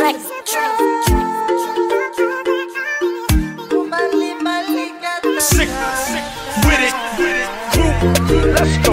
Sick with it. Let's go.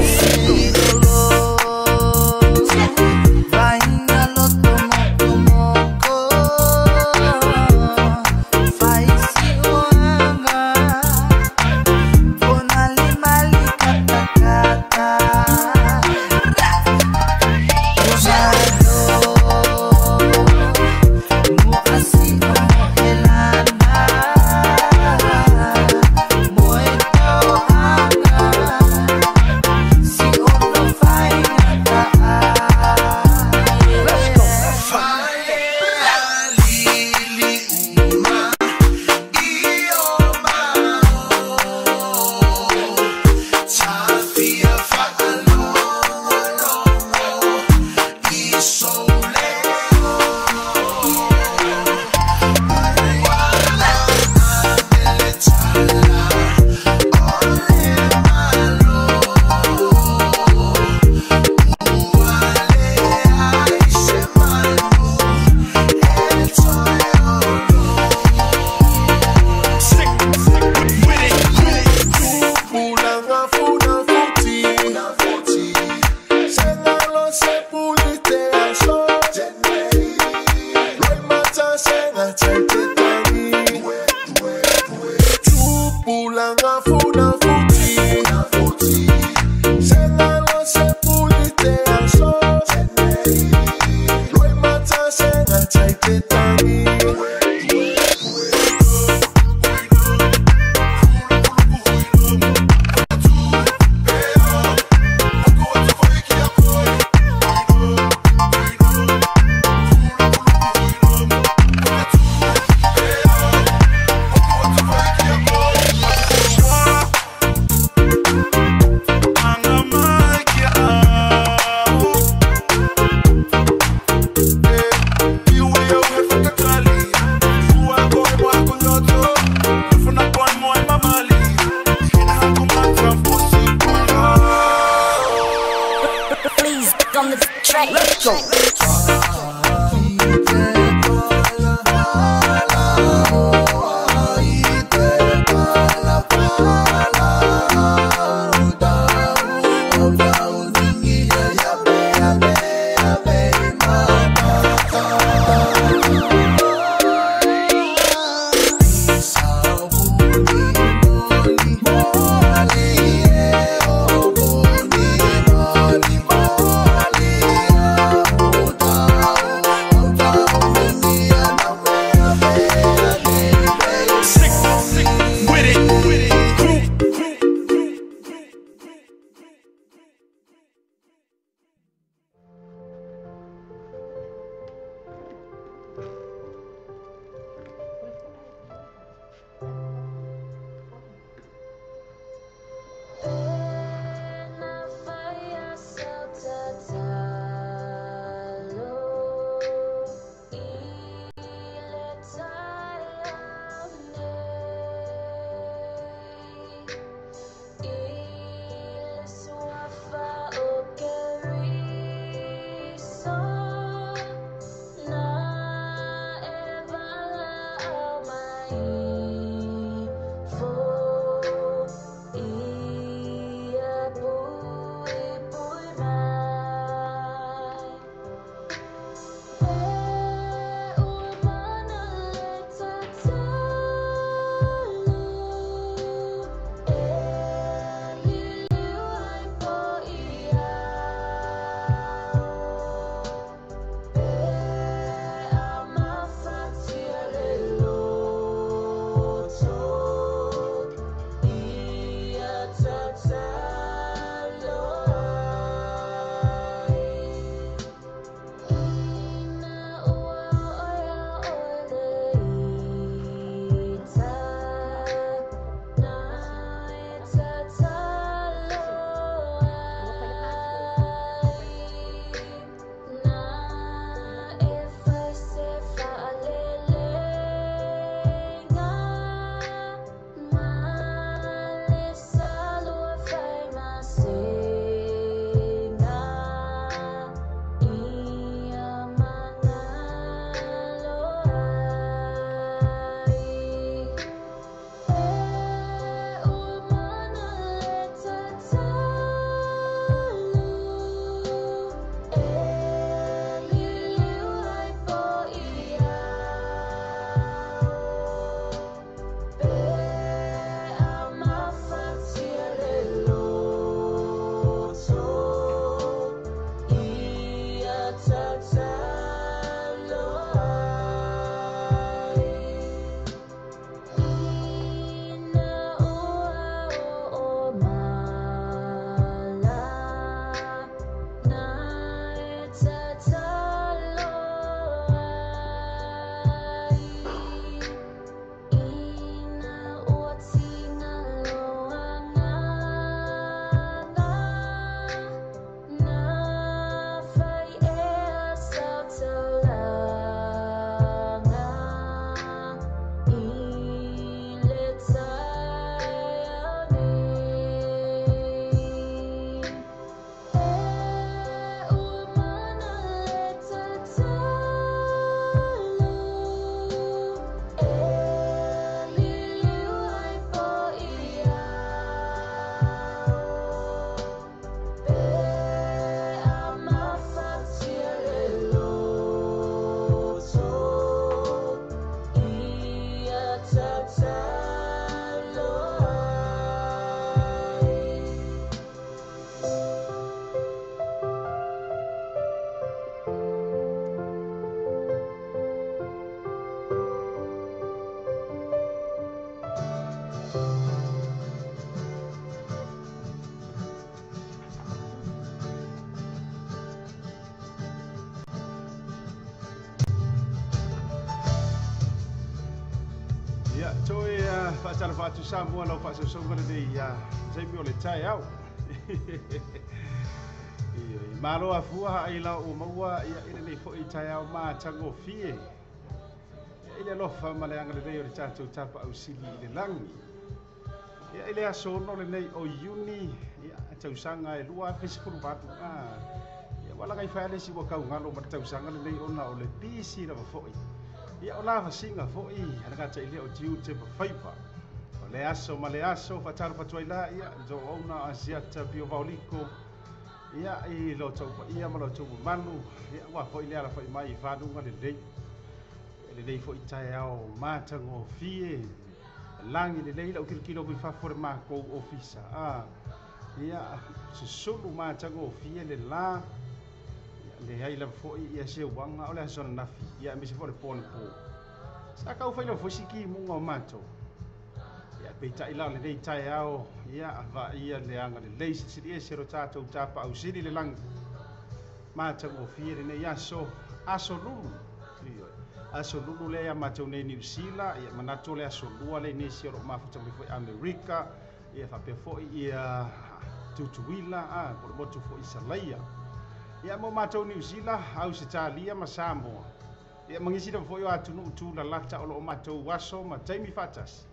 Ya, toi whaatara whātu Samoa lau whaasasongana nei Jamie o le tai au. I maroa fua ai lau o maua ia ina nei fo i tai au mā tango fie. Ia lofa maleanga le nei o le tātou tapa au sili i le langi. Ia ile aso no le nei o iuni ia tausanga e lua pesikuru watu. Ia wala ngai whaele si wakau ngalo ma tausanga le nei ona o le pisi na wafoi. Ia o lava singa fo'i anagata ile o tiu te whaipa. O le aso ma le aso whataru patuai la ia do ona asiata pio vauliko. Ia i lo tau pa ia ma lo tau manu. Ia wa fo'i le ala fo'i mai i whanunga le lei. Le lei fo'i tae ao mātango fie. Langi le lei lau kilo kui whafore mā kou ofisa. Ia se sulu mātango fie le la. Le ai la foi ia se wanga o le sona nafi ia me se fo le pon po sa ka fa lo fo siki mo o mato ia pe tai la le dei tai ao ia va ia le anga le leise se ia se rotato tapa au siri le lang mata go fiere ne ia so asolulu asolulu le ia mato ne New Zealand ia manato le asolua le ne se ro mafuta le foi America ia fa pe foi ia tutuila por moto foi salaia. Ia mo matou New Zealand au se talia ma Samoa. Ia mangisi da foi atu no tu la lata o lo matou waso ma taimi fatas.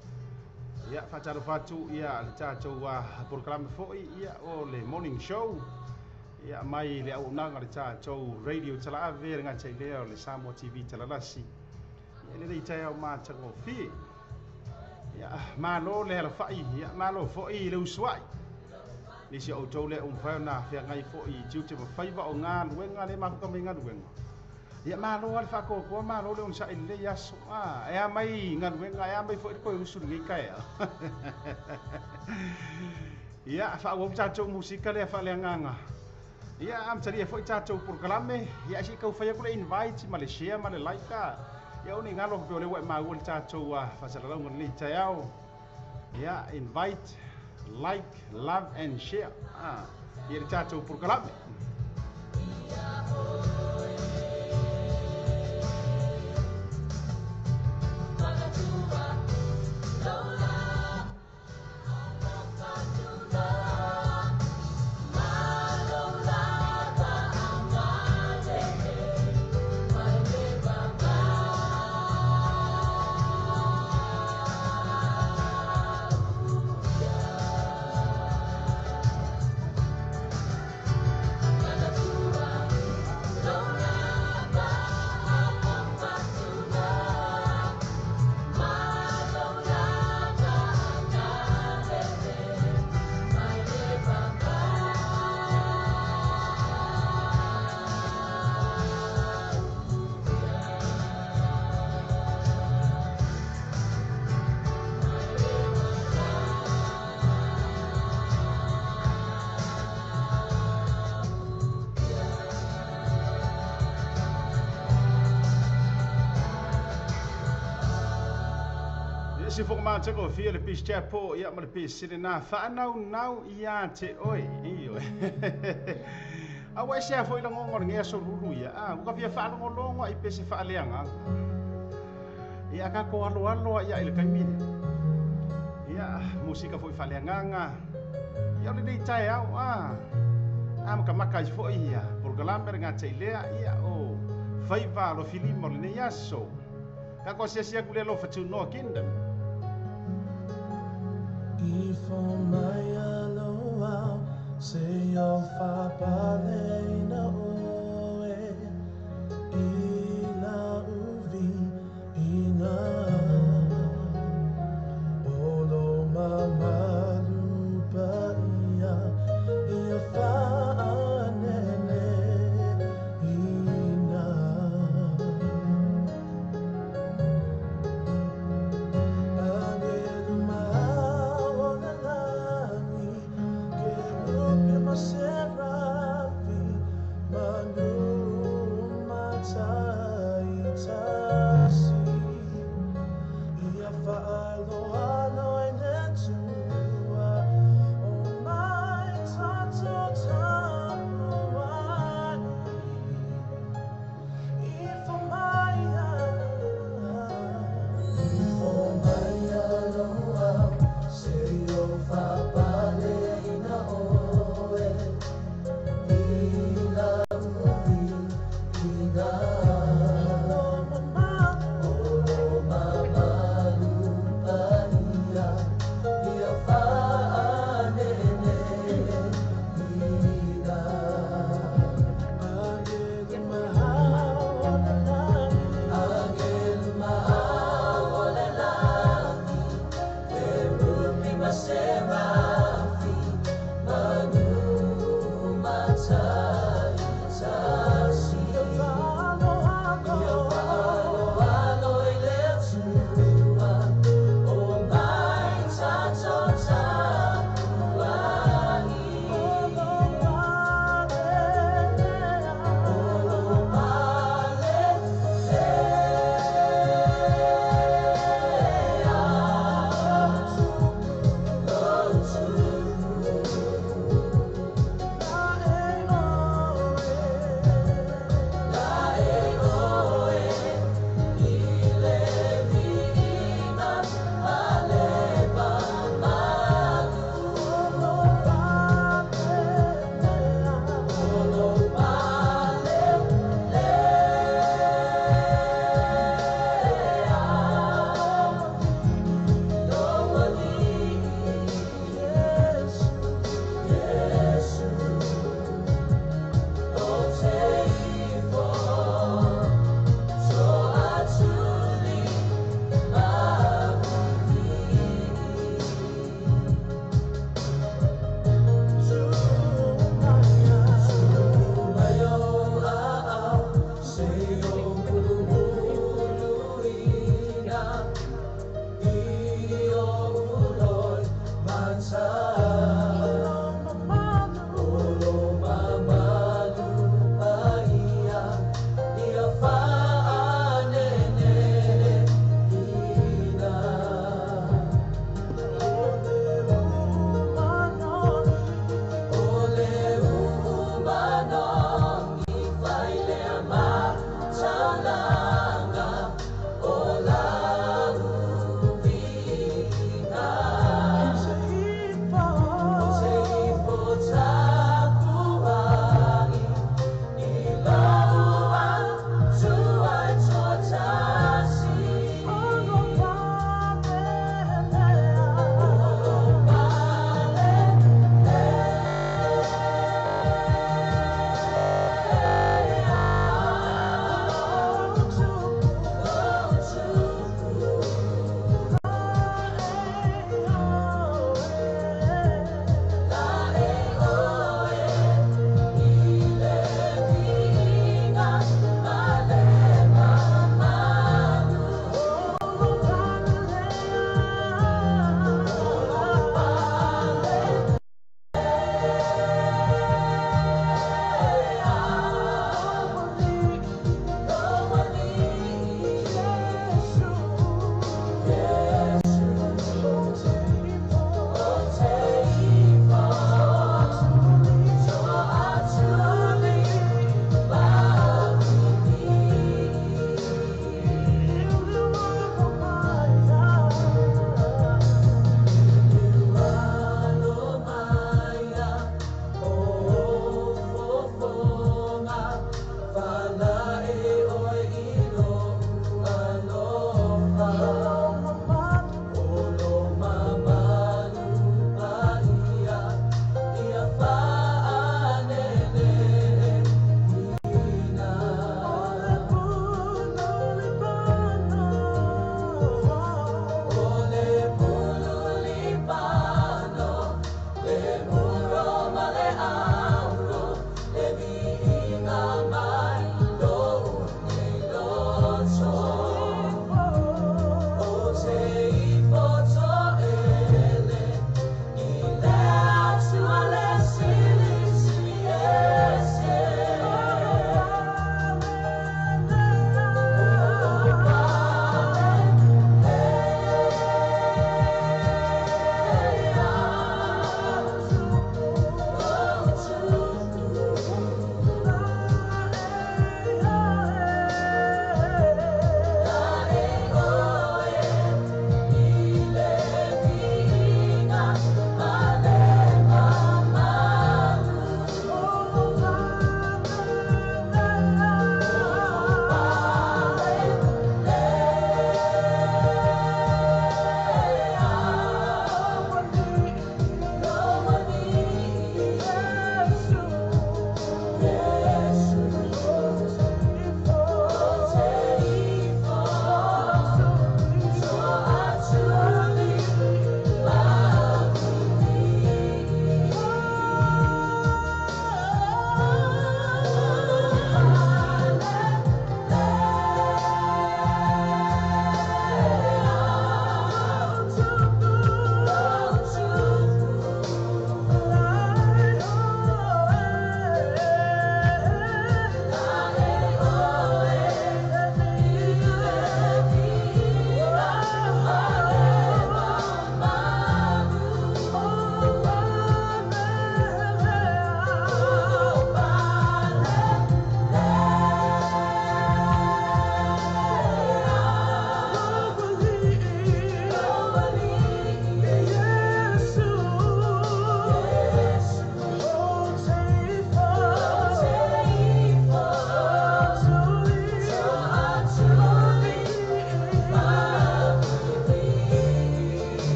Ia fataro fatu ia le tatou wa program foi ia o le morning show. Ia mai le au nanga le tatou radio tala ave nga tai le o le SAMOATV tala lasi. Ia le tai au matou fi. Ia malo le ala fai ia malo foi le uswai. Nisi o tole umfana fia ngai fo I tiute ma faiva o ngā luenga le mafuka me ngā luenga. Ia malo al whako koa malo le unsa I le yaso. Ea mai ngā luenga ea mai fo I koe usuru ngai kai. Ia whako tātou musika le wha le nganga. Ia am taria fo I tātou proklame. Ia si kau whaia kule invite ma le share ma le laika. Ia oni ngalo ko le wai mau le tātou whasalaunga le tai au. Ia invite. Like, love and share. Ia le tātou proklame. Si fo ma tako fia le pis chapo ia ma le pis sine na fa nau ia te oi io. Awa sia fo ila ngongor ngia so ruru ia. Uka fia fa ngolongo I pese fa leanga. Ia ka ko alo ia ile kaimini. Ia musika fo fa leanga. Ia le dei tai au am ka maka fo ia. Program per nga te lea ia o. Faiva lo filimo le yaso. Ka ko sia kule lo fa tu no kingdom. Ifo mai aloha se o whapale na oe I na uvi I na olo mamalu pa ia whanene I na Sarah my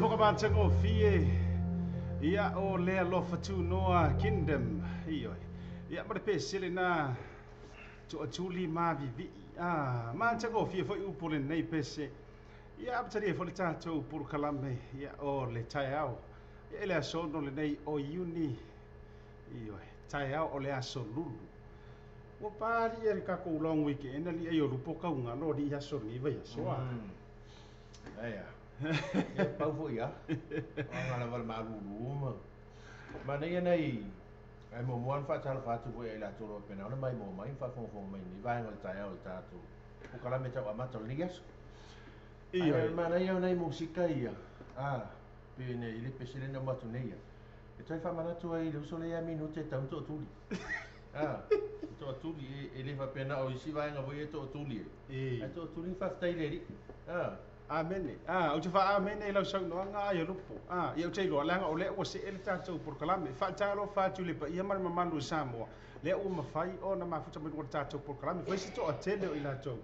poka mantango fie ia o lea lofa tu noa kingdom iyo ia mare pe sele na to atuli ma vivi mantango fie foi upole nei pese ia aptari foi tato por kalame ia o le taiao ia le asono le nei o uni iyo taiao o le asonulu o pari e ka ko long weekend ali ayo lupo ka unga no di aso ni vai soa aya pau foi ya ngala val malulu ma nei ai mo moan fa tal fa tu e la toro pena ona mai mo mai fa fo mai ni vai ngol tai o tatu o kala me tau amato ligas iyo ma nei musika ia pe nei ile pesile no matu nei e tai fa mana tu ai lo sole ya minute tau to tuli to tuli ele fa pena o isi vai nga voi to tuli e to tuli fa tai leri Amen. O te wha amen e lau sau noa ngā ia lupo. Ia o te iloa langa o lea ua se ele tātou por kalame. Wha tālo wha tu lepa ia mara mamanu Samoa. Lea ua mawhai o na mafuta mai ngore tātou por kalame. Wai si to a tele o i lātou.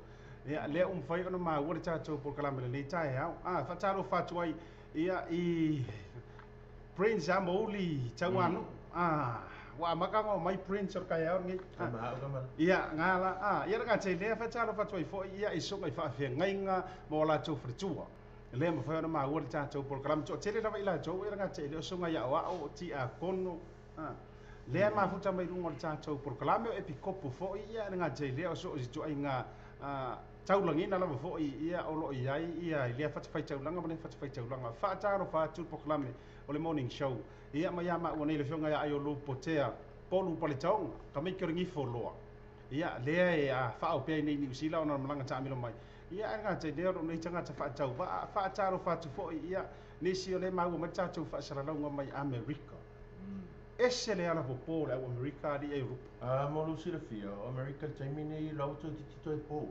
Lea ua mawhai o na maa ngore tātou por kalame le nei tae au. Wha tālo wha tu ai ia i Prince Amoli tau anu. Wa makanga mai prince or kaya ngi ia ngala ia nga te le fa talo fa toi fo ia i so ngai fa fe ngai nga mo la tu fritua le mo fa na ma wo ta tu program to tele la ila jo ia nga te le so ngai wa o ti a kono le ma futa mai rungo ta tu program e pi kopo fo ia nga te le so i tu ai nga tau langi na la fo ia o lo ia le fa fa tau langa mo fa fa tau langa fa talo fa tu program o le morning show ia mai ama o nei le fionga ia ayo lu potea polu palitong ka mai ke ringi foloa ia le e a fa o pe nei ni usila ona malanga ta milo mai ia nga te deo nei tanga ta fa tau fa taro fa tu fo ia ni si o le mau ma ta tu fa sara longa mai America ese le ala popo le America di Europe mo lu si le fio America te mini lo to ti to e po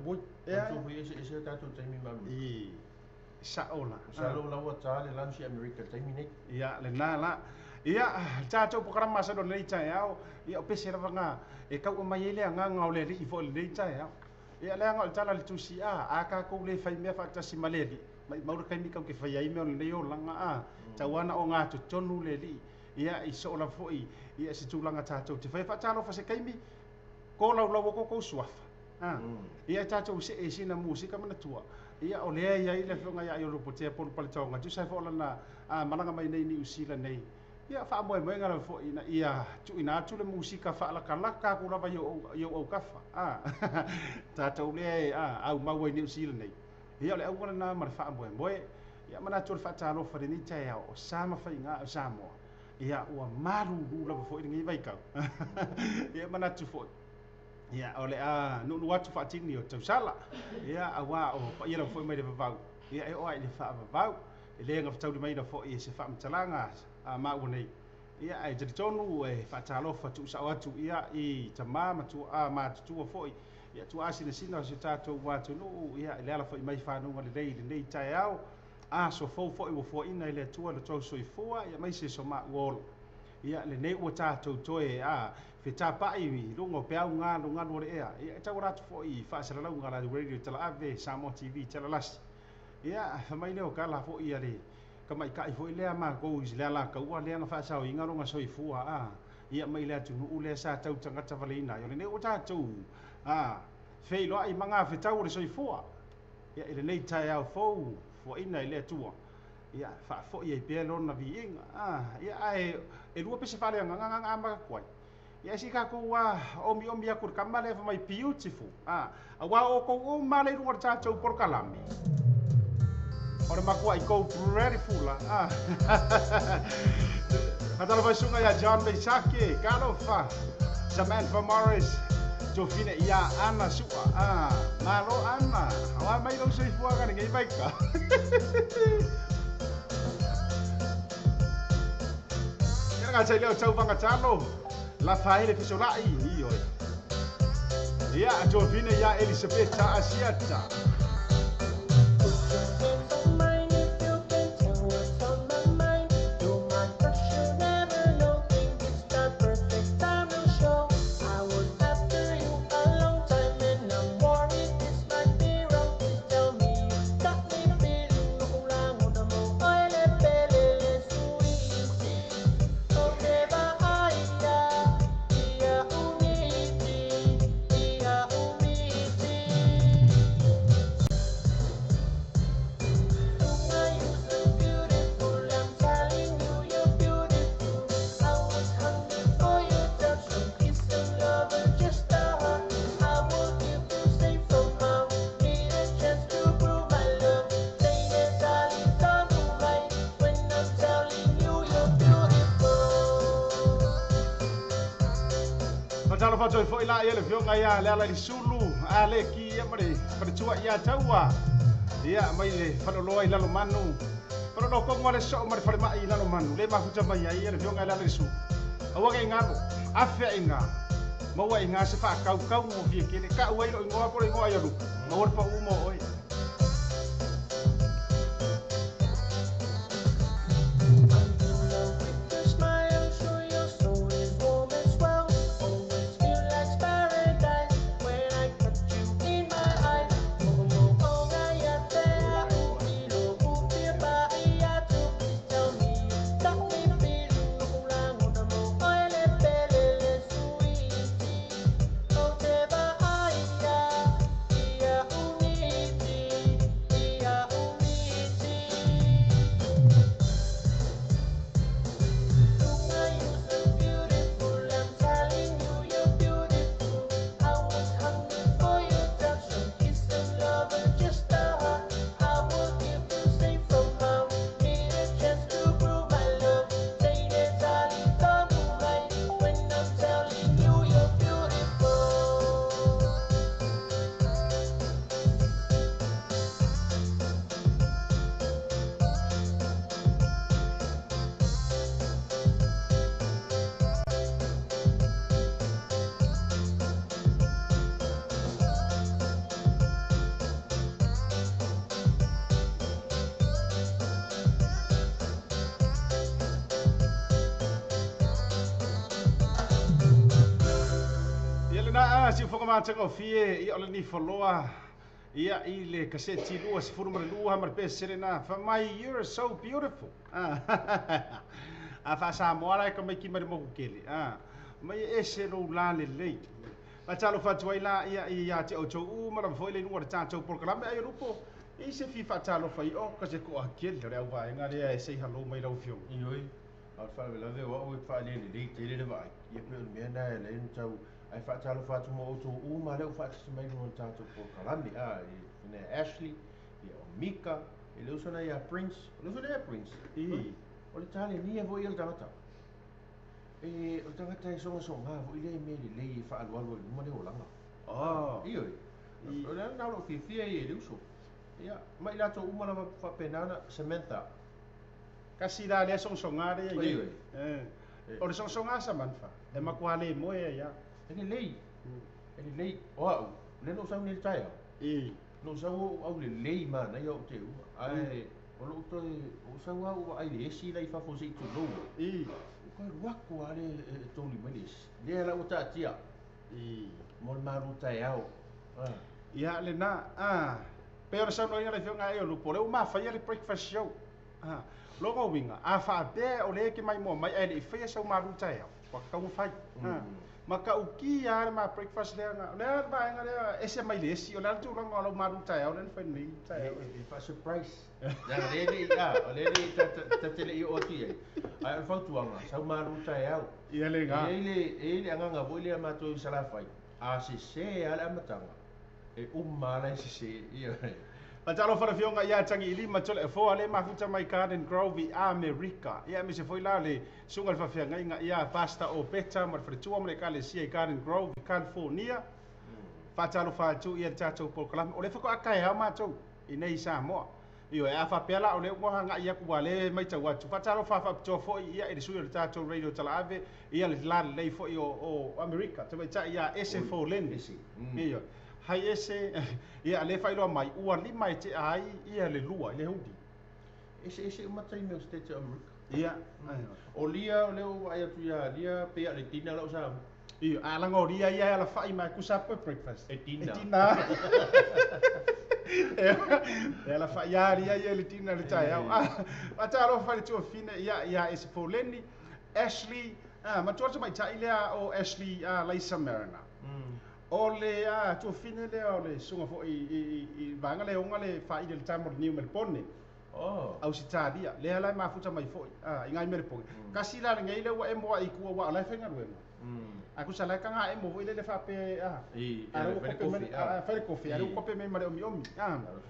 wo ia to vi ese ta to te mi ma Saola la wa ta le lanchi America te mini ia le na la ia tato programa sa do nei tai au ia o pese ravanga e ka o mai ele anga nga o le ri fo le nei tai au ia le anga o tala le tusi a ka ko le fai me fa tasi maledi mai maura kai mi ka ke fai ai me o le nei o langa tawana o nga to tonu le ri ia i so la foi ia se tulanga tato te fai fa talo fa se kai mi ko la ko suafa ia tato se e sina musika mana tua ia o lea ia ile fonga ia yo potea por palitonga tu sai fola na malanga mai nei ni usila nei ia fa mo mo ngara fo ina ia tu ina tu le musika fa la kala ka ku lava yo o kafa ta to le au mau ni usila nei ia le au na mar fa mo mo ia mana tu fa ta lo fa ni ta ia o sama fa inga Samoa ia o maru lava fo ni vai ka ia mana tu fo ia ole no watu fa tini o tausala ia awa o pa ia foi mai de vau ia e o ai le fa vau le nga tau mai da fo ia se fa mtalanga ma unei ia ai te tonu e fa talo fa tu sa watu ia i tamama tu ma tu fo ia tu asi le sina se tato watu no ia le ala fo mai fa no le dei nei tai au so fo ina le tu le to so i fo ia mai se so ma wol ia le nei o tato toe fe tapa i lungo pe au nga lunga no ea ia ta ora tu fo i fa sala lunga la radio tala ave SAMOATV tala las ia fa mai le o kala fo i ale ka mai kai fo ile ma ko i le la ka ua le nga fa sa o inga lunga so i fu ia mai le tu u le sa tau tanga ta valina yo le nei o tato fe lo ai manga fe tau le so i fu ia ile nei tai au fo ina ile tua ia fa fo i pe lo na vi inga ia ai e lua pe se fa le nga ma kwai ia si ka ko wa omi akur kamale fa mai beautiful wa o ko o male ru ta chau por kalami ora ma ko ai ko very full hata la sunga ya John Beisaki kalo fa Samantha Morris Jofine ia ana suwa malo ana wa mai lo sui fu ga ngai bai ka nga sai leo tau vanga talo la fai le fisolai io ia Jofine ia Elizabeth Asiata fa joy fo ila ia le fionga ia le ala i sulu a le ki ia mare tua ia taua ia mai le faloloa i lalo manu pero no ko ngale so mare fale mai i lalo manu le mafuta mai ia le fionga ila le su awa ke ngalo afa inga maua inga se fa kau kau mo vie ke le ka uai lo ngoa ko le ngoa ia lu ngor pa umo oi si foka mata ko fie I ole ni foloa ia I le kaseti lua se furu mare lua mar pe serena fa mai you're so beautiful a fa SAMOA la ko mai ki mare mo kele mai ese lo la le pa talo fa tuai la ia te o chou mara fo le nuar ta chou por kala ai rupo I se fi fa talo fa I o ka se ko akele le wa nga le se halo mai lo fio Ioi al fa le le o fa le te le vai ia pe me na le chou ai fa talo fa tu mo tu ma le fa tu mai no tanto por kalami ne Ashley e o Mika e le usona ia Prince o le tale ni e vo il tata e o tata e so nga vo ile me le fa alu alu mo le olanga io o le na lo fi e le uso ia mai la to uma la fa penana Samantha kasi la le songa re ia o le songa sa manfa e makwale mo ia Ele lei, o le no sang ni tai. No sang o le lei ma na yo te. Ai, o lo to o sang o ai le si lai fa fo si tu lo. Ko wa ko ale to li melis. Le la o ta tia. Mo ma ru tai au. Ia le na pero sa no ia le fionga e o lu por o ma fa ia le breakfast show. Logo winga a fa be o le ke mai mo mai ai le fa sa ma ru tai au. Wa ka mo fai. Maka uki ya ma breakfast le nga le ba nga le ese mai le si o la tu lo ngolo maru tai o le fa ni tai fa surprise ya le ta tele I o ti ai fa tu anga sa maru tai au ia le nga ele anga nga bo le ma to sala fai a se ala matanga e mala se ia pa talo fa fionga ia tangi ili ma tole fo ale ma futa mai Garden Grove America ia me se foi la le sunga fa fianga inga ia pasta o peta ma fa tua ma le si Garden Grove California fa talo fa tu ia tato por kalam o le fa ko akai ha ma tu I nei SAMOA io e fa pela o le mo hanga ia ku wale mai tau atu fa talo fa to fo ia e su tato radio talave ia le la le fo o America te mai ta ia ese fo len io hai ese ia le failo mai ua li mai te ai ia le lua le hudi ese matai me state America ia o lia le o ai tu ia lia pe le tina lo sa ia ala ngoria ia ala fai mai ku sa breakfast tina ela fa ia le tina le tai au ata lo fa tu fine ia ese foleni Ashley ma tu mai tai le o Ashley Lisa Marina ole tu fine le ole sunga fo I vanga le onga le fa I le tamo ni Melbourne au sitadia le ala ma futa mai fo ngai Melbourne kasi la ngai le wa e mo I ku wa la fenga ruenga Aku salai ka nga mo ile le fa pe Era very coffee. fa kofi aru kopi me mare omi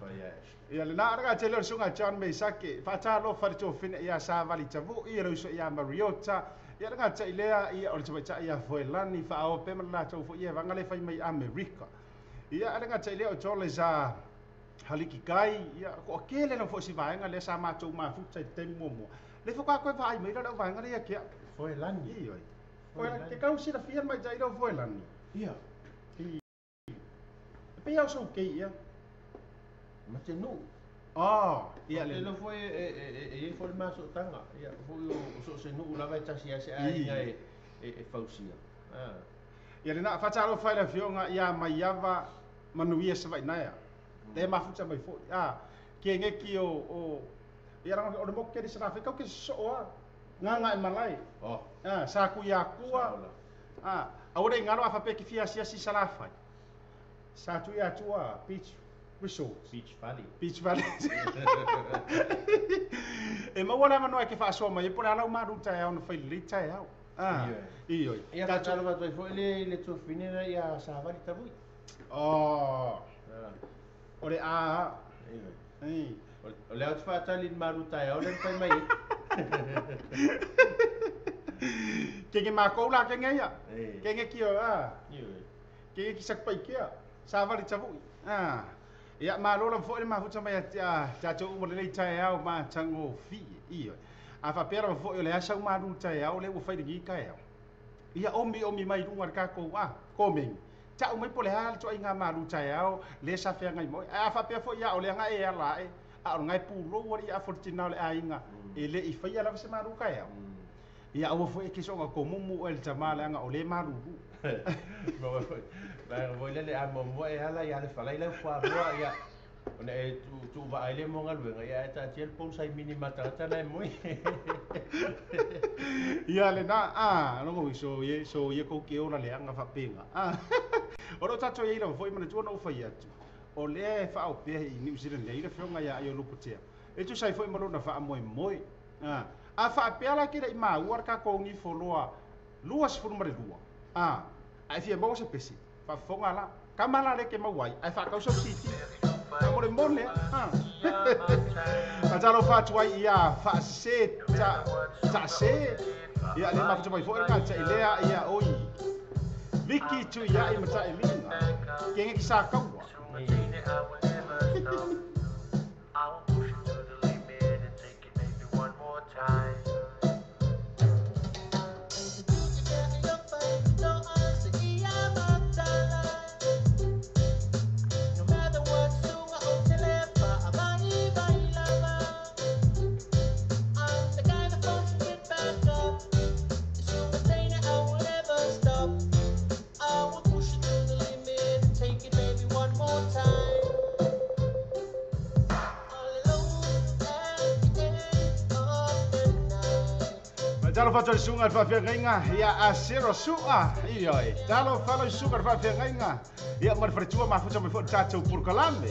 Fire. ia le na nga tele sunga John me sake fa ta lo fa to fin ia sa vali tavu ia ro so ia Mariota ia nga ta ile ia o le ta ia foilani fa o pe mala to fo ia vanga le fa mai America ia nga ta ile o tole za haliki kai ia ko kele no fo si vaenga le sa ma to ma fu tai te momo le fo ka ko vai me lo vaenga le ia Foilani. ia oi ke kau si la fia mai jai lo foilani Ia. pe ia so ke ia Mate no. ia le Lo foi foi maso tanga. Ia foi o so se no la vai tasi ase ai fausia. ia le na fa ta lo fa la fionga ia mai ava manuia se vai naia le mafuta mai fo ke ngeki o ia ranga o mo ke di sana fika ke so nga malai sa ku ya kua ora ingalo afa pe ki fia sia si sala fai sa tu ya tua beach resort Beach Valley. e ma wala mano ke fa so mai por ala ma ruta ya no fai lita ya io Ia ka talo va toi foi le to finina ia sa vari tavu. ore ei O le fa tali maruta ia o le fai mai. ke ma ko la ke ngai ke ngai ki ke ki sak pai ke sa vari tavu ia ma lo la fo le ma futa mai ta to mo le tai au ma tango fi io a fa pera fo le asa ma ru tai au le wo fai de ka ia omi mai runga ka ko ko men ta o mai po le hal to inga ma ru tai au le sa fe ngai mo a fa pe fo ia o le ngai e la a o ngai pu ro wo ia fortina le ainga e le i fai la se ma ru ka ia o fo e ke so ko mumu el tamala nga o le ma ru Vai le a mo e ala ia le fala ile fa roa ia ona e tu va ile mo ngalu nga ia ta tiel pon sai minima ta na mo ia le na no go so ye ko ke ora le anga fa penga ora ta to ye lo foi mana tu no fai atu o le fa o pe i New Zealand le fionga ia yo lo putea e tu sai foi malo na fa moi a fa pe ala ke dai ma uar ka ko ngi foloa luas fu numero 2 ai fia mo se pesi fa fonga la kamala le ke mawai ai fa ka so siti amore mone ka jalo fa tuai ia fa se ta se ia le ma mai fo ka ta ilea ia oi Vicky tu ia i mata elinga ke ngi sa ka wa Talo fato sunga fa fenga ia a zero sua ioi talo falo sugar fa fenga ia mar fretua ma futa me fo tato por calame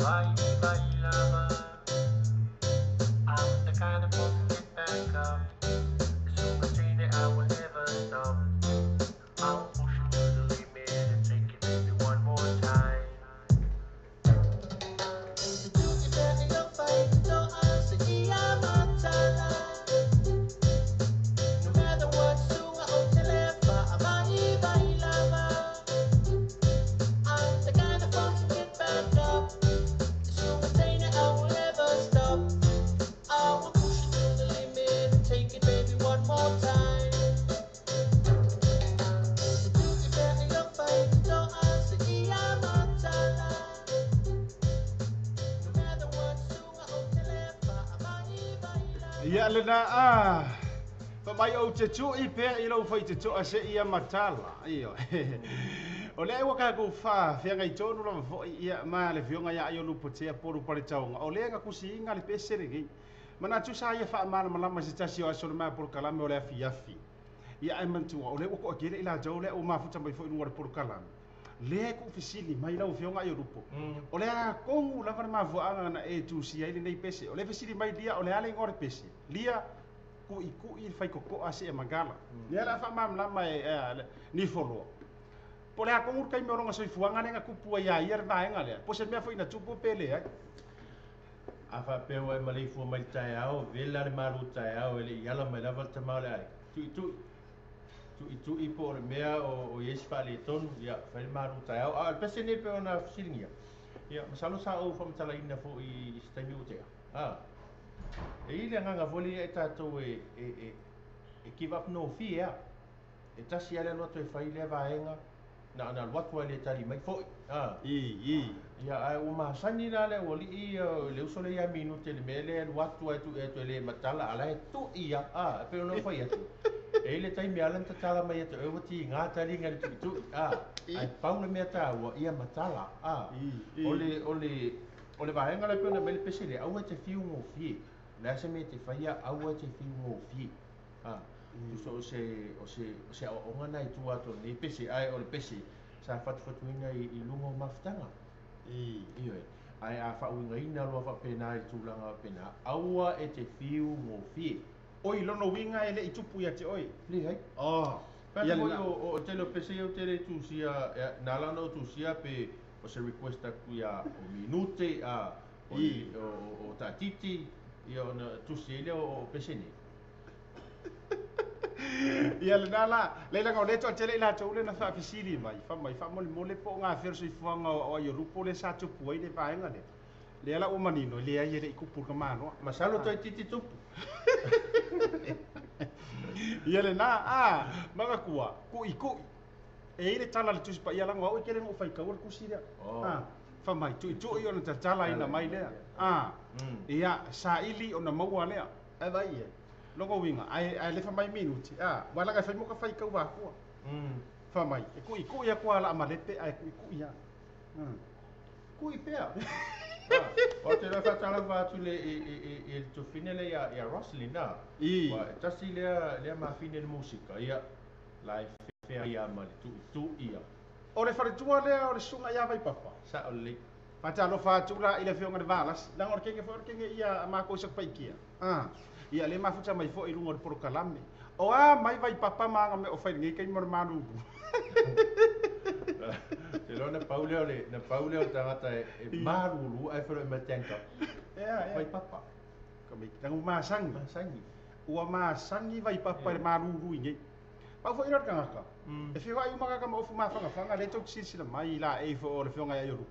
I'm the kind of person to get back up. It's super train that I will never stop. I'll push you to the limit and take it maybe one more time. Do it better, you'll fight, no answer, no matter what, sunga o telepa, amai bailama. I'm the kind of person to get back up. It's super train that I will never stop. I will push you to the limit and take it maybe one more time. Do it better, you'll fight, no answer, no matter what, sunga o telepa, amai bailama. Ia lena fa mai o te tu I pe I lo fai te tu a se ia matala io o le wa ka ku fa fe ngai tonu lo fo ia ma le fionga ia yo lu potea poru pare taunga o le nga kusinga le pese regi mana tu sa ia fa ma ma se tasi o so ma por kalame o le afi ia ai man tu o le ko akele ila jo le o ma futa mai fo no por kalame le ku fisili mai lo fionga yo lupo o le ko la va ma vo anga na e tu si ai nei pese o le fisili mai dia o le ale ngor pese lia ku I fai ko ase e magala ia la fa ma mai ni folo po le ko ur kai me ronga soi fuanga nga kupu ia ia va nga le po se me foi na tupu pele ai a fa pe wa mali fu mai tai au vela le maru tai au ele yala mai lava te male ai tu I po le mea o yes fa le ton ia fa le maru tai au al pese ne pe ona filingia ia masalo sa o fa mtala ina fo I stami o te e ile nga voli e tato e give up no fear e tasi ale no te fai le vaenga na watu le tali mai fo ia ai o ma sani la le oli I le usole ia minute le mele watu tu le matala ala tu ia pe no fai atu e le tai me alan tala mai atu e wati nga tali nga tu ai paula me ta o ia matala ole vaenga le pe na mele pesile au te fiu mo fie la se me te fai au te fiu mo fie so se o ngana I tu ato ni pesi ai o le pesi sa fatu ina I lungo maftanga io ai a fa unga ina lo fa pena I tulanga pena aua e te fiu mo fie oi lono winga ele I tupu ia te oi li hai ia o te lo pesi o te le tu sia na la no tu sia pe o se requesta kuia o minute o tatiti ia na tu sia o pesi ni ia le nala le la ngole to tele la to le na fa fisili mai fa mole po nga fer so fuanga o yo rupo le sa tu pui le vaenga le ala o manino le ai le ku pur kamano masalo to titi tu ia le na manga kuwa ku e le tala le tu pa ia la ngwa o kele ngo fai ka or ku siria fa mai tu yo na tala ina mai le ia sa ili ona maua le e vai longo winga ai le fa mai minuti wala ka fai mo ka fai ka wa ku fa mai e ku ia kwa la malete ai ku ia ku I pea o te rata tala va tu le tu finele ya Roslina wa tasi le ma fine le musica ia live fair ia ma tu ia o le faritua le o le sunga ia vai papa sa o le pata lo fa tu la ile fionga de valas la ngor kenge ia ma ko sak paikia ia le mafuta mai fo I lungo por kalame o mai vai papa manga me o fai ngai kai mor manu te lo na Pauleo tangata e marulu ai fo me tenka vai papa kami tang masangi ua masangi vai papa marulu ngai pa fo ira kanga e fio ai maka ka mo fu ma fanga le tok sila mai la e fo le fionga ia yoru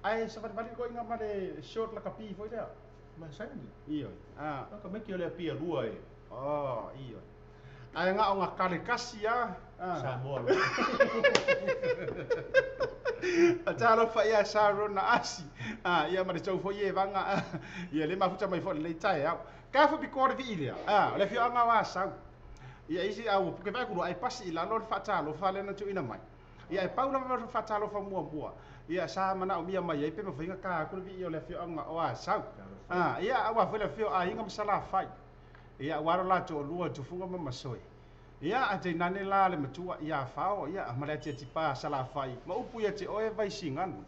ai sa vai ko inga male short la kapi fo ira masangi iyo ka me ki le pia rua e iyo ai nga o nga kale kasi Samoa atalo fa ia saro na asi ia ma tau fo ie vanga ia le mafuta mai fo le tai au ka fo bi ko vi ile le fio anga wa sa ia isi au ke va ku ai pasi la no fa talo fa le na tu ina mai ia e paula ma fa talo fa mua ia sa mana o mia mai ai pe ma finga ka ku vi ile fio anga wa sa ia awa fo le fio inga msala fai ia waro la to lua tu funga ma masoi ia ate nane la le matua ia fao ia amale te tipa sala fai ma upu ia te oe vai singan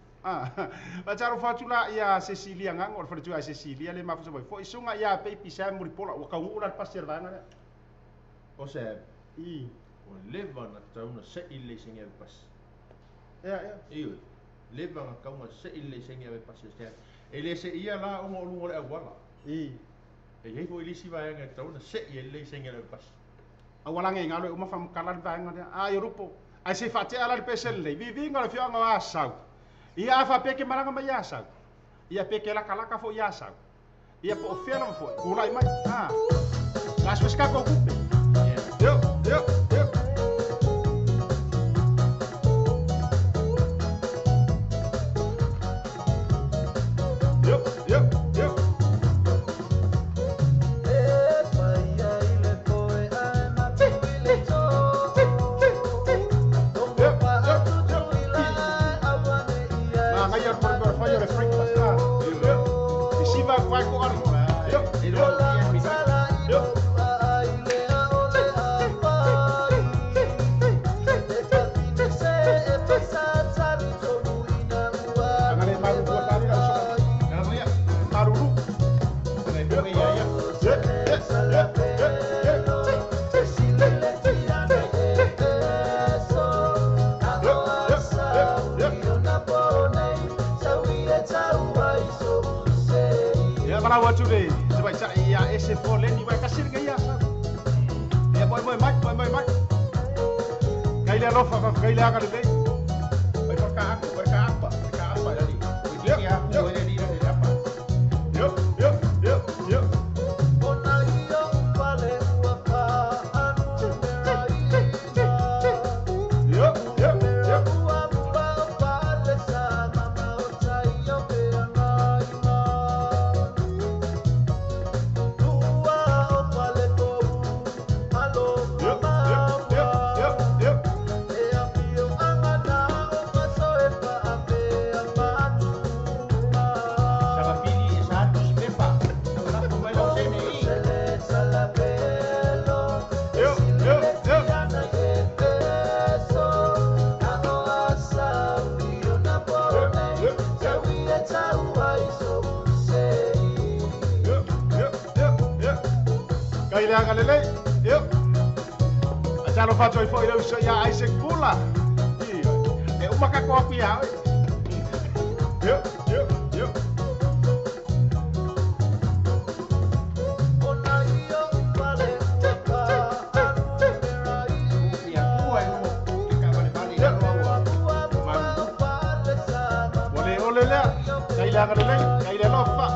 Macaro fatula ia Cecilia ngang or fatu ia Cecilia le mafu boy. Fo isunga ia pe pisa muri pola wa kau ulan pasir vanga. O se I. o leva na tauna se ile singa pas. Ya. Iyo. Leva na kaunga se ile singa pas se. Ele se ia la o lu le wala. I. E ye fo ile si va nga tauna se ile singa pas. Awalanga ngalo uma fam kalan vanga dia. Ai rupo. Ai se fate ala le pesel le. Vivi ngalo fio nga asau. Ia fa peke maranga mai asau. Ia peke la kalaka fo asau. Ia po fela fo. Kulai mai. Las pesca ko kupe. Yo. Marawa today, sebab cak ia SF4 ni buat kasir gaya. Ya boy mat. Gaya lo fa gaya kan ni. Boy ka apa tadi. Ya, boleh di apa. Yo. Kailangan lele, yuk. Asal fatu ifo ila uso ya Isaac pula. Iya. Umaka kopi ya. Yuk. Boleh lah. Kailangan lele, kailangan apa?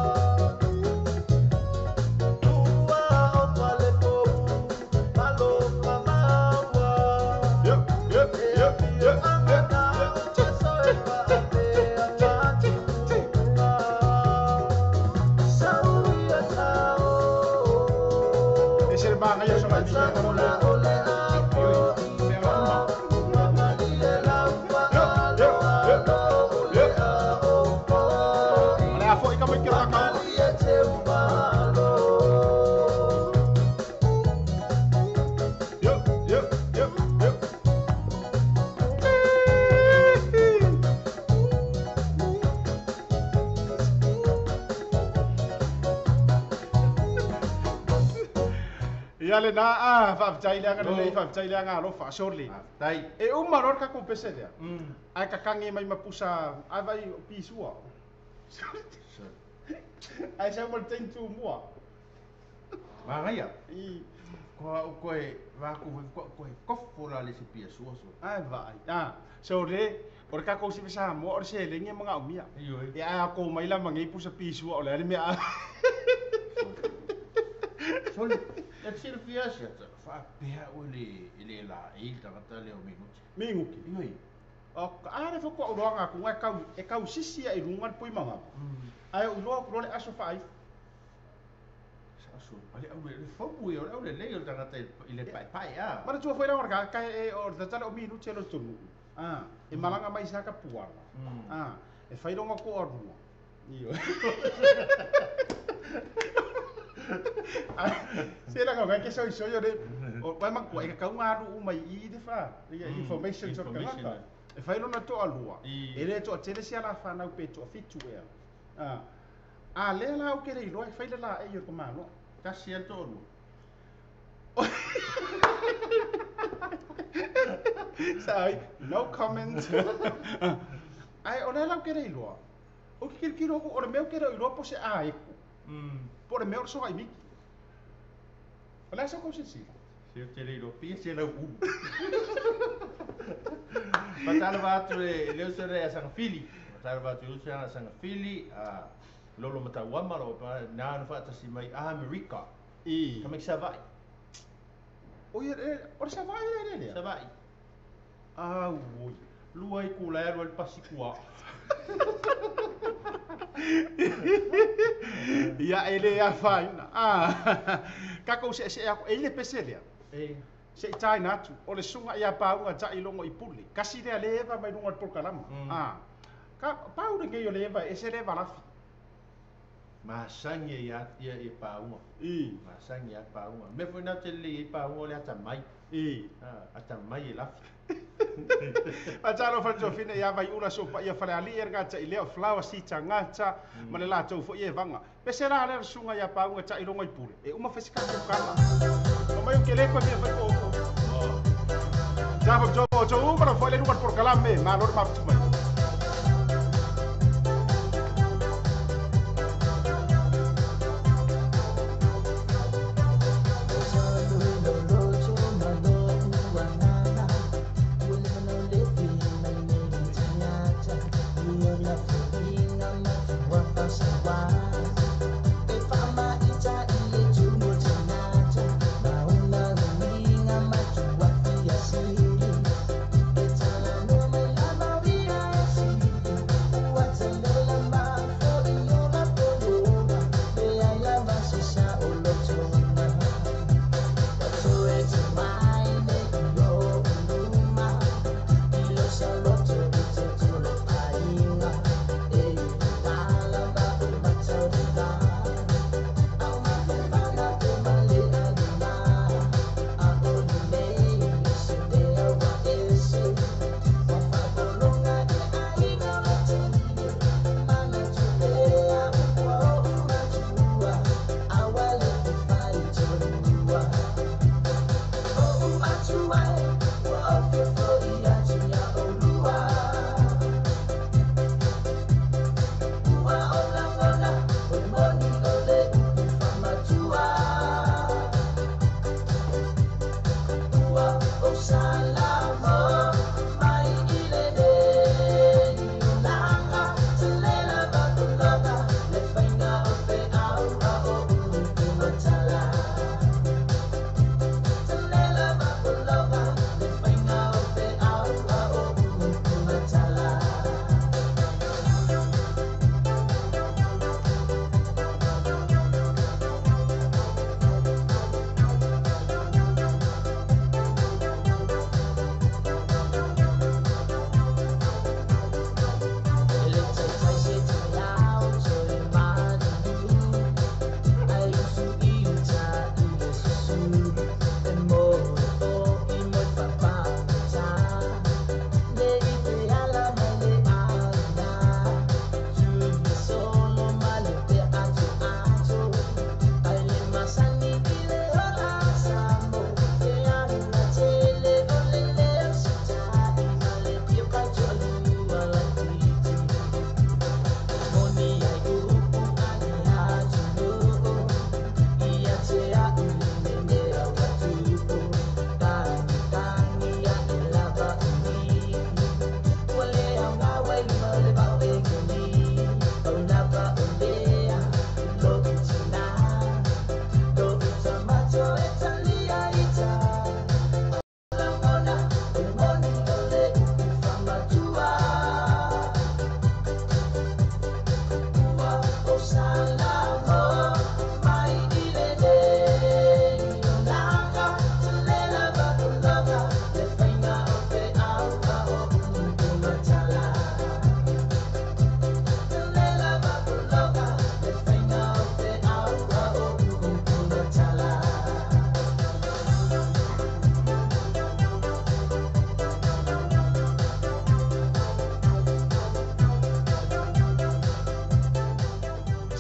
Yale na fa chailangan le fa chailangan lo fa sorli. Tai. E umaror ka ko pese dia. Ai ka kangi mai mapusa ai vai pisua. Ai sa mo tentu mua. Mangaya. I Ko va ko kofola le si pia suoso. ai vai. So le or ka ko si sa mo or se le nge mga umia. Iyo. Ya ako mai la mangi pusa pisua ole me a. Sol, et sir fiasha fa pea ele la ta kata le o minuti. Minguki. Iyo. O are fo ko roanga ku ngai kau sisi ai rungan pui manga. Ai ulo ko le aso fai. Saso, ale au le fopu e au le leo ta kata ile pai a. Mana tua foi ra orga kai e or da tala o minuti lo tunu. E malanga mai sa ka puar. E fai ronga ko ordu. Iyo. Sila ka ke so yo de o pa mak ko e ka nga ru mai I de fa. Information so ka. E fai lona to alua. I. E le to tele sia la fa na pe to fitu e. A le la o ke le lo fai le la e yo ko malo. Kasi al to lu. Sai, no comment. Ai o le la o ke le lo. O ke ki lo o le meu ke le lo po se a e. Po le meu so ai mi. Olha só como se diz. Se eu tirei do pia, se não Matala watu e leo sere asanga fili. Matala watu e leo asanga fili. Lolo mata wama lo pa na no fata si mai America. E Como é que ça vai? oi, ora sa vai ele. Ça vai. Ah, oi. Lua e kulero el pasikua. Ia ele a faina. Kako se ako ele pesele. Se tai natu o le sunga ia paunga tai longo i puli. Kasi le leva mai longo por kalama. Ka pau de ngeyo leva e se leva lafi. Masanya ya e paunga. Masanya ya paunga. Me foi na tele e paunga le ata mai. Ata mai e lafi. A talo fa jo fine ia vai ula so pa ia fale ali erga ta ile flower si tanga ta male la to fo ia vanga. Pese la le sunga ia paunga tai longo i puli. E uma fesika ko kala. O mai ke le ko me fa ko. Ja jo para foi le lugar por kalame, malor ma tu mai. It's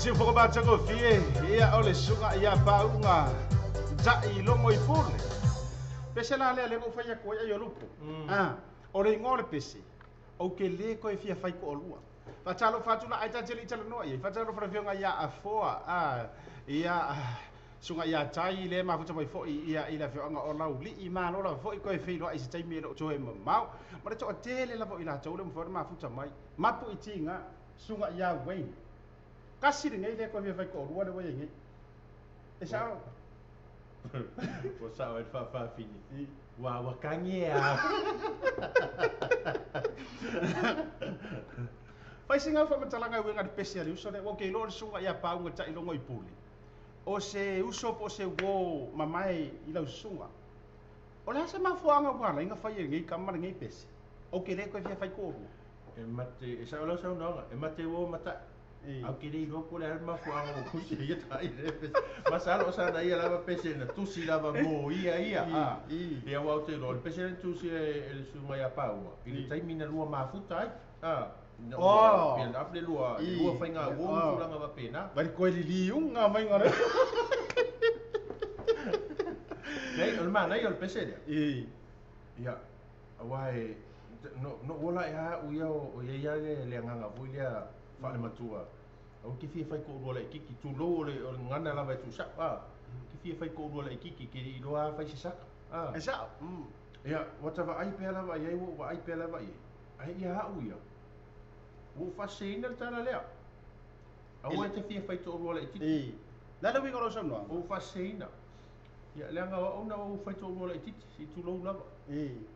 si fo ba tsago fie ia ole sunga ia paunga i longo I pule. Pese la le mo fa ya ko ya lupo. Ore ngole pese. O ke le ko fia fai ko olua. Fa talo fa tula ai tali talo no ia. Fa talo fra fionga ia afoa ia sunga ia tai le ma futa mai fo ia ila fionga o lau li I ma lo la fo ko fe lo ai se tai me lo to e mau. Ma le to tele la fo ila tole mo fo ma futa mai. Mapu I tinga sunga ia wei. Kasi ngai le ko fia fai ko olua le wei ngai. E sa Ko sa o fa fini. Wa kangea. Fai singa fa matalanga wenga de pese ali uso le o ke lo sunga ia paunga ta I longo I puli. O se uso po se wo mamai I lau sunga. O la se mafuanga wala inga fai ngai kamara ngai pese. O ke le ko fia fai ko. E mate e sa lo sa no. E mate wo mata. Au ke le lo ko le ma fuanga o kusi ia tai le pese. Masalo sa na ia lava pese na tusi lava mo ia. Ia wa te lo pese na tusi e sunga ia paunga. Ili tai mina lua mafuta ai. No, pian apple lua fai nga wo fulanga va pena. Vai ko liunga mai ngore. Nei, o ma nei o pese dia. Ia. Awai no wola ia u ia le nganga fu ia fa le matua. O ki fie fai ko rola kiki tu lo le ngana la vai tu sa. Ki fie fai ko rola kiki ki lo a fai sa. Esa. Ia, wata va ai pela va ia wo va ai pela va ia. Ai ia u ia. O fascina tala lea. Awa te fia fai to rola titi. La winga lo sono. O fascina. Ya lenga ona o fai to rola titi si tu lo lava.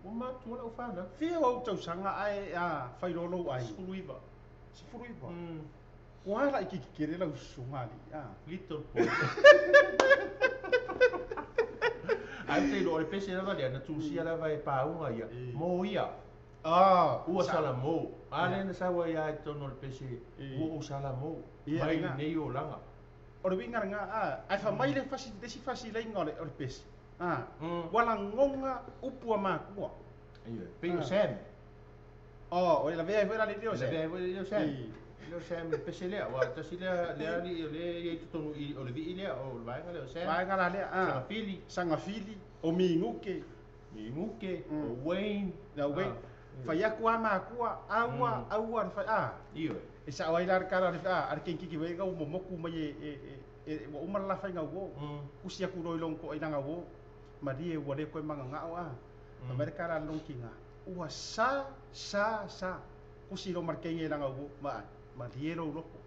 O ma tu o fana. Fia o tau sanga ai fai lo ai. Sfuruiva. O ala ki kere la usumali. Little boy. Ai te lo pese lava le na tu sia lava e pa unga ia. Mo ia. Ua salamo. Ale na sawa ia tono pese. Ua salamo. Mai nei o langa. O le winga nga ai fa mai le fasi desi fasi le ngole o pese. Wala ngonga upua makua. Ia. Pe o Sam. O la vea vera le dio Sam. Le vea Sam. Le Sam pese le wa tasi le ali le ia tono o le vi le o vai nga le Sam. Vai nga le sanga fili o minguke. O Wayne. Na Wayne. Fai aku ama akua aua fai Iyo. E sa wai lar kara ar kiki wei ga momoku mai o umala fai nga wo. Kusi aku roi long ko ina nga wo. Mari e wale ko manga nga Amerika ra long kinga. Ua sa kusi lo markenge nga wo ma diero loko.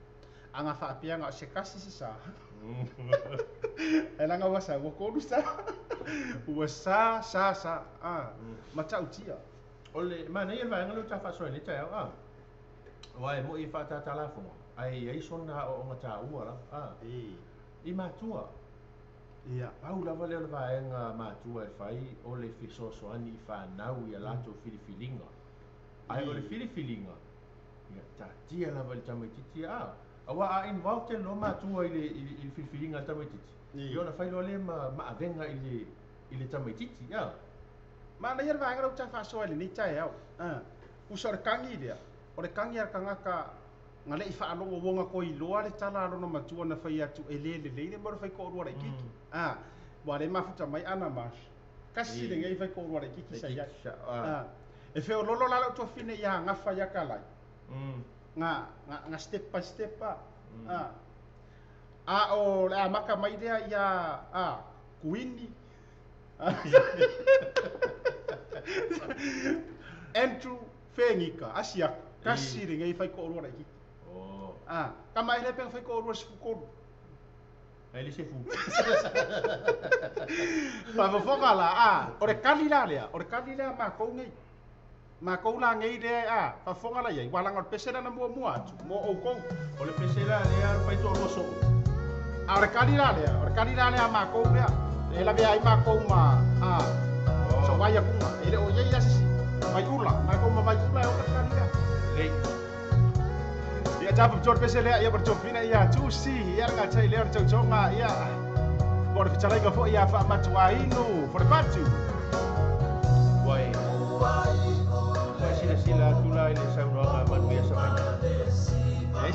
Anga fa apia nga se kasi sa. Ela nga wasa wo ko dusa. Ua sa ma tau tia. Ole mana ia vai ngalo tafa so ni tai Wai mo I fa ta telefono. Ai sona o ngata ua la. I matua. Ia. Au la vale vai nga matua e fai ole fiso so ani fa nau ia lato filifilinga. Ai ole filifilinga. Ia ta tia la vale tamai titi Awa involved no matua ile filifilinga tamai titi. Ia na fai lo le ma avenga ile tamai titi Mana ia vai ngalo tafa so ni tai au. Usor kangi dia. Ore kangi ar kangaka ngale I fa alongo wonga ko I loa le tala alo na matua na fai atu ele mo fai ko ruara kiki. Wa le mafuta mai ana mas. Kasi le ngai fai ko ruara kiki sa ya. E fe lolo la to fine ia nga fa ya kala. Nga step by step o la maka mai dia ia kuini. Andrew Fengika asia kasi ringa fai ko ro iki. Kama ile pe fai ko ro ko. Ele se fu. Pa foka la ore kalila ma ko ngai. Ma ko la ngai de pa foka la ia wala ngal pese na mo o ko. Ole pese la le ar fai to roso. Ore kalila le ma ko le. Ela be ai ma ko ma so vai aku ma ele o ia sisi vai ula ma ko ma vai ula o kalila lei ia tapa jor pese le ia berjop fina ia tusi ia nga chai le chonga ia por fichara ga fo ia fa matua ino for patu wai sila tula ile sa no nga man biasa mai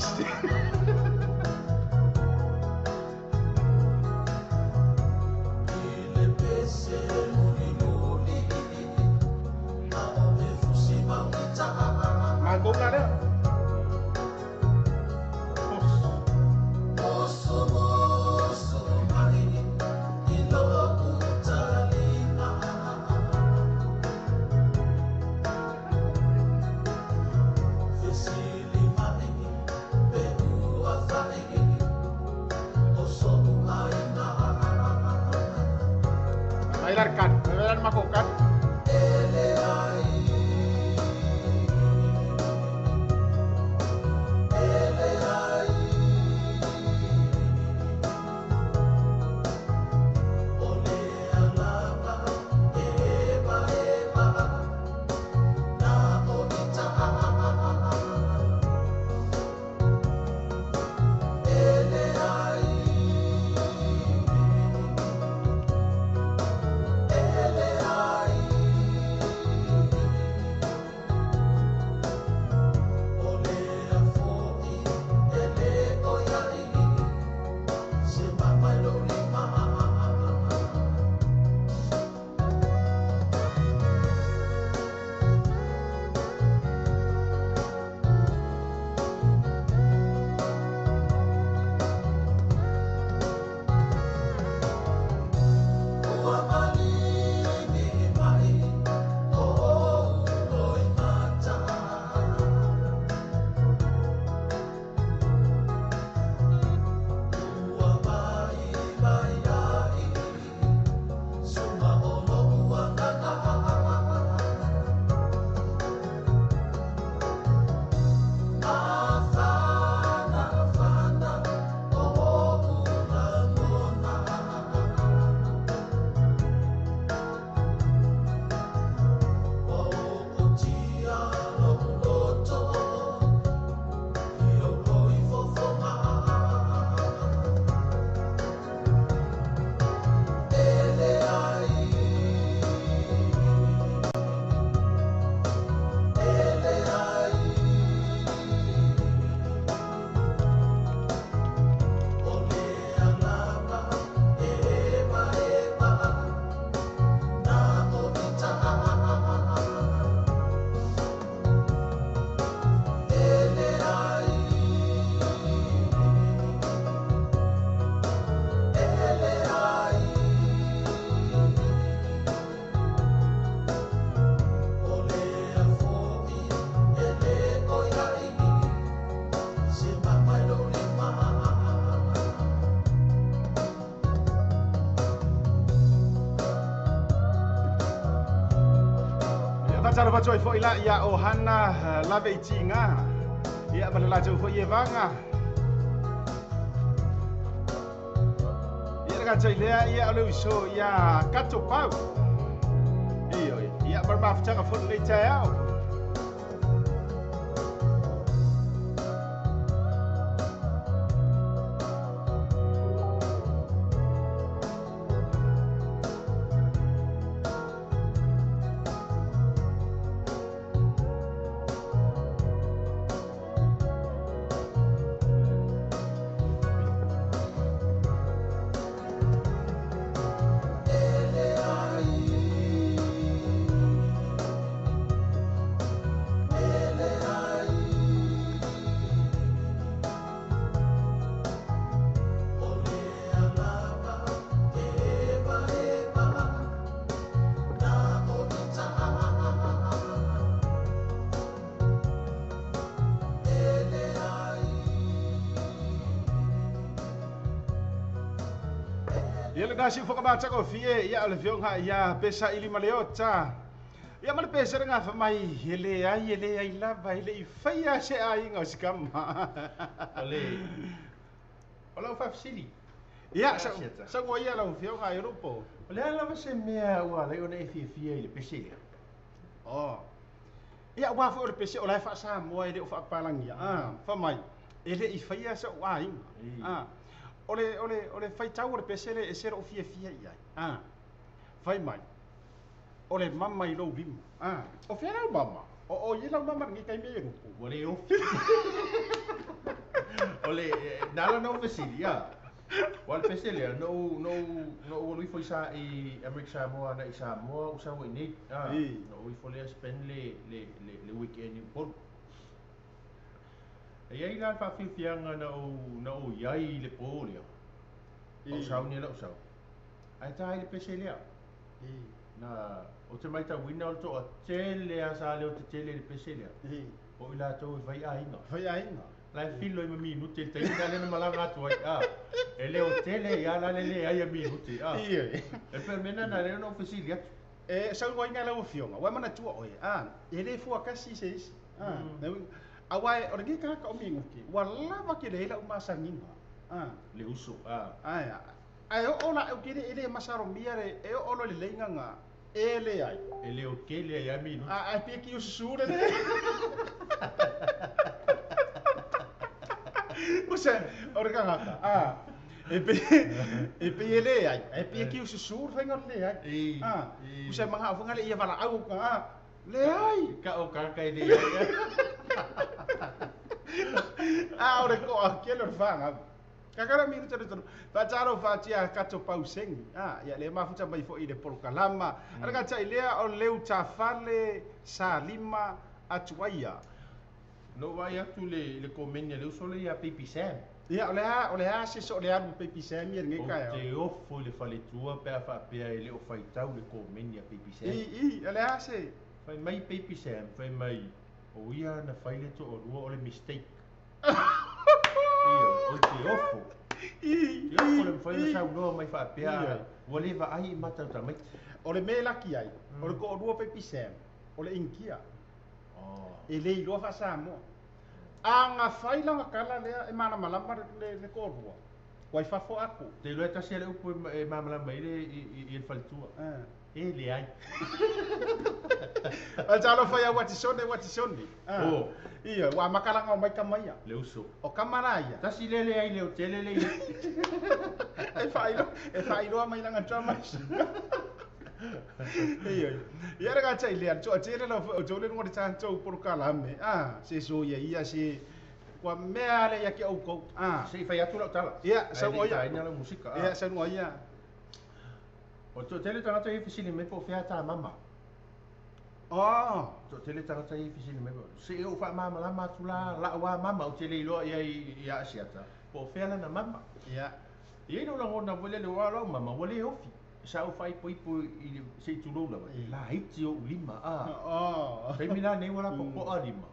Bailar makokat. Tara ba joy fo ila ya ohana la veitinga ya balala jo fo yevanga ya ga joy le ya lo so ya kato pau iyo ya barba fchanga fo le chao Yele nasi foka baca ko fie ya le fiong ha ya pesa ili maleota. Ya mal pesa nga fa mai yele ai la vai le faya se ai ngos kam. Ola fa fsili. Ya sa ngo ya la fiong ha Europo. Ola la va se mea wa le ona fie le pesi. Oh. Ya wa fa le pesi ola fa SAMOA de fa palang ya. Fa mai. Ele I faya se ai. Ole fai tau ole pesele e sero fia ia. Fai mai. Ole mama I lo lim. O fia la mama. O ye la mama ngi kai me rupo. Ole o. Ole nala no pesili ya. Wal pesele no lui foi sa I America SAMOA na SAMOA usa we ni. No we foi spend le weekend in Port. Ai la fa fianga na o iai le polio. O sau ni la o sau. Ai tai le peselea. Na o te mai ta wina o to a tele a sa le o te tele le peselea. O ila to vai ainga. Vai ainga. Lai filo i minuti te ina le malanga atu ai a. Ele o tele ia la le ai minuti a. E per mena na le no fisilia. Sau wai nga lau fionga. Wai mana tua oe. Ele fua kasi se isi. Awai o ngi ka o minguki. Wa lava ke le la umasanginga. Le uso. Ai ona o kire ele masaro miare e o lo le lenga nga. Ele ai. Ele o kele ai minuti. Ai peki o susure le. Usa ora ka haka. E pe ele ai. E pe ki o susur fenga le ai. Usa manga afunga le ia vala au ka. Le ai. Ka o ka kai le ai. Ora ko akelo fanga. Kakara mi ruta ruta. Fataro fatia kato pauseng. Ya le mafuta mai fo i le porokalama. Ara ka tai lea o leu tafale sa lima atuaia. No vai atu le komenia le uso le ia Baby Sam. Ia o le a se so le alu Baby Sam ia ngai kai. O te ofo le faletua pe fa pe le o fai tau le komenia Baby Sam. Le a se. Fai mai Baby Sam, fai mai. O ia na fai le to o lua o le mistake. O te ofo. Te ofo le fai sa no mai fa pe o le va ai mata ta mai. O le me laki ai. O le ko o lua Baby Sam. O le inkia. E le ilo fa SAMOA. Anga failanga kala lea e mana malama le korua. Wai fa fo aku. Te loe tasi ale upu e mamala mai le i falitua. E le ai. Al talo fa ya wati sonde. Ia, wa makalanga o mai kamaia. Le uso. O kamaraia. Tasi le ai le o tele le. E fa ilo mai langa drama. Ia raga tai le atu atele la o tole ngori tanto por kalame. Se so ia se kwa mea le ya ke au ko. Se fai atu la tala. Ia, SAMOA. Ina la musika. Ia, SAMOA. O to tele tanga tai fisili me po fea ta mama. To tele tanga tai fisili me po. Se o fa mama la matula la wa mama o tele lo ia asiata. Po fea la na mama. Ia. Ia no la ngona vole le wa la mama vole ofi. Sa o fai po i se tu lo la hiti o lima Sai mina nei wala po a lima.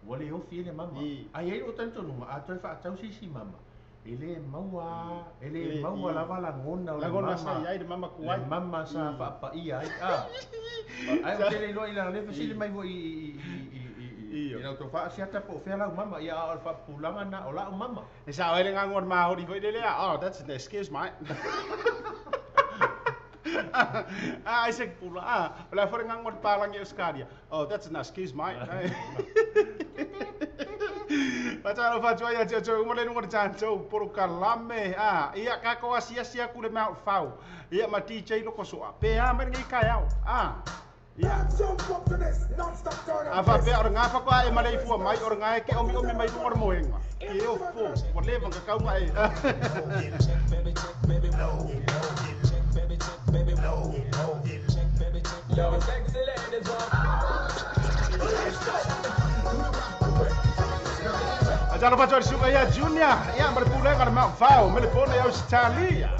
Wale o fi le mama. Ai o tanto no a to fa tau si mama. Ele maua la vala ngona la ngona sa ai de mama kuai. Mama sa fa pa ia ai ai o tele lo ila le fisi mai vo i na to fa sia ta po fe la mama ia al fa pulanga na o la mama. E sa ai nga ngor ma ho di vo de le. That's an excuse mate. I said pula. Wala for ngang mod palang yung skadia. That's an excuse, mate. Patalo fatwa ya jo mo le ngor tanto por kalame. Ia ka ko sia ku le mau fau. Ia ma DJ lo ko so. Pe mer ngi kayau. Ia. Ava pe or nga fa ko e malai fu mai or nga ke omi mai ngor moenga. E o fo. Por le bang ka mai. Baby, no. Yo, sexy ladies, Jangan lupa join suka ya Junior yang berpulang karena mau fau melipone ya Australia.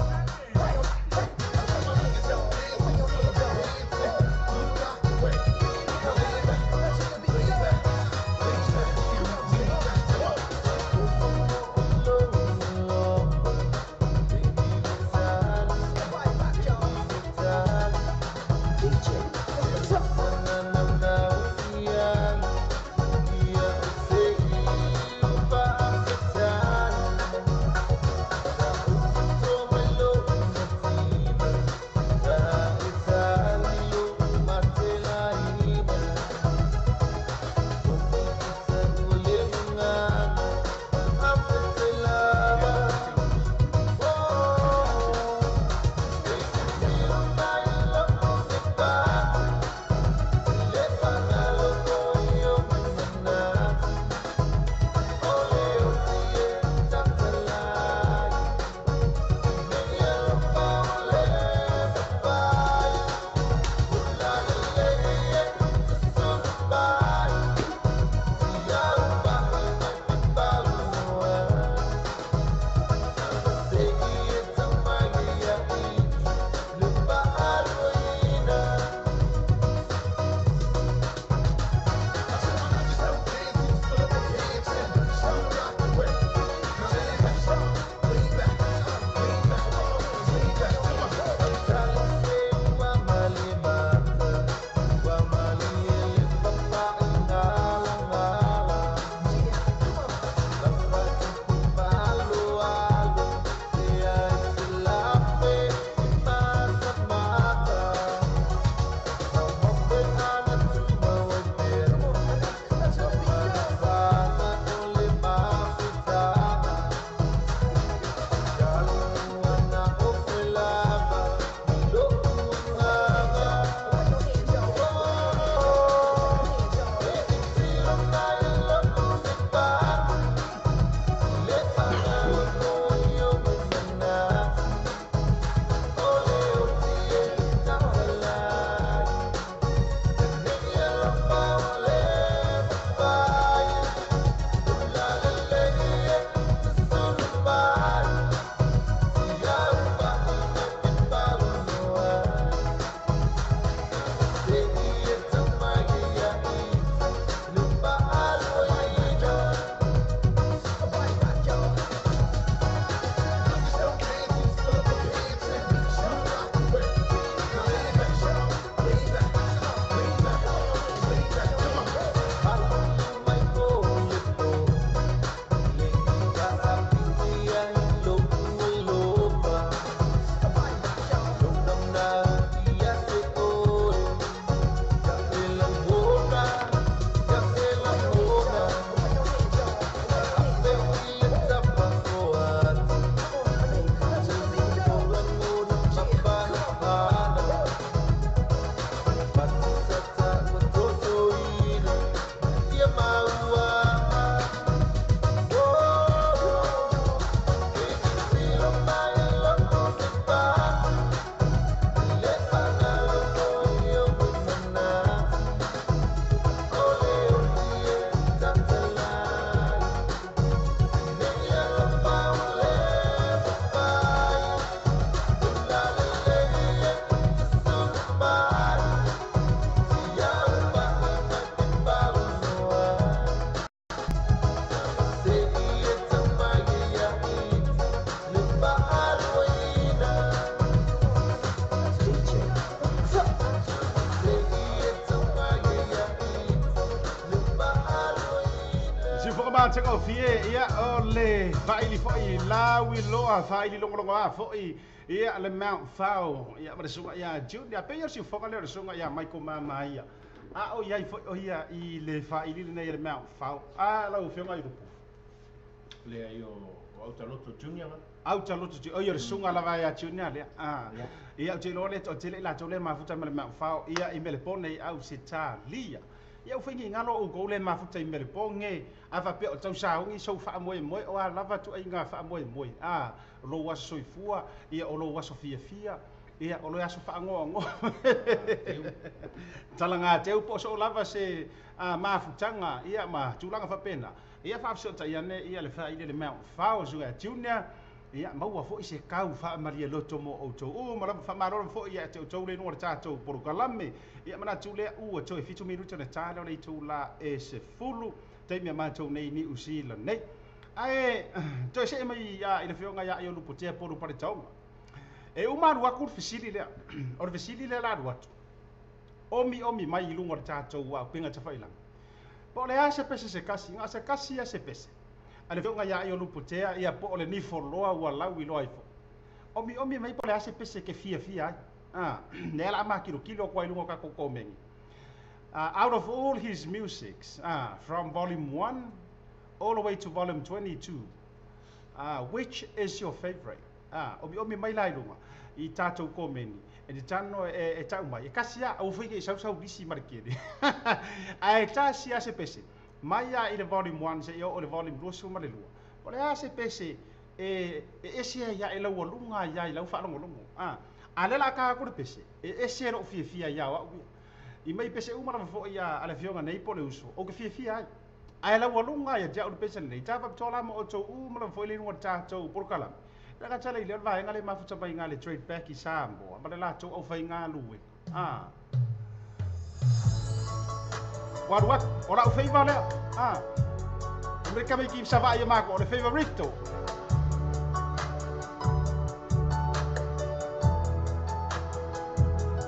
teko fie ia ole faili foi lawi loa faili longo a foi ia le Mount Fao ia ma sunga ia Junior pe ia si foka le sunga ia Michael Mama ia a o ia foi o ia I le faili nei le Mount Fao a la o fionga I rupu le ai o Autaloto Junior Autaloto o ia sunga la vai a Junior le a ia o te lole o te le la tole ma futa ma le Mount Fao ia I mele pone au se ta lia ia ufingi ngalo o gole mafuta I mele ponge ava pe o tau saungi so fa moe o a lava tu ai nga fa moe a lo wa soifua ia o lo wa sofia fia ia o lo ya so fa ngo talanga teu po so lava se mafutanga ia ma tulanga fa pena ia fa so ta ia ne ia le fa ile le Mount Fao zuga Junior ia maua fo I se kau fa maria loto mo o to o mara fa maro fo ia te to le no tato por kalame ia mana tule u to fitu minuto na talo le tu la e se fulu te me ma to nei ni usila nei ai to se mai ia ile fionga ia yo lupo te por para tau e o manu akur fisili le or fisili le la watu omi mai lungo tato wa pinga te faila po le ase pese se kasi nga se kasi ase pese ale fionga ia yo lupo te ia po le ni forloa wa lawi lo ifo omi mai po le ase pese ke fia ne la ma kilo kwa ilungo ka kokomengi out of all his musics from volume 1 all the way to volume 22 which is your favorite omi mai la ilunga I tato komeni e tano e tau mai kasia au fige sau bisi markede ai tasia se pese mai ya I volume 1 se yo o le volume 2 su malelua o le ase pese sia ya ela wolunga ya ela fa longo ale la ka ko pese ese ro fia ya wa I mai pese uma na fo ya ale fionga nei po le uso o ke fia ai la wolunga ya ja o pese nei ta pa tola mo o to uma na fo le no ta to por kala la ka tala ile va ngale ma futa bai ngale trade back I sambo ma la to o fa ngalu what ora o favor le mereka mai kim sava ya ma ko le favorito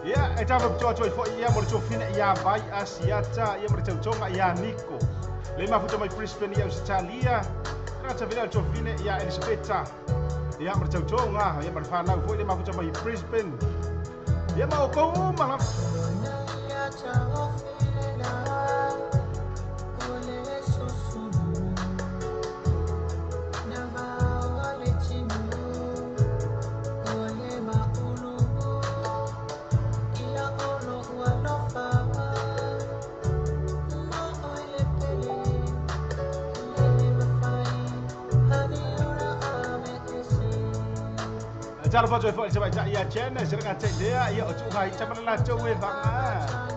ia e tava to fo ia mo to fina ia vai asiata ia mo to tonga ia Nico le ma futa mai Brisbane ia Australia rata vela to fina ia Elspeta ia mo to tonga ia mo fa na fo le ma futa mai Brisbane ia ma o ko ma Jalo pa joy fo se baca ia chen se dengan cek dia ia ocu hai caman la cowe banga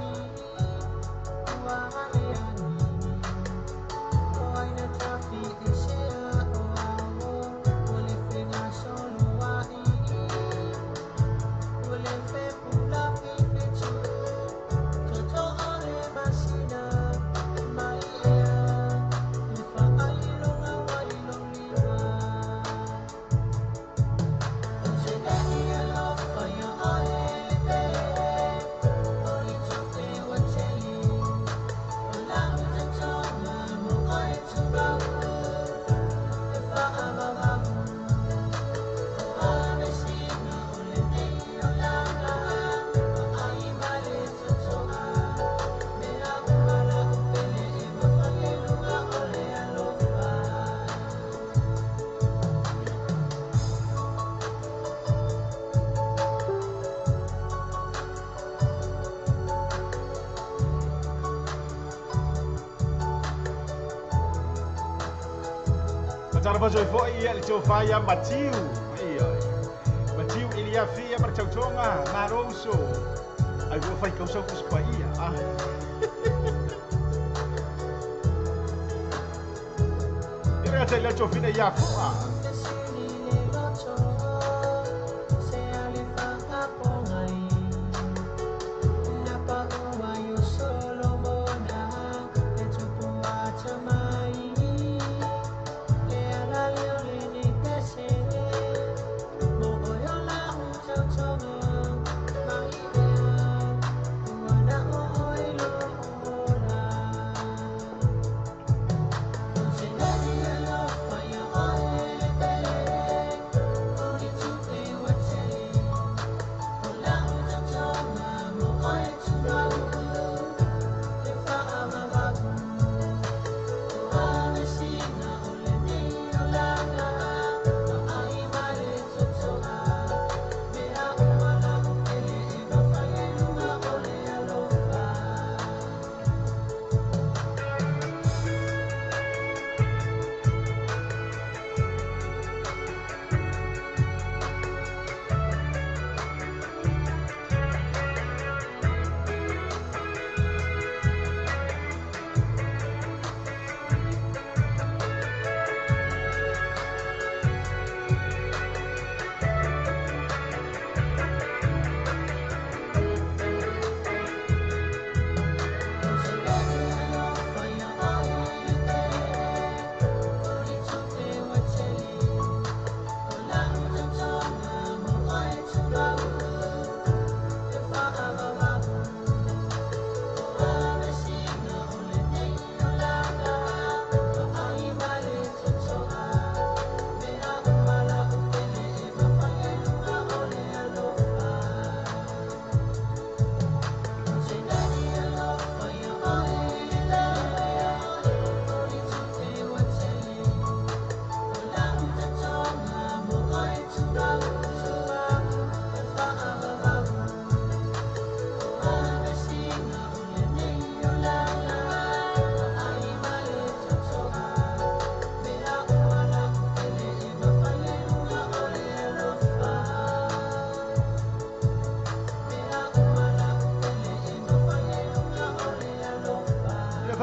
Cara pa joy fo ia le tau fai a Matiu Matiu ili a fia mar tau tonga maroso ai vo fai kausa kus pa ia Ira te le tau fina ia fo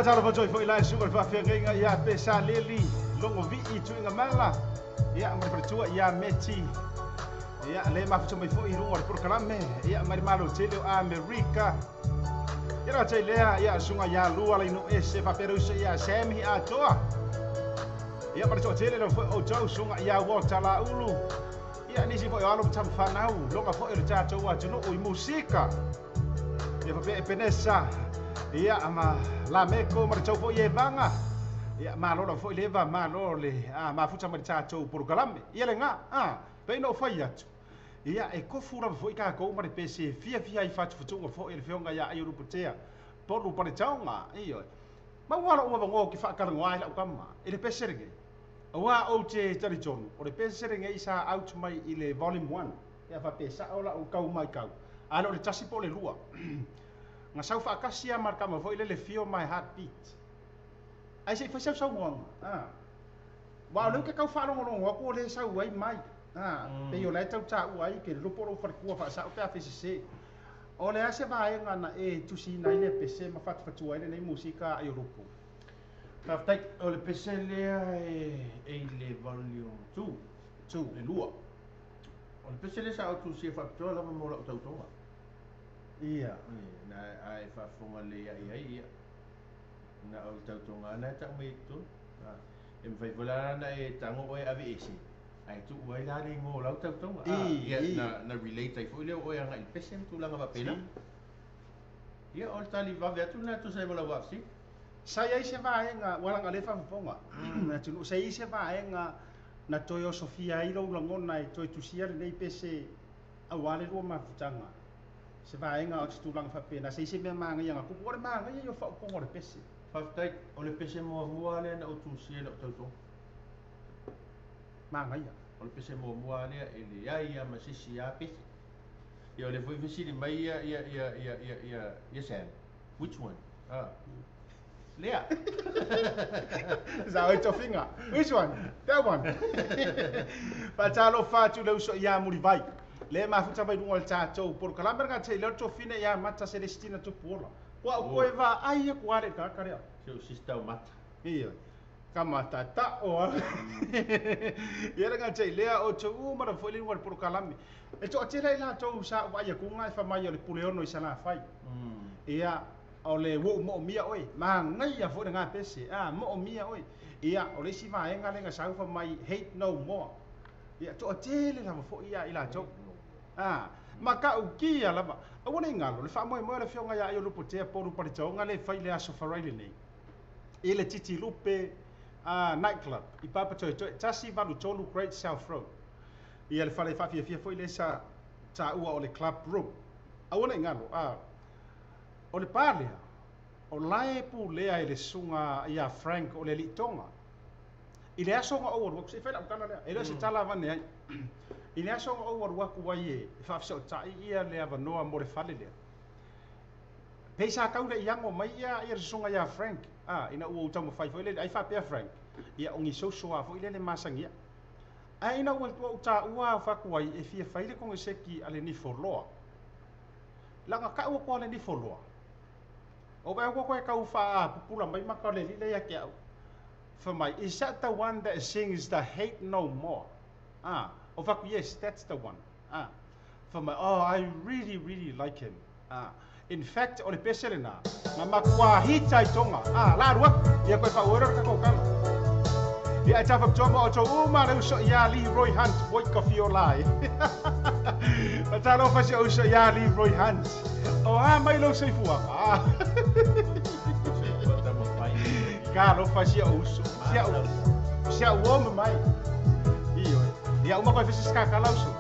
Fatalo fa joy fo ila sugar fa fenga ia pesa leli longo vi I tuinga mala ia mai pertua ia meti ia le ma fa mai fo I rungo por kalame ia mai malo tele America ia ra tele ia sunga ia lua le no ese fa peru se ia semi a toa ia per tele lo fo o jau sunga ia water la ulu ia nisi fo alo tam fanau longa fo ele chacho wa tuno o musika ia fa pe penesa ia ama la meko mar chau fo ye banga ia ma lo fo leva ma lo le ma futa mar chacho por galame ia le nga pe no fa ia ia e ko fura fo ka ko mar pese fia I fatu futunga fo ele fionga ia ai ruputea por par chaunga ia ma wala o ngo ki fa ka ngwa ila kama ele pese rege wa o te tari tonu o le pese rege isa out mai I le volume 1 ia fa pesa ola o kau mai kau ano le tasi po le lua nga sau fa kasia marka ma foi le feel my heartbeat ai sei fa sau ngong wa lo ke kau fa lo ko le sau ai mai pe yo le tau ta uai ke lo poro fa ku fa sa pe a fese o le ase va e ngana e tu si na ile pese ma fa tu ai le musika ai rupo fa tai o le pese le e le volume 2 le lua o le pese le sa o tu si fa to la mo la tau tonga ia na ai fa fonga le ia na o tau tonga na ta me tu e me fai vola na e tango o ave ese ai tu wai la ni ngo la tau tonga ia na relate ai foi le o ia ngai pesen tu langa va pena ia o tali va ve tu na tu sai vola va si sai ai se va nga wala nga le fa fonga na tu sai se va nga na toyo Sofia I lo langona I toi tu sia le pese awale ro ma futanga se vai nga o tu lang fa pena se se me manga yang aku por manga yo fa ko ngor pese fa tai o le pese mo le na o tu sia lo to manga ya o le pese mo le ele ia ma se sia pese yo le foi visi mai ia Sam which one Lea za o to finger which one that one pa talo fa tu le so ya muri vai le ma futa vai dungo chacho por kalamber ga tele to fine ya mata celestina to pola wa ko eva ai ko are ka kare seu sistema mata ia kama tata o ia ga tele o to uma ra foi lingua por kalame e to tele la to sa wa ya ku ngai fa mai le puleono I sana fai ia o le wo mo mia oi ma ngai ya fo nga pese mo mia oi ia o le si va enga le nga sa fa mai hate no more ia to tele la fo ia ila to ma ka ukia lava a wona ngalo le fa mo le fionga ya yo lupo te poru pare tonga le fai le aso faraile nei ile titi lupe nightclub I papa to tasi valu tolu Great South Road ia le fale fa fia foi le sa ta ua o le club room a wona ngalo o le pale o lai pu le ai le sunga ia Frank o le litonga ile aso nga o wo se fela kana le ele se tala vane ai ile aso nga o wo ku wai fa so ta ia le ava noa mo le fale le peisa ka ule yango mai ia sunga ia Frank ina u tamo fai foi le ai fa pe Frank ia ongi so foi le masangia ai ina u ta ua fa ku wai e fia fai le ko se ki ale ni forloa langa ka u ko le ni forloa o ba ko ka u fa pula mai maka le le ya ke for my is that the one that sings the hate no more oh fuck yes that's the one for my I really like him in fact o le peselena mama kwa hita itonga la ruak ia ko fa ora ka ko kala ia ta fa tomo o to uma le so ya li Roy Hunt boy coffee o lai ta lo fa so ya li Roy Hunt mai lo sei fuak Kalo fazia uso, sia uomo mai. Io, ia uma vai fazer escacar lá uso.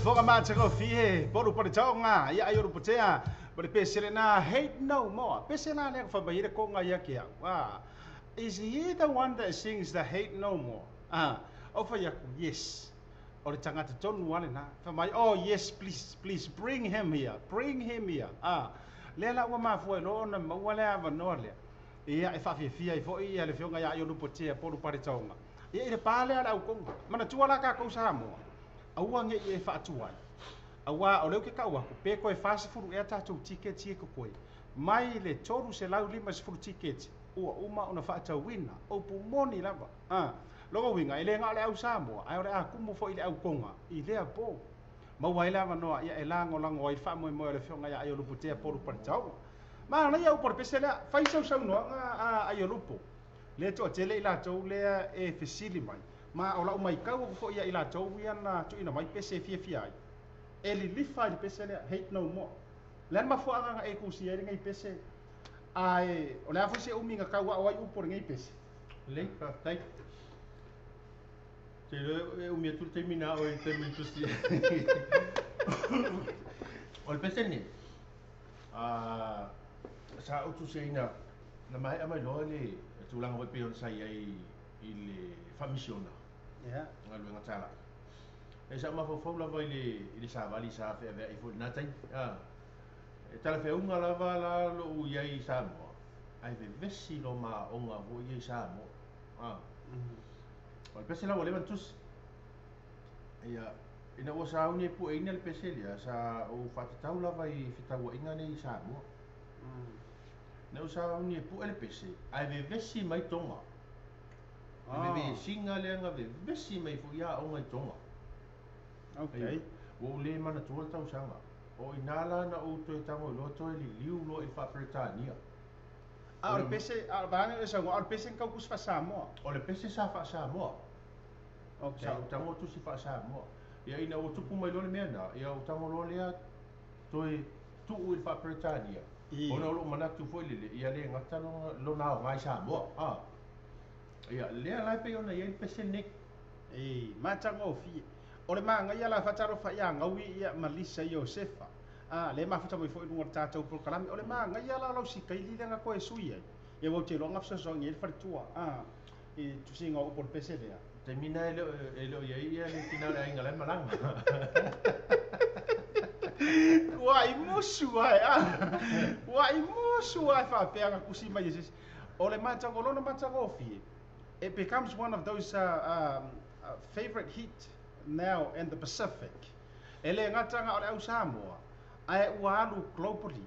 foga ma tsago fie boru pa tonga ia ayo ruputea but pesele na hate no more pesela le fa baire ko nga ya kia is he the one that sings the hate no more ofa ya yes o le tangata tonu wale na fa mai oh yes please bring him here le la wa ma fo lo na ma wale ava no le ia e fa fia i fo ia le fionga ya ayo ruputea boru pa tonga ia ile pale ala ko mana tuala ka ko Samoa aua nge e fa tuai aua o leu ke kaua ko pe ko e fa furu e ta tu ticket e ko koi mai le toru se lau lima se furu ticket ua uma ona fa ta wina o pu moni lava logo winga ile nga le au Samoa ai ole a kumu fo ile au konga i le apo ma wai lava no ia e lango lango i fa mo le fionga ya ayo luputea poru par tau ma na ia por pesela fai sau no ayo lupo le to tele ila to le e fesili mai ma ola mai kau fo ia ila to ia na tu ina mai pese fia ai eli lifa di pese le hate no more len ma fo anga e ku si ngai pese ai ola fo se uminga kau ai u por ngai pese le ka tai te le u mi tu termina o te mi tu si ol pese ni sa o tu se ina na mai amai lo le tu lang o pe on sai ai ile famisiona ya ngalu ngatala e sa ma fo la vai le sa vali sa fe ve i fo na tai e tala fe unga la va la lo ia sa mo ai ve vesi lo ma onga vo ia sa mo o pese la vole ventus ia ina o sa uni pu ina le pese lia sa o fatau la vai fitau inga nei sa mo na o sa uni pu ele pese ai ve vesi mai tonga Bebe singa le nga ve vesi mai fu ia o ngai tonga. Okay. Wo le mana tu tau sanga. O inala na o to tango lo to li liu lo I fa Britania. Al pese al bana so al pese ka kus fa Samoa. O le pese sa fa Samoa. Okay. Sa tango tu si fa Samoa. Ia ina o tupu mai lo le mena. Ia o tango lo le to tu I fa Britania. Ona lo mana tu foi le ia le ngata lo na ngai Samoa. Ia le ala pe ona ia pese nek ma tango fi o le manga ia la fataro fa ia ngawi ia Malisa Josefa le ma fata mo fo i ngor tata pro kalami o le manga ia la lo si kai li nga ko e sui ia wo te lo ngap so ngi fa tua e tu singa o por pese le termina ele ia le final ai ngala malanga wa i musu ai fa pe nga kusima Jesus o le ma tango lo na ma tango fi it becomes one of those favorite heat now in the Pacific. Ele ngatanga o le au Samoa ai ualu globally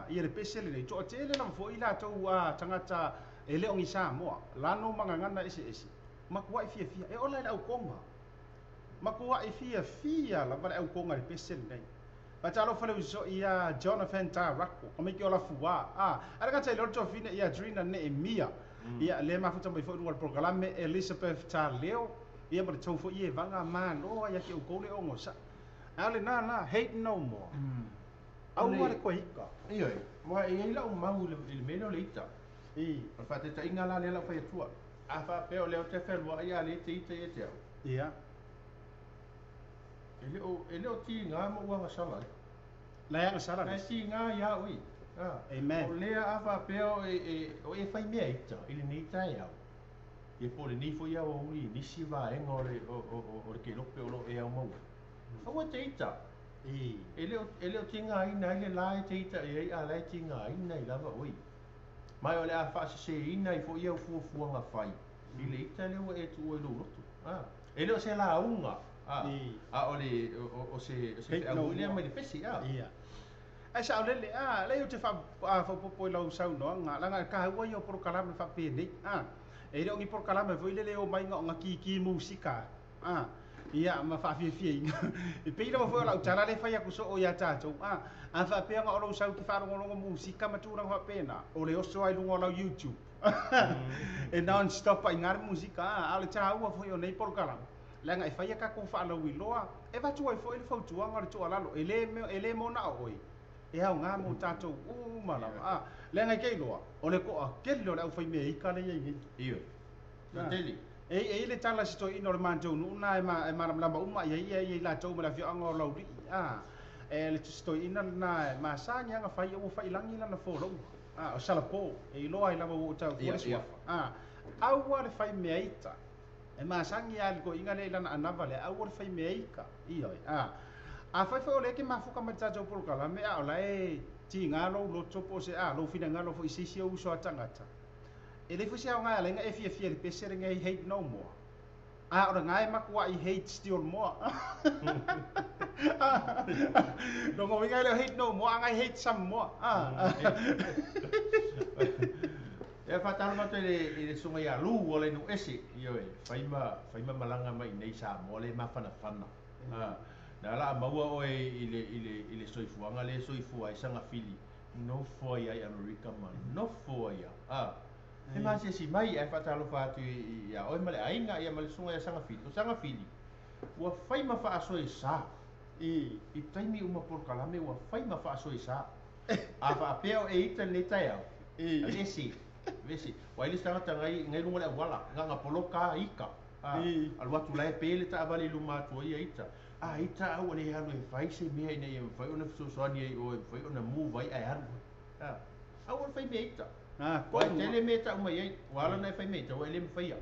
ia le pesele nei to tele na fo ila to tangata ele ongi Samoa lano mangangana ese makua I fia e ola le au konga makua I fia la vale au konga le pesele nei Patalo fale so ia Jonathan Tarako o me ki ola fua ara ka tele to fine ia Drina ne Mia ia le mafuta mai fo no programa Elizabeth Tarleo ia ma tau fo ia vanga mano ia ki o kole o ngosa ale na hate no more au wa ko hika ia wa ia la o mau le meno le ita pa fa te inga la le la fa tua a fa pe o le o te fe lo ia le te te ia ele o ti nga mo wa sala la ya sala na ti nga ya ui amen o le a fa pe o e fa me ita ile ni ta ya e po le ni fo ya o ui ni si va e ngore o ke lo pe o lo e o mo o te ita ele o ti nga ina ile la te ita e a la ti nga ina ila va ui mai o le a fa se ina i fo ia fu nga fai ile ita le o e tu o lo ele o se la unga ole o se a William mai pesi ia ai sa ole le o te fa po lo sau no nga la nga ka wa yo por kala me fa pe ni e ro ngi por kala me foi le o mai nga ki musika ia ma fa fi e pe lo fo la tala le fa ya ku so o ya ta to fa pe nga o lo sau ki fa lo musika ma tu rang fa pena o le o so ai lo lo YouTube e non stop ai ngar musika ale ta wa fo yo nei por kala la nga fa ya ka ko fa lo wi loa e va tu ai fo il fo tu nga tu ala lo ele mo na oi e ha nga mo tato mala le nga ke loa o le ko ke lo la fa me i ka le ngi io teli e le tala si to ino le mantou nu na e ma lama uma ia la tau mala fio anga lo ri e le si to ina na ma sangi anga fai o fai langi na folo o sala po e lo ai lava o tau ko le au wa le fai meita e ma sangi al ko inga le lana anava le au le fai meika io a fai fo le ke mafuka mata jo por kala me a la e ti ngalo lo topo se lo fina ngalo fo isi o so atangata e le fusi nga lenga e fia le pese nga I hate no more ora ngai makua I hate still more no ngo ngai le hate no more ngai hate some more e fa talo mate le sunga ya lu ole no ese io e faima malanga mai nei sa mo le mafana fana na la maua o ile soifuanga le soifua I sanga fili no foi ai America man no foi e ma si mai e fa talo fa tu ya o male ainga ia male sunga ya sanga fili wa faima fa asoi sa I taimi uma por kalame wa faima fa asoi sa a fa peo e ita le taia Vesi, wa ile stanga tangai ngai lunga le wala nga poloka ika. Al watu lai pele ta avali luma tu ia ita. Ita au le hanu e fai se me nei e fai ona so so ni o fai ona mu vai ai hanu. Au fai me ita. Ko tele me ta uma ia wala nei fai me ta wa ile me fai.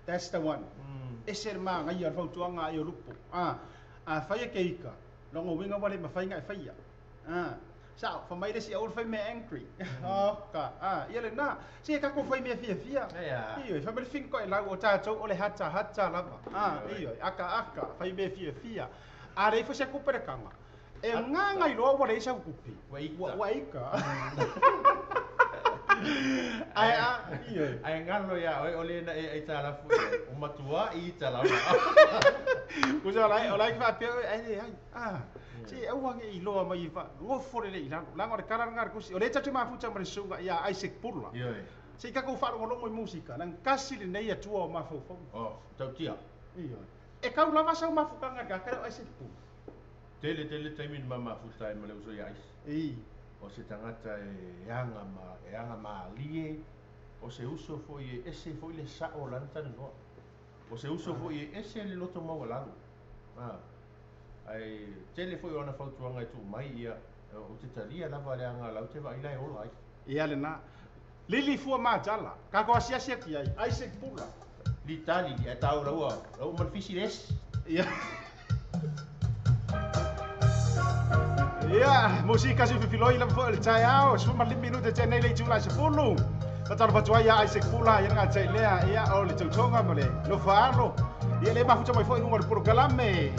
That's the one. E ser ma ngai ar fau tuanga I lupo. Fai ke ika. Longo winga wale ma fai ngai fai. Sao, fa mai desi au fai me angry. Ia le na. Si ka ko fai me fia. Io, fa me fin ko e la o ta tau o le hata lava. Io, aka fai me fia. Re fa se ku pere kanga. E nga i lo wa le sa kupi. Wa ika. Ai ngalo ya o le na e tala fu. O matua I tala. Ku sa lai o lai fa pe ai. Si au wange I loa mai fa ngo fore le lango de karanga ku si o le tatu ma futa mare sunga ia Isaac Purla si ka ko fa ngo mo musika nang kasi le nei atua ma fo tau tia e ka lava sa ma fuka nga ka Isaac Purla tele taimin mama futa e male uso ia o se tangata e anga ma lie o se uso fo ese fo le sa o lanta no o se uso fo ese le loto mo wala ai tele foi ona fautuanga tu mai ia o te talia lava le anga lau te vai lai ola ai ia le na lili fua ma jala ka ko asia ki ai Isaac Purla li tali ia tau laua o man fisiles ia musika si filoi la fo le tai ao so ma 5 minutos te nei le tula se fulu patar fatua ia Isaac Purla ia nga tai lea ia o le tautonga mole no faalo ia le ma futa mai foi no por kalame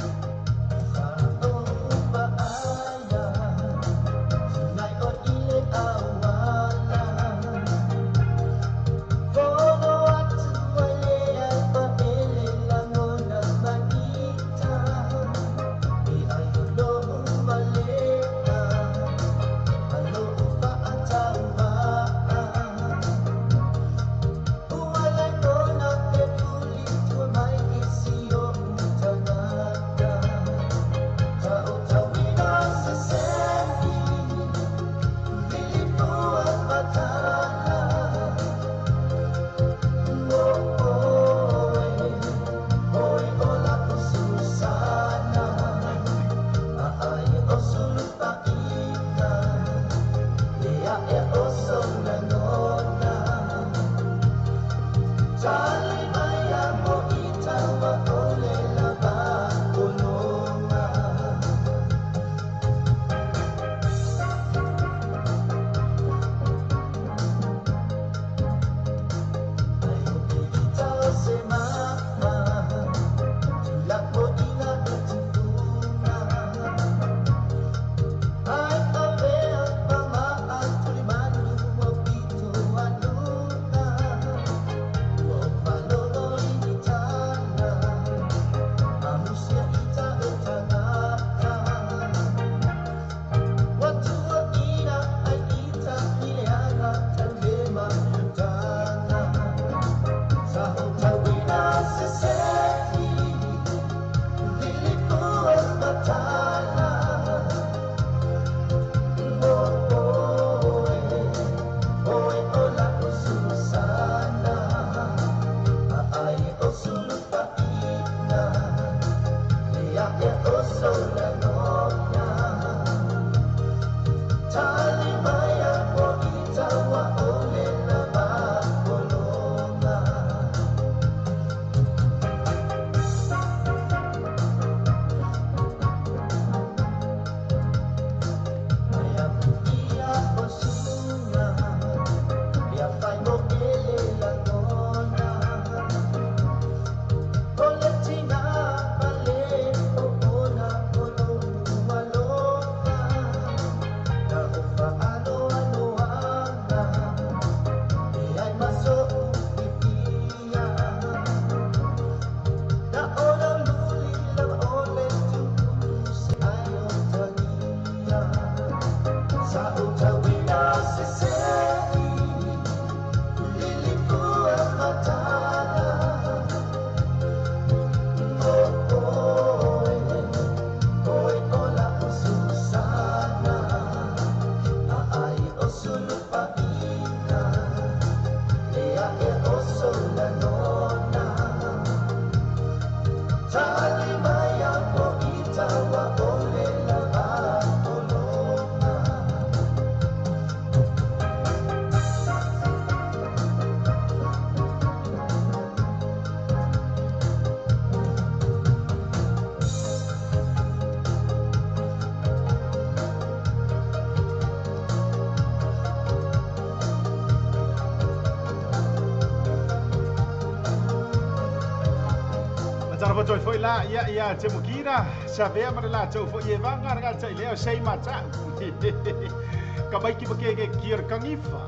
Fatara po foi la ia te mukira sa vea marela tau fo ye vanga nga tai leo sei mata. Ka mai ki ke kier kangifa.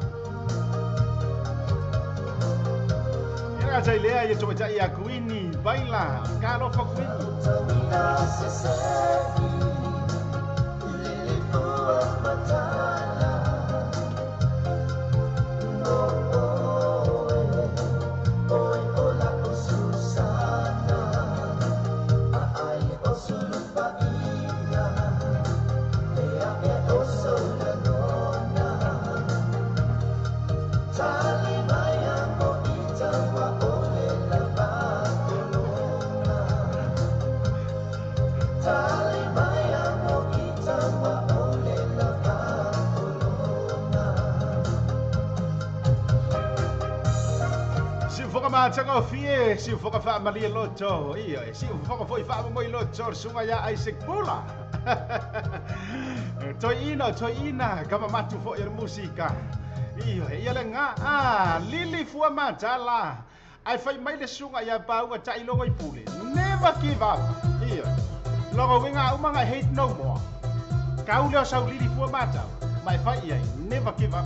Ia tai lea ia to tai ia kuini baila ka lo fa kuini. Tanga fie si foka fa malia loto ia si foka foi fa mo loto sunga ya Isaac Pula toina kama matu fo ir musika ia lenga lili fua matala ai fai mai le sunga ya pauga tai longo I pule never give up ia logo winga umanga hate no more kaulio sau lili fua mata mai fai ia never give up.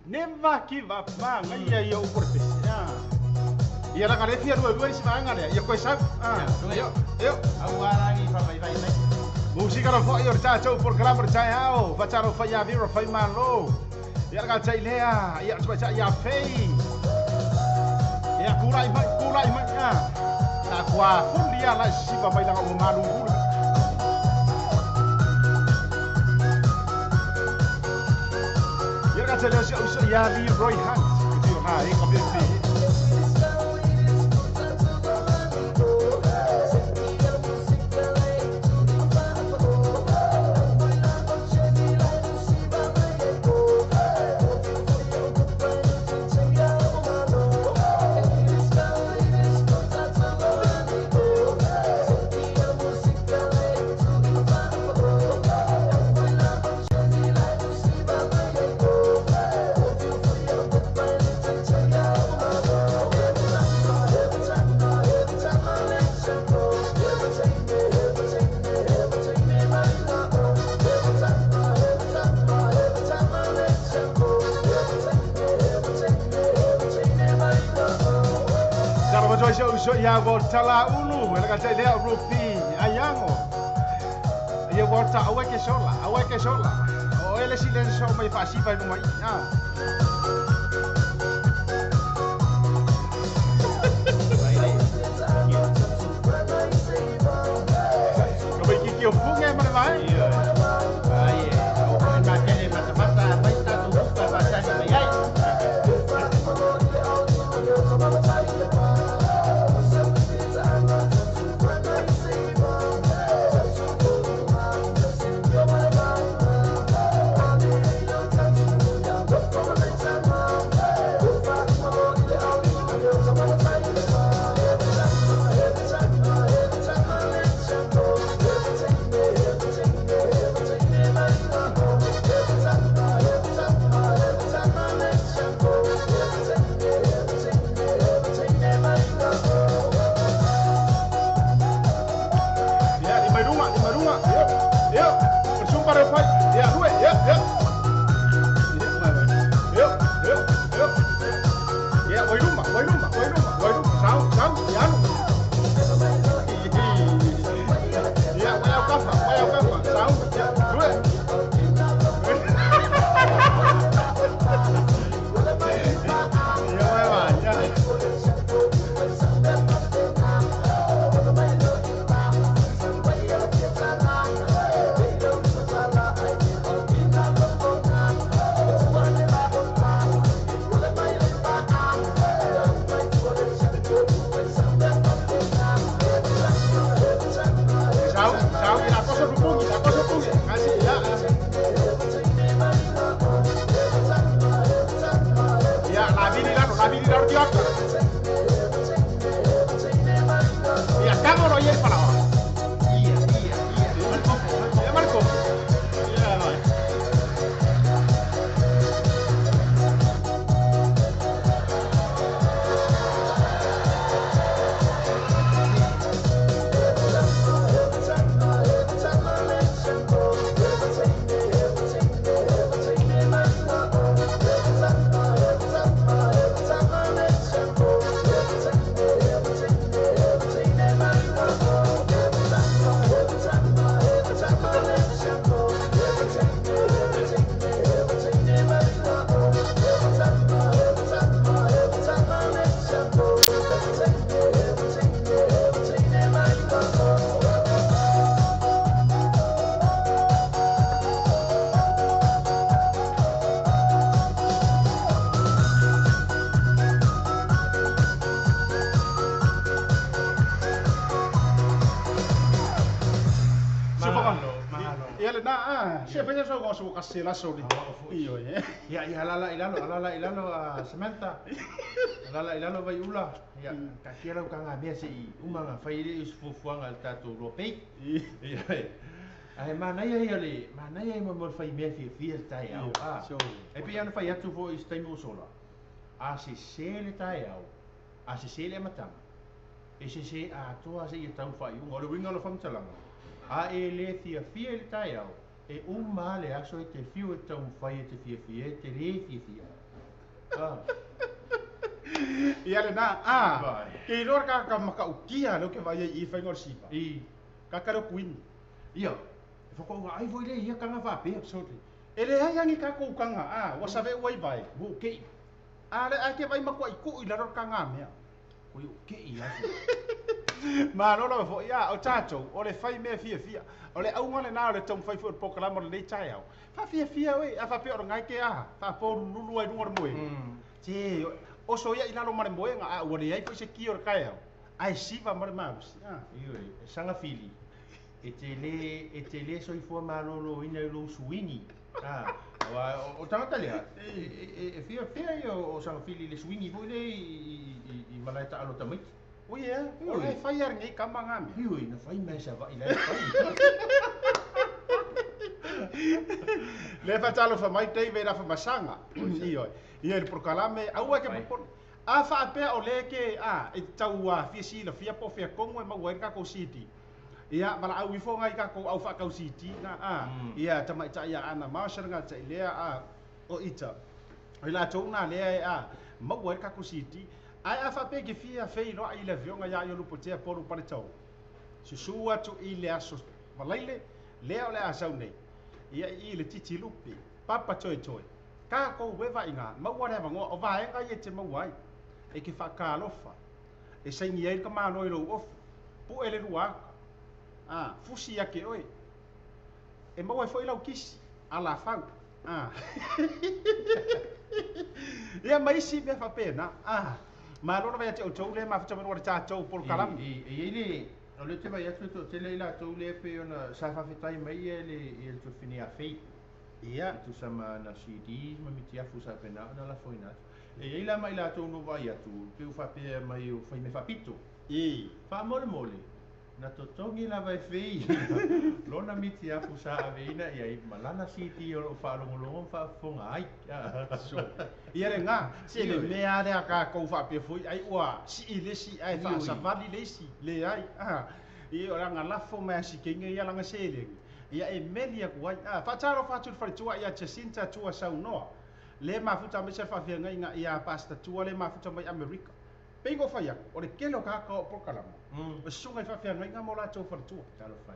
Never give up man ia ukurte ia la kale fia dua si manga ia koe sa yo awarangi fa vai música no foi or chacho por grammar chao fataro falla viro fai malo ia ka tai lea ia tsa ia fei ia kulai mai na kwa kulia la sipa mai la o malungu ia ka tai lea so ia li Roy Hunt dio na e ka beti so ia voltala ulu ela ka lea rupi ayango ia volta awe ke sola o ele silencio mai fasi vai no mai no mai ki o funga mai vai ai o ma tele mata mai ta tu pa pa sa ni ai so kasela so iyo ya alala ilalo Samantha alala ilalo vai ula ya ka kira ka nga me si umanga faile is fufuanga tatu rope ya ai mana ya mo fai me fi tai au so e pe ana fai atu fo is taimu sola a se sele tai au a se sele matanga e se a to a se tau fai un o winga lo fam talanga a ele fi el tai au e male aso te fiu e tau fai te fia te re fia ia le na ke lor ka maka ukia lo ke vai I fai ngor sipa I ka karo kuin ia foko ai voi le ia ka nga fa pe absolutely Ele ai angi ka ko kanga wa save wai vai. Bu ke Ale ai ke vai makwa iku I laro kanga mea. ko yo ke ia. Ma no lo fo ia o tato o le fai me fia. O le au ngale na o le tong fai fu po kala mo le tai au. Fa fia we a fa pe o ngai ke a. Fa po lulu ai ngor moe. Che o so ia ina lo mare moe nga o le ai fo se ki o kai au. Ai si va mare maus. Iyo sanga fili. E te le so I fo malolo ina lo suini. O tangata lea. E fia o sanga fili le suini bo le I malai ta alo tamai. O ia, o le fai ar ngai kamanga me. Iyo na fai mai sa va ila fai. Le fa talo fa mai tei vera fa masanga. Iyo. Ia le prokalame au ke popon. A fa pe o le ke e tau fia si la fia po fia kongo e mau ka ko city. Ia mala au ifo ngai ka ko au fa ka city na ia tama ta ia ana marshal nga ta le o ita. Ila tona le mau ka ko city. Ai a fa pe ke fia fei no ai le vionga ia yo lupo te poru pare tau. Susua tu I le aso malaile le o le asau nei. Ia I le titi lupi papa toi. Ka ko weva inga mau wa le vango o va e ngai te mau ai. E ke fa ka lofa. E sai ni ai ka mano I lo of. Pu ele rua. Fusi ya ke oi. E mau ai foi lau kisi ala fau. Ia mai si me fa pena. Ma lona vai te o tau le ma fa tau ta tau por kalam. Ele o le te vai atu to te le la tau le pe ona sa fa fitai mai ele to fini a fei. Ia tu sama na CD ma miti afu sa pena na la foi na. E ila mai la tau no vai atu pe fa pe mai o fai me fa pito. Fa mole. Na totongi la vai fei. Lona miti afu sa aveina ia I malana CD o fa longo fa fonga ai. So ia le nga se le mea le ka ko fa pe foi ai wa si le si ai fa sa vali le si le ai I ora nga la fo ma si kinga ia langa se le ia e melia ko ai fa taro fa tu fa tua ia Jacinta tua sau no le ma futa me se fa fia nga ia pasta tua le ma futa mai America pengo fa ia o le kelo ka por kalamo o sunga fa fia nga mo la tu fa tua talo fa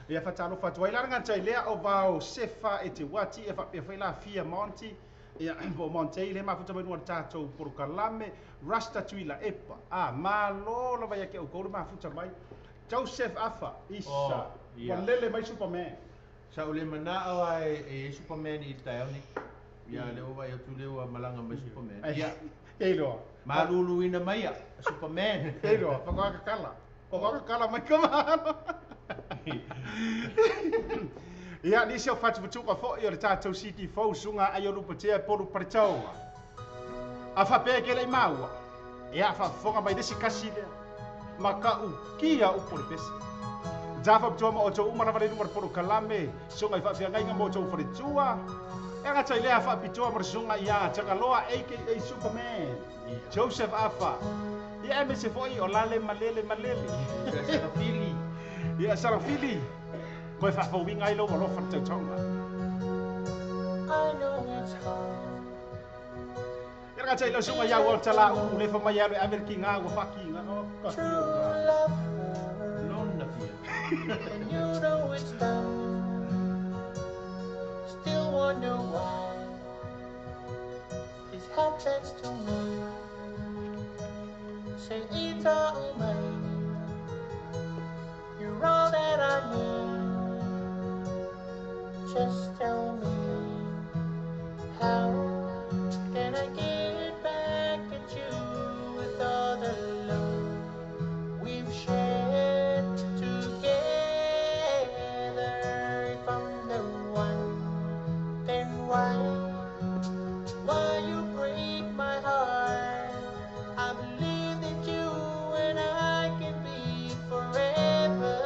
ia fa talo fa tua ia nga tai le o va o sefa e te wati e fa pe fa la fia monti ia bo monte le ma futa mai no tato por kalame rasta tuila epa malo la vai ke o ko ma futa mai Joseph Afa isa lele mai Superman sa ule mana ai Superman I tai ni ia le o vai tu le o malanga mai Superman ia elo malulu ina mai Superman elo pa ka kala mai kama ia ni se fatu fatu ka fo ia tato city fo sunga ai lu pate poru partau afa pe ke le maua ia fa fonga mai desi kasile maka u kia u por pes Java btua mo o uma na vale numero poru kalame sunga I fa fia ngai ngamo to for tua e nga tai le fa pitua mo sunga ia tanga loa aka Superman Joseph Afa ia me se foi o lale malele sa fili ia sa fili ko fa fo winga I lo lo fa tonga I know it's hard. ia nga tai lo sunga ia wo tala u le fa mai ale America nga wo faki nga no ka To love her, lona fia and you know it's done. Still wonder why this happens to me. Say it's all mine. You're all that I need. Just tell me, how can I get back at you with all the love we've shared together? If I'm the one, then why you break my heart? I believe that you and I can be forever.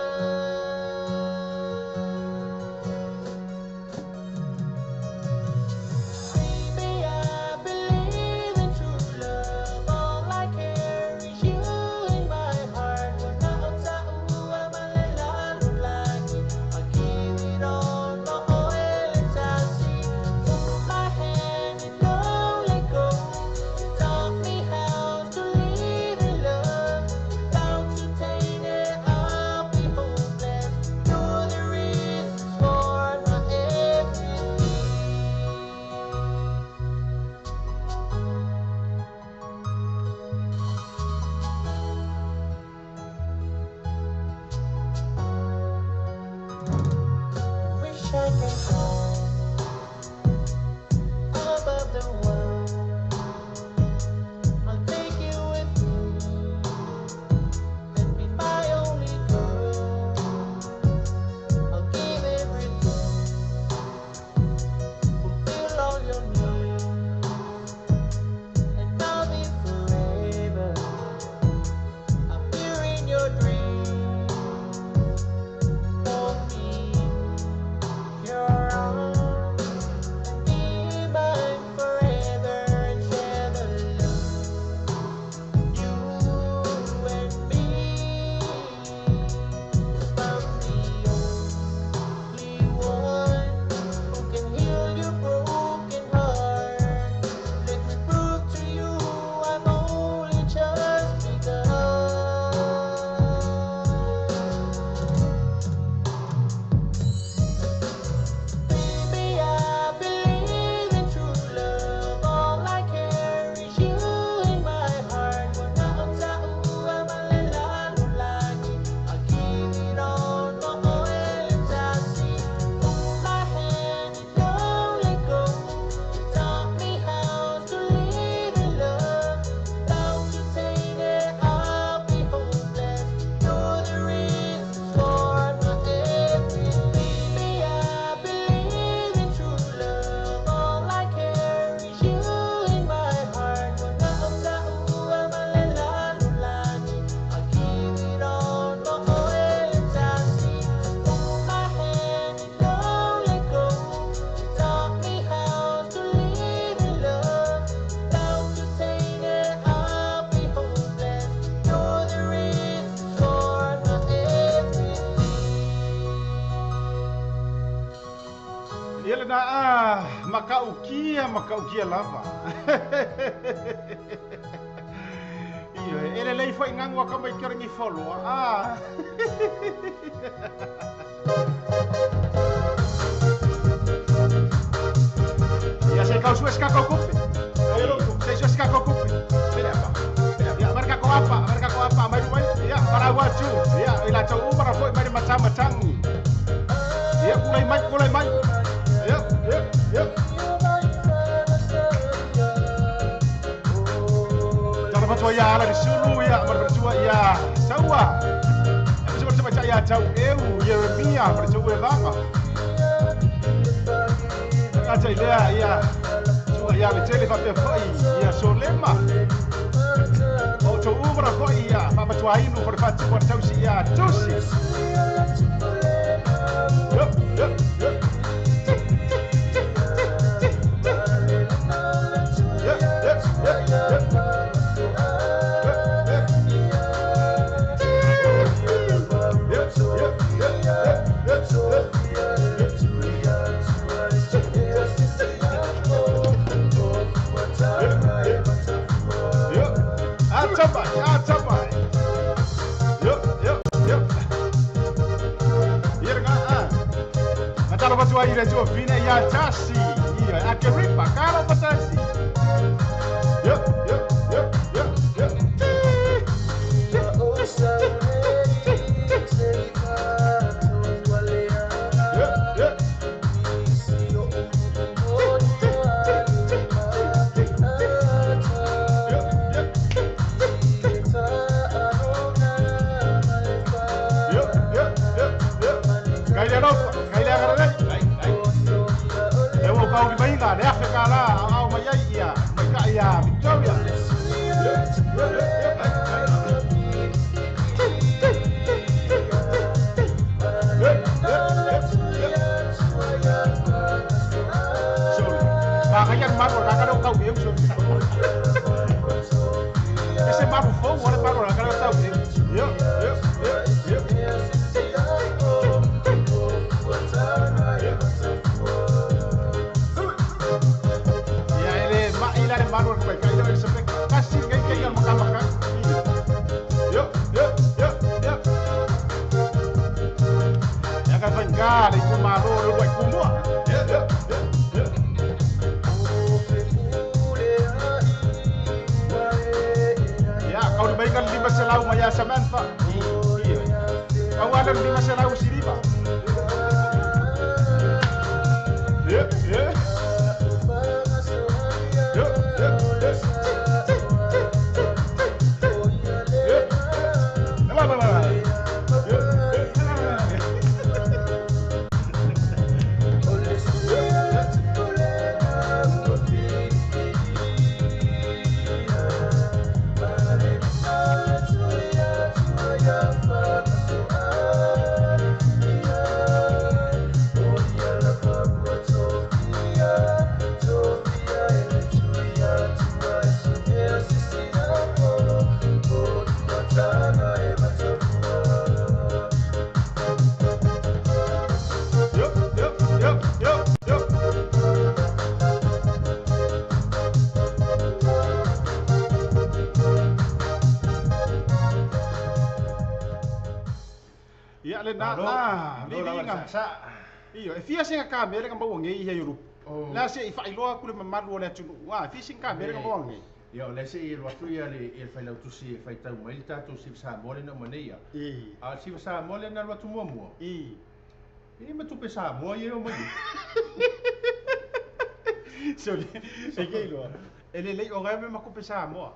Makaukia lava. Iyo, ele lei foi ngangwa kama ikiringi follow. Ya saya kau suas kakau kupi. Ayo, saya suas kakau kupi. Bila apa? Ya, mereka kau apa? Mai. Ya, para waju. Ya, ila cau para foi mai macam-macam. Ya, mulai mai. Ya. Berjua ya lah disuruh ya berjua ya SAMOA. Habis baca ya jauh ya Mia berjua lama. Aja ya. Cuma ya berjeli pakai foi ya solema. Oh jauh berapa ya? Pak berjua ini berpacu berjauh si ya josi. Yuk. Capai. Yuk. Biar nggak Kalau batu air dan juga bina ya jasi. Iya, akhirnya pak kalau petasi. Yuk. Kau di bayi kan, ya sekala, kau maya iya, mereka iya, betul ya. Makanya maru, kalau kau biar so. Ese maru fo, boleh maru, kalau kau biar. Yuk. Baru baik kaya ini sampai kasih kaya makan. Yuk. Ya kan bengkal itu malu buat kumua. Yuk. Ya kau dibaikan 5 selau maya saman pak. Iya. Kau ada 5 selau sini pak. na vivinga sa iyo e fia singa kamera ka mau ngi he ru la se fa ilo ku le mamalu le tu wa fi singa kamera ka mau ngi ia le se i watu ia le fai lau tusi fai tau mai tatu si sa mole na mania a si sa mole na watu mo i ma tu pe sa mo ia mo so e ke ilo ele le o ga me ma ku pe sa mo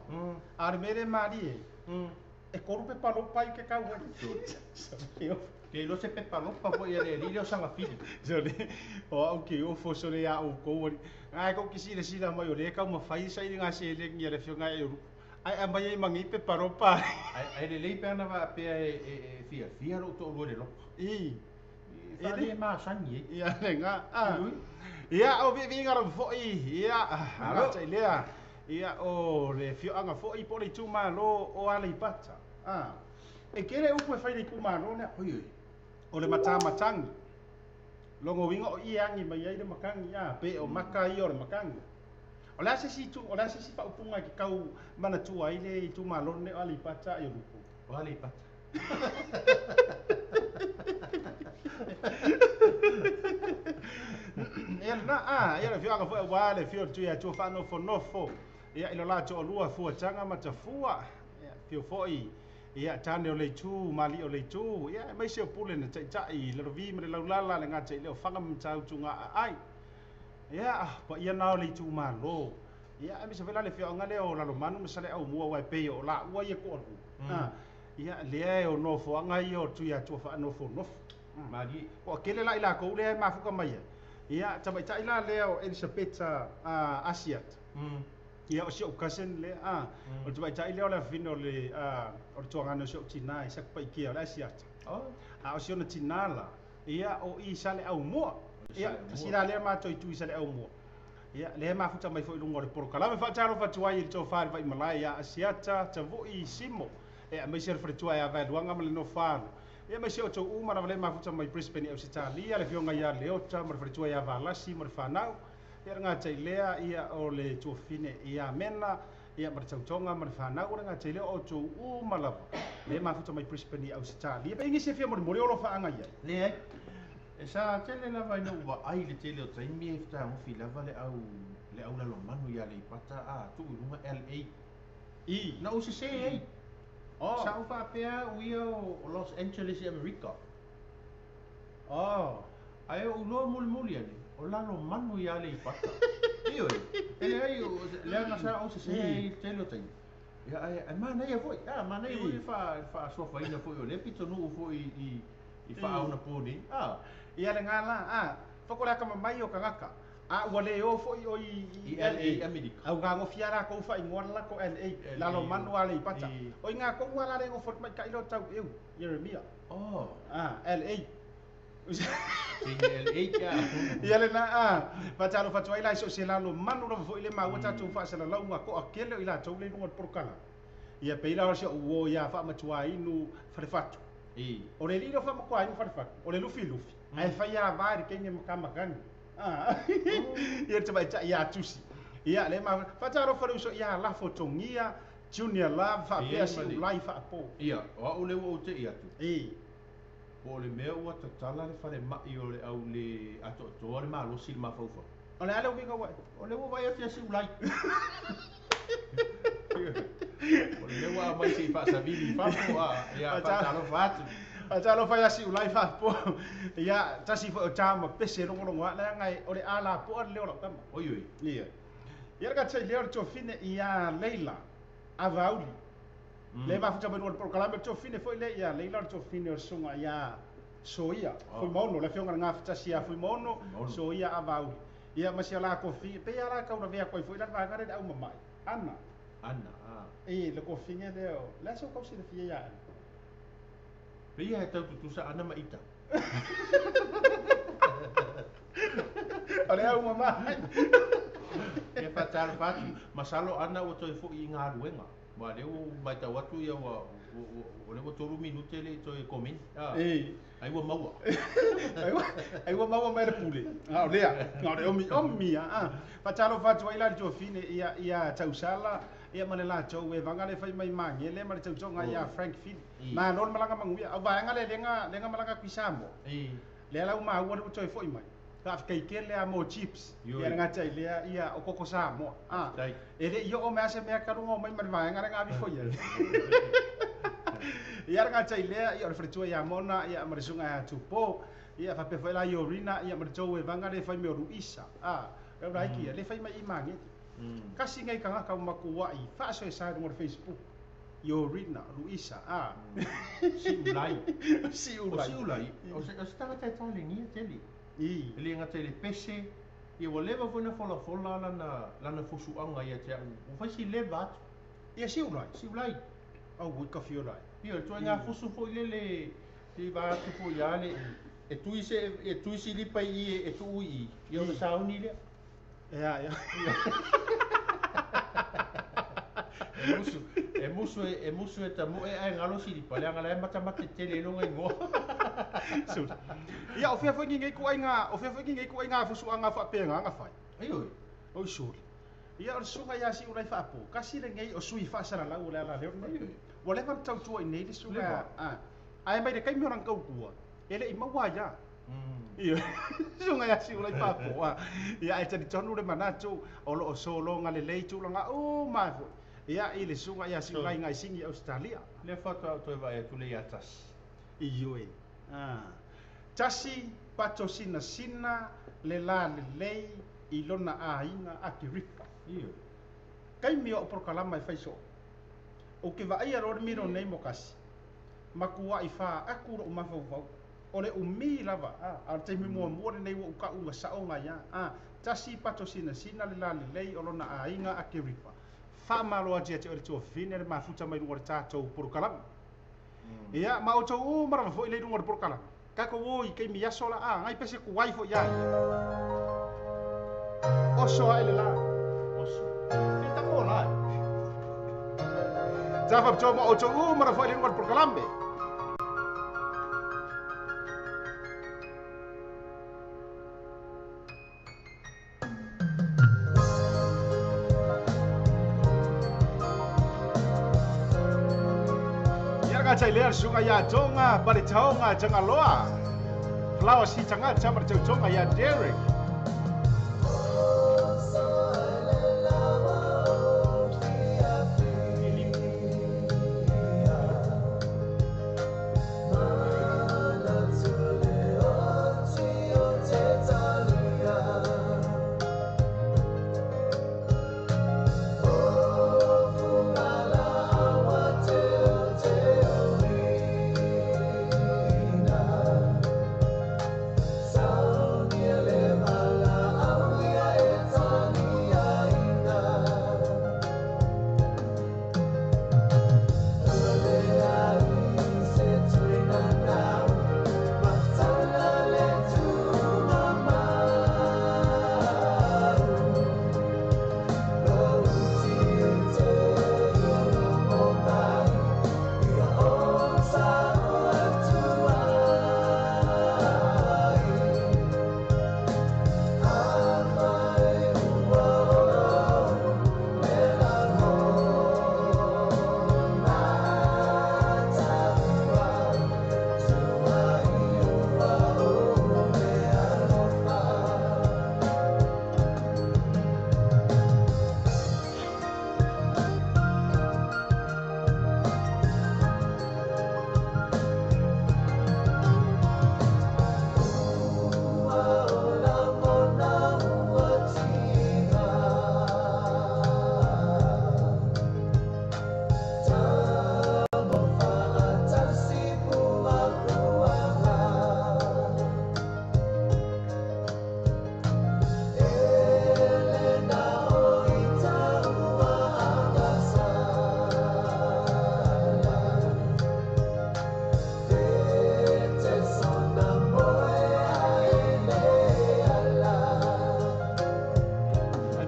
a mere mari e koru pe palo pai ke kau ke lo se pe palo pa po ia le lilo sanga fili so le o au ke o fo so le a o ko ai ko kisi le sila mai o le ka ma fai sai nga se le ngia le fionga e ai a mai mangi pe paro pa ai le pe na va pe fia lo to lo le lo fa le ma sangi ia le nga ia o vi nga ro fo ia ala sai le ia o le fionga fo i po le tu ma lo o ala i pata e kere u fai le ku ma lo ne o le matamatang longo winga o iangi mai ai le makangi pe o makai o le makangi o la se si tu o la se si fa upunga ki kau mana tu ai le tu malon ne ali pata e rupu o ali pata ia na ia le fianga fo wa le fio tu ia tu fa no fo ia ilo la to lua fu tanga mata fua ia fio foi ia tane o le tu mali o le tu ia mai se pule na tai le rovi me le laulala le nga tai le fanga mtau tunga ai ia pa ia na o le tu malo ia me se vela le fio ngale o la lo manu se le au mua wa pe o la ua ia ko ia le o no fo nga ia o tu ia tu fa no fo no mali o kele la ila ko le ma fu ka mai ia tabai tai la le o Elizabeth Asiat ia o sio kasen le o tu vai tai le o la fino le o tu ngano sio tina isa pa ikia la siat o sio na tinala ia o i sale au mo ia sila le ma toi tu sale au mo ia le ma futa mai foi lungo le porkala me fa taro fa tuai il to fa vai malai ia asiata ta vo i simo ia mai ser fa tuai va luanga me no fa ia mai sio to uma na le ma futa mai Brisbane o Italia le fionga ia le ota ma fa tuai va la si ma fa nau ia nga tai lea ia o le tuafine ia mena ia ma tautonga ma fa na nga tai lea o tu u malava le ma futa mai Brisbane au Italia pe ngi se fia mo mo lo fa anga ia le e sa tele la vai no wa ai le tele o tai mi fta mo fi lava le au la lo manu ia le pata tu runga LA na o se se sa fa pe o Los Angeles America ai o lo mul ia o la lo manu ia le pata io ele ai le na sa o se se tele o tai ia ai mana ia foi mana ia foi fa so fa ina foi o le pito no foi i fa una puni ia le ngala fokora ka mai o kangaka wale o foi o i LA America au ga ngo fiara ko fa ingwan la ko LA la lo manu ale i pata o nga ko wala le ngo fort mai ka ilo tau eu Jeremia LA ia le na patalo fa tuai la so se la lo manu lo foi le ma wata tu fa sala la nga ko akele ila tau le ngo porkala ia pe ila so o ia fa ma tuai nu fa fatu o le lilo fa ma ko ai fa fatu o le lufi ai fa ia va ri kenye makama kan ia te vai ia tusi ia le ma fa taro fa so ia la fotongia junior love fa pe si life apo ia o le o te ia tu o le mea ua tatala le fale mai o le au le ato le ma lo sil ma faufa o le ale winga wa o le wa ia te si ulai o le wa mai si fa sa vili fa po ia fa talo fatu talo fa ia si ulai fa po ia tasi fa tama pese longo longo la ngai o le ala po le o tama oi ia ia ga tsai le to fine ia Leila avauli le va futa beno por kalame to fine foi le ia Leila to fine o sunga ia soia foi mono le fionga nga futa sia foi mono soia avauli ia masiala ko fi pe ala ka una vea ko foi la va ngare au mamai Anna le ko finge le la so ko si le fia ia pe ia tau tu sa ana maita ale au mamai ia fa talo fatu masalo ana o to fo i nga luenga Ma le o mai tau atu ia o le o 3 minute le to e komin. Ai wa maua. Ai wa maua mai pule. Ah lea. Nga le omi pa talo fa tu ila jo fine ia tausala ia malela jo e vanga le fai mai mangi le mari tau nga ia Frank Phil. Ma non malanga manguia. Au vanga le lenga malanga kuisamo. Le la uma ua to e foi mai. Ka kai ke le mo chips. Ia nga tai le ia o koko samo. Ele io o me ase me karungo mai mari vanga nga vi foi. Ia nga tai le ia refretua ia mona ia marisunga ia tupo ia fa pe foi la yorina ia marito e vanga le fai me ruisa e raiki le fai mai imangi kasi ngai kanga ka makua I fa so sa no Facebook yorina ruisa si ulai o se tanga tai tali ni teli le nga tele pese ia o leva fona fola lana fusuanga ia te o fai si leva ia si ulai au ka fiolai Io tu nga fusu foi le va tu foi ale e tu si li pai e tu I io lo sa uni le ia e musu e tamu e ai ngalo si li pai ngala e mata tele lo ngo so ia o fia foi ngai ku ai nga fusu anga fa pe nga fai ai o sure ia o sunga ia si ulai fa po kasi le ngai o sui fa sala la o le wale vam tau tua nei le sunga ai mai de kai mi orang kau tua ele I maua ya ia sunga ya si ulai pa po ia e tani tonu le manato o lo solo nga le lei tu langa o mai fo ia I le sunga ia si ulai ngai singi Australia le foto to vai tu le atas iyo tasi pato sina le la le lei I lona ainga akiripa iyo kai mi o prokalama e faiso o ke vai ro miro nei mokasi makua I fa akuro o mafau ole umi lava a te mi mo nei o ka unga saonga ya tasi pato sina le lali lei o lona ainga akiripa fa malo a te o to fine le mafuta mai ngor tato porukala ia ma o to o mara fo ile ngor porukala ka ko oi ke mi asola ngai pese ku wai fo ya o so ile la o so eta ko la Java coba o coba mara foi lingua por calambe. Ya ga chai ler sunga ya tonga pare tonga changa loa. Flower si changa chamar tonga ya Derek.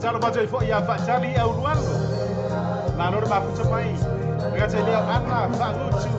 Jalo bajo fo ia fa chali au luango. Lano le mafuta mai. Nga te leo ana whangutu.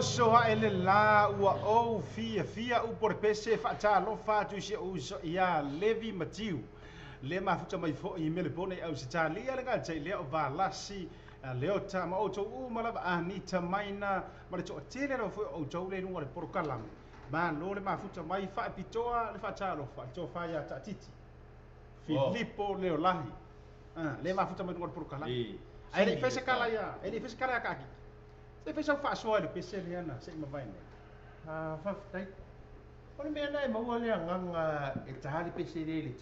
Soa ele la ua o fia u por pese fa ta lo fa tu se u ya levi matiu le mafuta mai fo I mele pone au se ta lia le ga te le o va lasi le o ta ma o to u mala ani ta maina ma le to tele ro fo o to le no le por kalam ma lo le mafuta mai fa pitoa le fa ta lo fa to fa ya ta titi Filippo le o lahi le mafuta mai no por kalam ai le fese kala ya ele fese kala ka ki se fez o faço olha PC Liana sei ma vai né fa tai ora me na mo ole nganga e tali PC le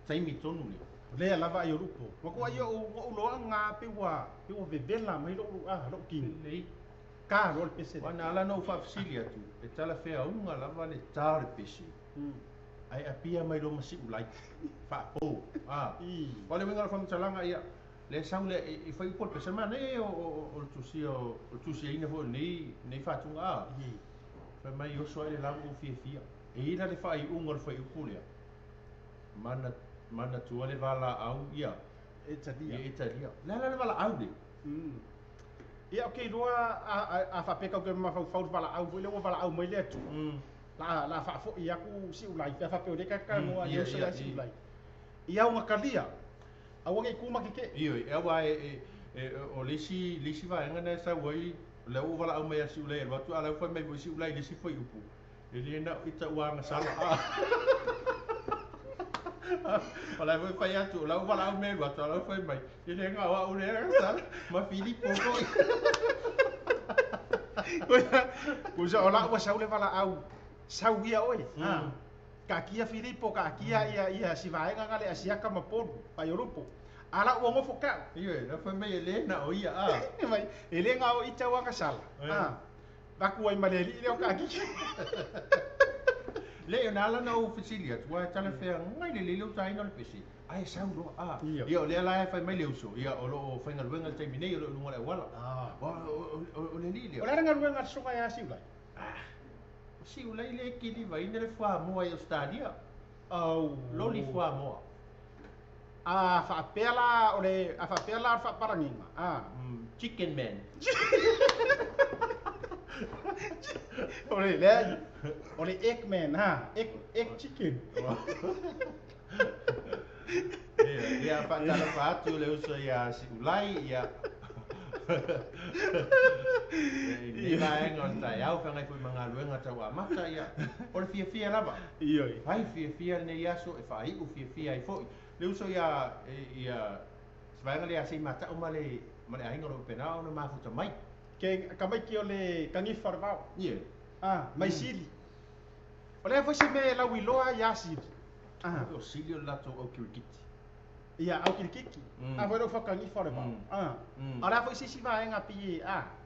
taimi tonu ni le lava yo rupo ma ko yo o lo nga pe wa vevela mai lo lo kin le ka lo PC wana ala no fa fasilia tu e tala fea unga lava le tali PC ai apia mai lo masi ulai fa po wale winga fa mtalanga ia le sang le I fai por pe semana o tusia ina fo nei fatunga fa mai yo so le langu fia ina le fai unga le fai ukulia mana tu le vala au ia etalia la vala au de ia okay doa a fa peka ke ma fa vala au le vala au mai le tu la fa fo ia ku si ulai fa pe o de ka no ia si ulai ia uma kalia awangi kuma kike io e wa o lisi va ngana sa wai le o vala au mai si ulai wa tu ala fa mai si ulai lisi foi upu ele na ita wa nga sala Olha, vou fazer tu, lá vou lá o meu, lá lá foi mais. Ele é ngau, o né, sabe? Mas Filipe foi. Kusa ola wa sau le wala au. Sau ia oi. Ka kia Filipo ka kia ia si vaenga ngale asiaka mapolu pa Europo. Ala o ngofo ka. Iyo, na foi mai ele na o ia a. Mai ele ngau ita wa ka sala. Baku ai maleli le o ka kia. Le yo nala na oficilia, tua tala fe ngai le lelo tai no le pesi. Ai sau do a. Yo le la fa mai le uso. Ia o lo fa ngal wenga tai mine yo lo ngala wala. O le li. O la ngal wenga sunga ya si ulai. Si ulai le kili vai ne fa mo ai stadia. Au Lo li fa mo. Fa pela ole fa pela fa paranginga. Chicken man. Ole Eggman ha, egg chicken. Ia fa tala fa tu le uso ia si ulai ia. Ni lai ngon tai au fa ngai fu manga luenga tawa mata ia. Ole fia lava. Ioi. Ai fia ne ia so e fa i u fia ai foi. Le uso ia svaenga le asi mata o male ai ngoro penao no mafuta mai. Ke kamai ki ole kangi farvao. Ie. Mai sili. Ole foi se me la wiloa ya sili. O sili o lato o kirikiti. Ia au kirikiki. Foi do fa kangi farvao. Ala foi se si vaenga pi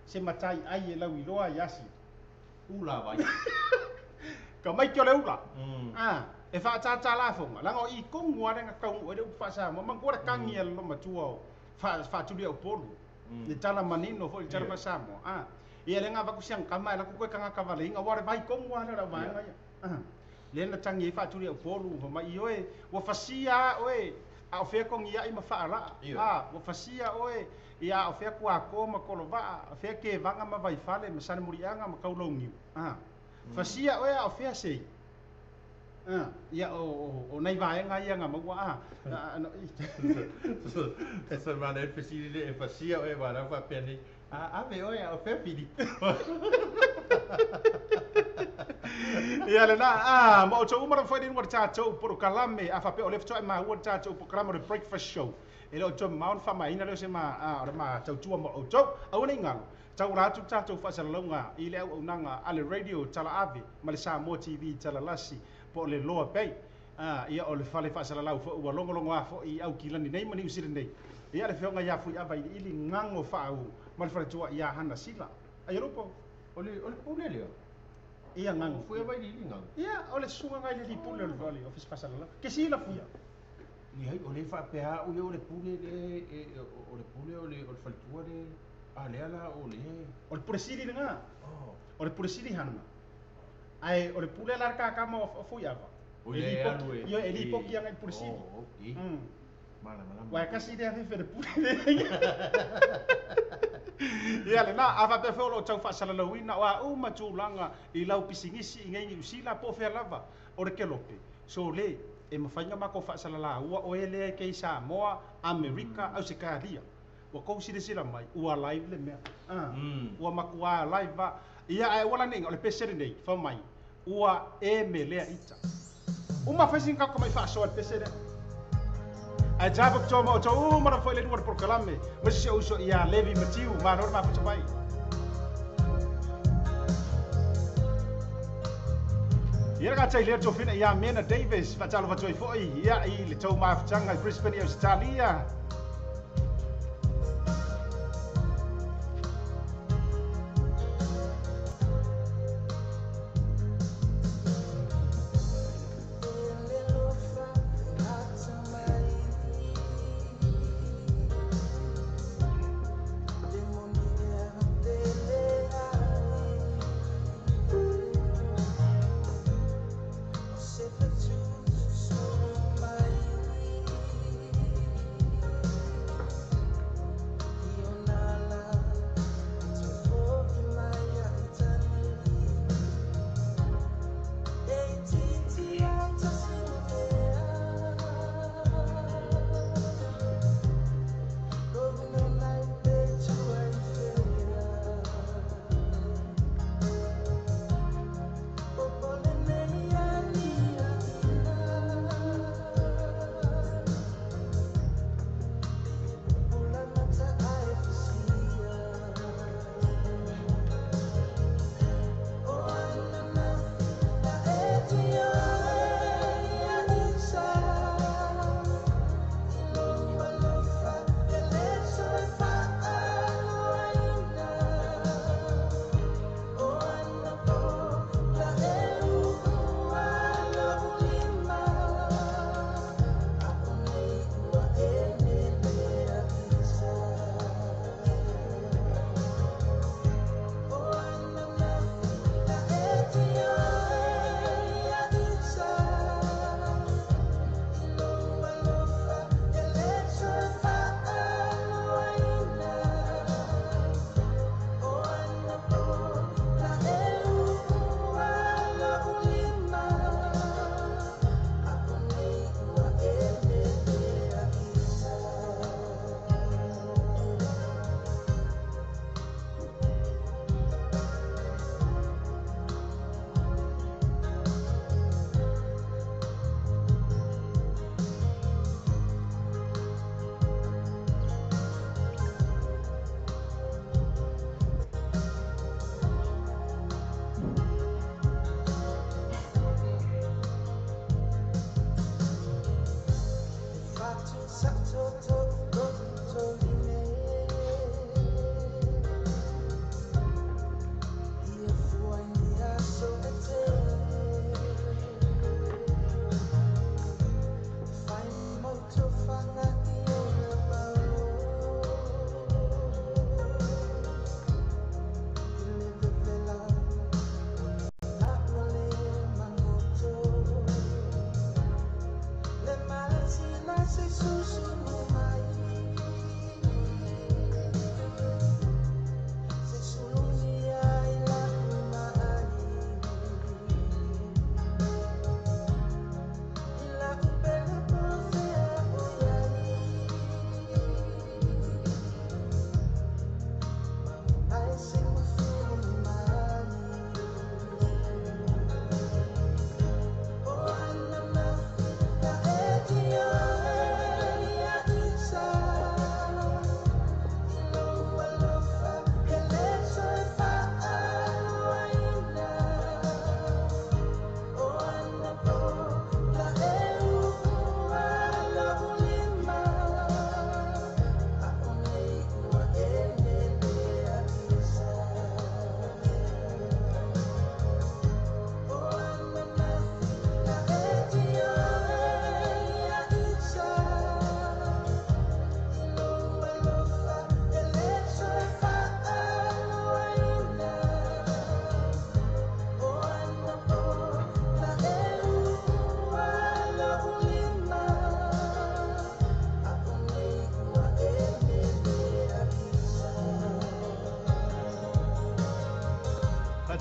se matai ai la wiloa ya sili. Ula vai. Kamai ki ole ula. E fa cha la fonga. La ngo I kongua nga kong o de fa sa mo mangora kangi el no matua. Fa tu dia o polu. Ni tala manino foi tala masamo. Ia lenga va kusiang kama la ku ko kanga kavale inga ware vai kongua na vai nga. Le na tangi fa tu dia o polu ho mai oe wa fasia oe a fe kong ia I mafaala. Wa fasia oe ia o fe ku ako makolova a fe ke vanga ma vai fale masana murianga ma kaulongi. Fasia oe a fe sei. Ia o nei vaenga ia nga maua Essa maneira precisa de facia o evara para peni ave oi o fepidi ia lena mo cho umara foi din warcha cho por kalame afa pe o left cho ma warcha cho por kalame breakfast show ele o cho maun fa mai na le se ma ma cho chua mo o cho au nei ngal chau ra chu cha cho fa sa longa ile au nanga ale radio tala ave ma le SAMOATV tala lasi po le loa pei ia o le fale fa sala lau fo ua longo a fo I au kilani nei mani usire nei ia le feonga ia fui ava ili ngango fa au ma le fale tua ia hana sila ai ropo ole pulele ia ngango fui ava ili ngango ia ole sunga ngai le pule le vale office fa sala ke sila fui ni hai ole fa pe ha ole pule ole fale tua le ale ala ole presidi nga ole presidi hana ai ole pule la ka mo fui ava ole alue io e li pochi angai presidi mana wa kasi de ave fer pule ia le na ava pe folo tau fa sala lawina wa uma tulanga I lau pisingisi ngai usila po fe lava o re kelope so le e mafainga mako fa sala la ua o ele ke Samoa America au sikaria wa ko si de sila mai ua live le me ua makua live va ia ai wala ninga le pesere nei fa mai ua e me lea ita uma faising ka mai fa so pesere a jab of tomo to uma foi le por kalame mas se uso ia levi matiu ma no ma fa bai ia ga tai le to fina ia mena Davis fa talo fa toi foi ia I le to ma fa tanga Brisbane Australia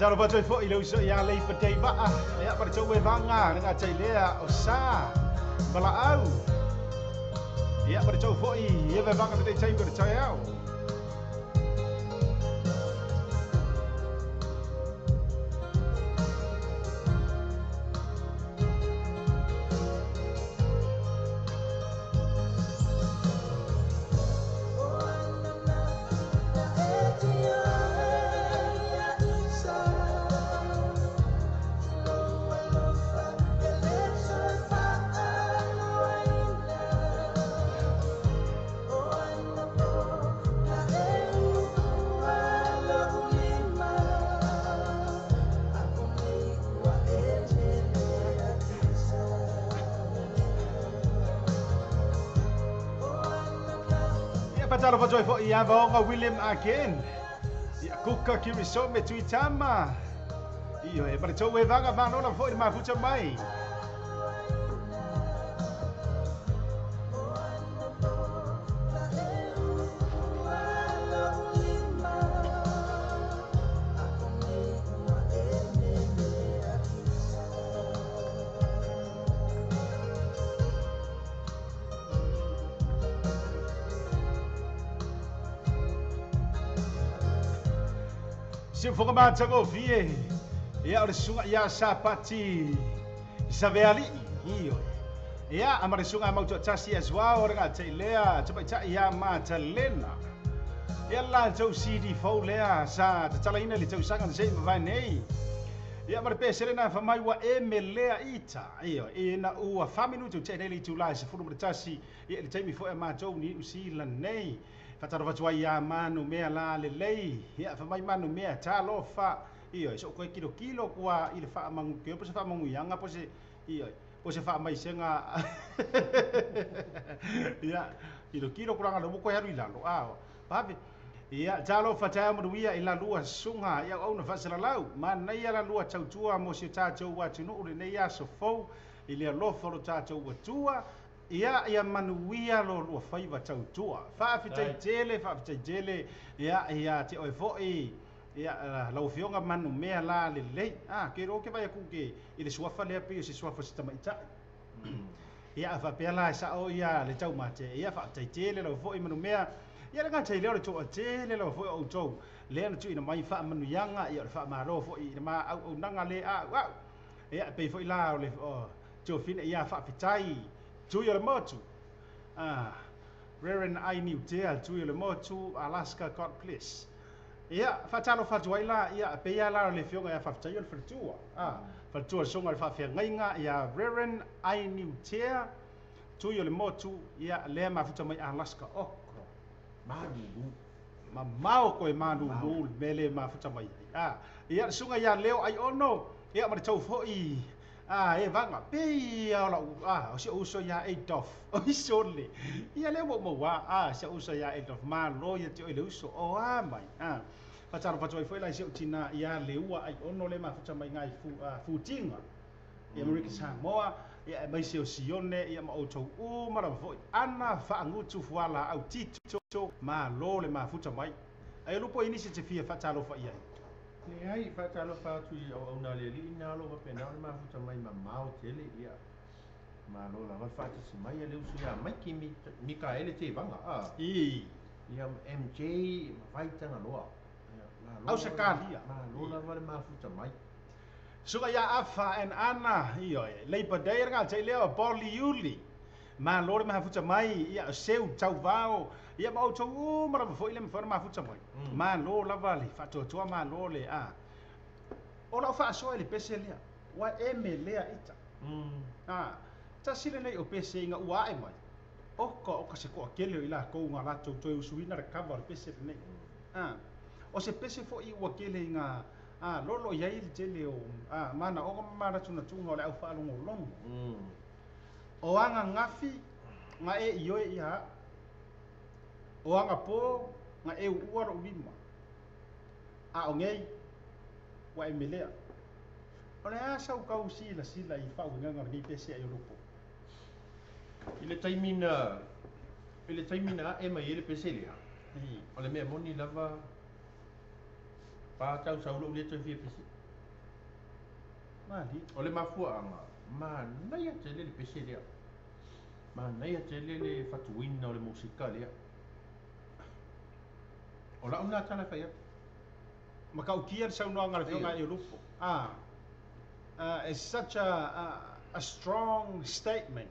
Fatalo patoi fo ilo so ya lei patei ba ya para tau e vanga nga tai lea o sa bala au ya para tau fo I e vanga te tai ko tai au Patalo patoi fo ia vaonga William again. Ia kuka kiriso me tuitama. Iyo e para tau e vanga manola fo I mafuta mai. Se foga matago vie ia o sunga ia sapati saveali io ia amare sunga mauto tasi as well ora te lea te pai ia mata lena ia la tau CD fo lea sa te talaina le tau sanga se vai nei ia mare pesere na fa mai wa e me lea ita io e na u fa minuto te nei tu la se fu no tasi ia le taimi fo e mato ni usi la nei Fataro fatua ia manu mea la le lei ia fa mai manu mea talo fa io so ko kilo kwa ile fa mangu ke po se fa mangu yanga po se io po se fa mai senga ia kilo kuranga lo ko haru ilalo a pape ia talo fa ta mo ia ila lua sunga ia au na fa sala lau mana ia la lua tautua mo se tatou wa tunu ure nei ia so fo ile lo fo tatou wa tua ia manuia lo faiva tautua fa fitai tele ia te oi foi ia lau fionga manu mea la le lei ke ro ke vai ku ke ile suafa le pe se suafa sta mai ta ia fa pe la sa o ia le tau mate ia fa tai tele lau foi manu mea ia nga tai le to tele lau foi o to le na tu ina mai fa manu yanga ia fa ma ro foi ma au nanga le wa ia pe foi la le to fin ia fa fitai Tuyo le motu. Reverend I New Deal, tuyo le motu, Alaska, God bless. Ia, fatalo fatuaila, ia, peia la le fionga ia faftayo le fatua. Fatua songa le fafiangainga, ia, Reverend I New Deal, tuyo le motu, ia, lea mafuta mai Alaska, okro. Madubu. Mamao koe madubu, mele mafuta mai. Ia, sunga ia leo ai ono, ia, maritau foi. E vanga pe ala o se uso ya Adolf o isole ia le mo wa se uso ya Adolf ma lo ia te le uso o mai pataro patoi foi la se utina ia le ua ai ono le mafuta mai ngai futinga ia America Samoa ia mai se osione ia ma auto o mara foi ana fa ngutu fuala au tito ma lo le mafuta mai ai lupo initiative fatalo fa ia Le ai fatalo fatu I au na le li na lo pe na ma futa mai ma mau tele ia ma lo la fatu si mai le usu ia mai ki Mikaele te vanga ia MJ vai tanga loa au sakalia ma lo la vale ma futa mai suka ia afa en ana io Labor Day nga te leo Boli Yuli ma lo le ma futa mai ia seu tau vao ia mau tau mara foi le ma futa mai ma lo la vale fatu tua ma lo le ora fa so le pese le wa eme le ita ta sile nei o pese nga ua ai mai o ka se ko akele ila ko nga la to usuina recover pese nei o se pese fo I wa kele nga lolo ia I tele o mana o mana tuna tunga le au fa longo longo o anga ngafi nga io ia o anga po nga ua ro lima o ngei wa emelea ona sa u kau sila I fa nga ngi pese ai ropo ile taimina e mai ele pese le ole me moni lava Pa tau sau lo le tofia pese. Mali. O le mafua anga. Ma nei a tele le pese lea. Ma nei a tele le fatuina o le musika lea. O la una tala fai atu. Makaukia le saunga ngale whionga i lupo. It's such a strong statement.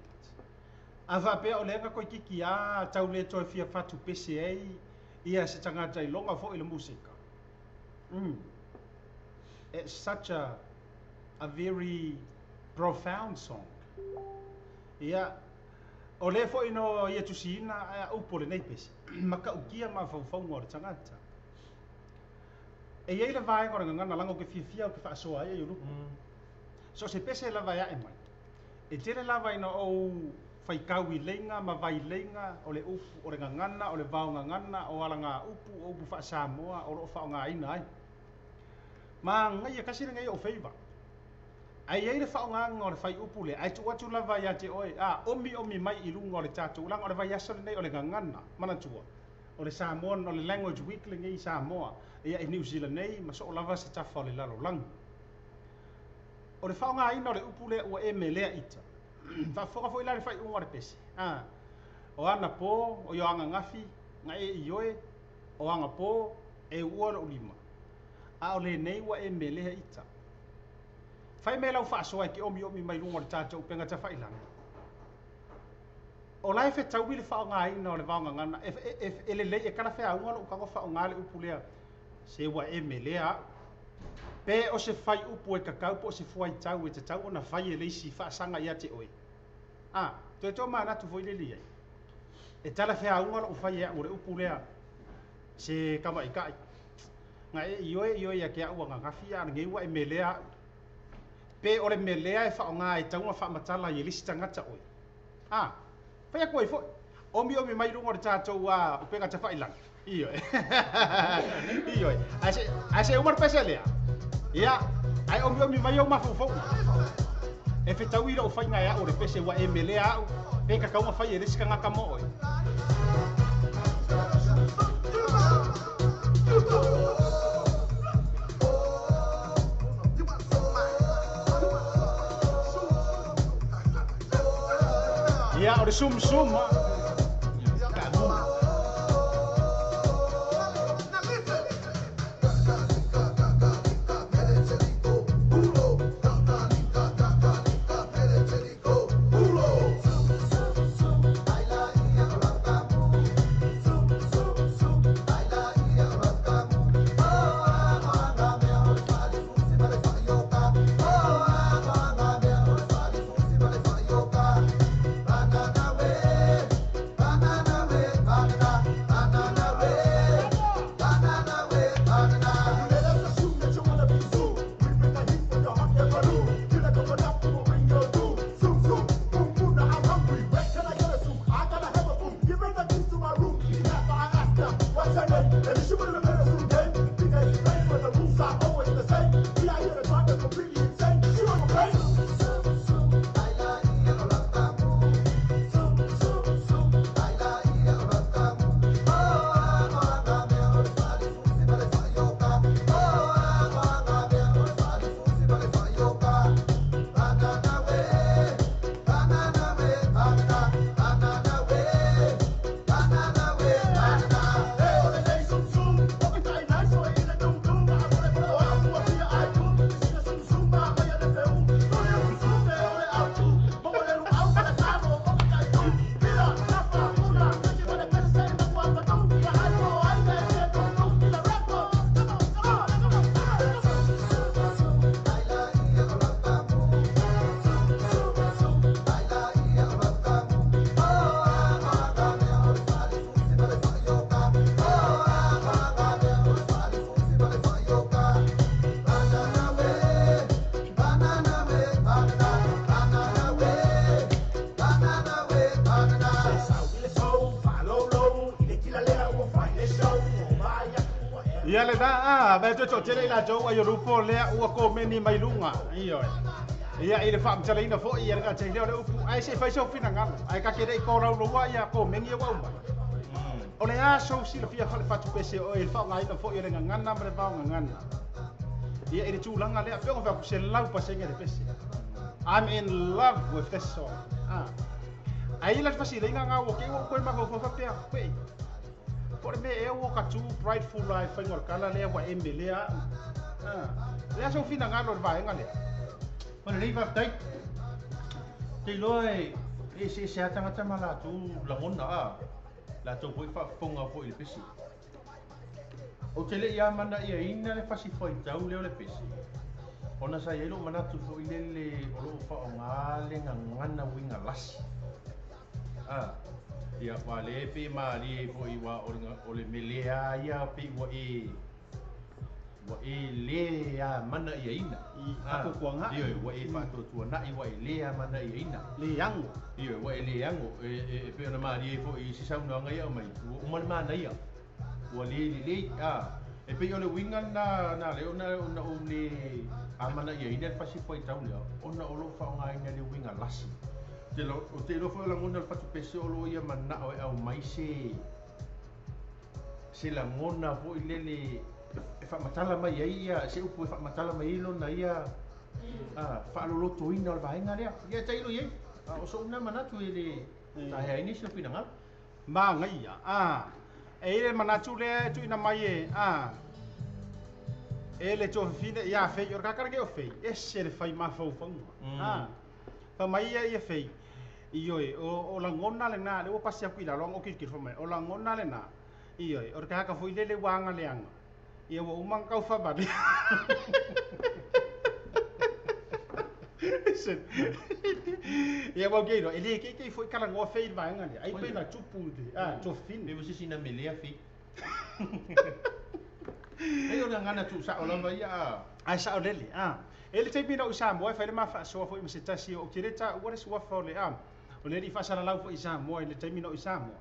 Ava pe o lenga ko kiki a tau le toi fia fatu pese ai ia se tangata I longa fo I le musika. It's such a very profound song. Ia o le fo ino ia tusina a upo le nei pese. Makaukia ma fau ngor tangata. E ia le vai ngora ngana lango ke fia o ke fa soa ia lupo. So se pese la vai a mai. E tele la vai no o fai kawi lenga ma vai lenga o le upu o le ngana o le vau ngana o ala nga upu o bu fa Samoa o ro fa nga ina ai. Ma ngai ka sire ngai o feiva. Ai le fa nga ngor fai upu le ai tu watu la vai ate oi omi mai I lunga o le tatu lang o le vai aso nei o le ngana mana tua. O le Samoan o le language week le ngai Samoa ia I New Zealand nei ma so lava se tafa o le lalo lang. O le fa nga ina o le upu le o e melea ita. Fa foka foi la fai un pese. O ana po o yo anga ngafi nga e ioe o anga po e ua o lima. A o le nei wa e mele ita. Fai me lau fa so ai ke omi mai lunga tata o penga ta fai langa. O lai fe tau le fa nga ina o le vanga ngana if ele le e kana fe a unga o ka fa nga le upulea se wa e mele a pe o se fai upu e kakau po se fuai tau e te tau ona fai e leisi fa sanga ia te oi. Toi tō mana tu foi le lia. E tala fea unga o fai e o le upu lea se kama I kai. Nga e ioe ia ke au anga ngafi a ngei wa e melea. Pe o le melea e fa o ngā e taunga fa matala i lisi tangata oi. Fai a koe foi. Omi mai rungo le tātou o penga ta fai lang. Ioe. Ioe. Ase umar pese lea. Ia, ai omi mai o mafufou. E fe tau ira o fai ngai o le pese wa e mele au. Pe ka kaunga fai e risika ngaka mo oi. Ia, o le sum. Ia le da ba to tele la jo ai rupo le u ko meni mai lunga io ia ile fa mtale ina fo ia ga tele le upu ai se fai so fina ngam ai ka kere ko ra lo wa ia ko meni wa O le aso si la fia fale fatu pese o e fa ngai na fo i le ngana mre va ngana. Ia e tu langa le afio fa se lau pa se ngere pese. I'm in love with this song. Ai la fasi le nga o ke o ko ma ko fa pe. Por me e o ka tu prideful life fa ngor kala le wa embelea. Le aso fina nga lo va ngale. Ona le va tai. Te loe e se atanga tama la tu la ngona la to foi fa fonga foi le pesi. O tele ia mana ia ina le fasi foi tau le pesi. Ona sa yelo mana tu foi le o lo fa ngale ngana winga las. Ia wale pe mali foi wa o le melea ia pe wa le ia mana ia ina. Aku kuanga. Ia wa fa to tu na i wa le ia mana ia ina. Le yango. Ia wa le yango e pe na mali foi si sa no ngai o mai. O mal mana ia. Wa le e pe ole winga na le ona o le amana ia ina fa si foi tau le ona o lo fa ngai na le winga lasi. Te lo fa la ngona fa pese o lo ia mana o au mai se la ngona foi le e fa matala mai ia se upu fa matala mai lo na ia fa lo to ina o vainga le ia tai lo ia o so na mana tu le tai ai ni se pinanga Ma ngai ia e le manatu le tu ina mai e le to fine ia fe yo ka ke o fe e se le fai ma fo fo fa mai ia fe io o la ngona le na le o pasi aku ila long o ki fo mai o la ngona le na io o ka foi le wanga le anga ia o umang kau fa ba ia wa ge no ele ke foi kala ngo fe va nga ai pe na chupu de to fin me você sina melea fi ei ona ngana tu sa ola vai ai sa olele ele te bina usa mo fa le ma fa so foi me se tasi o kireta what is what for le o le di fa sala lau fo isa mo ele te bina usa mo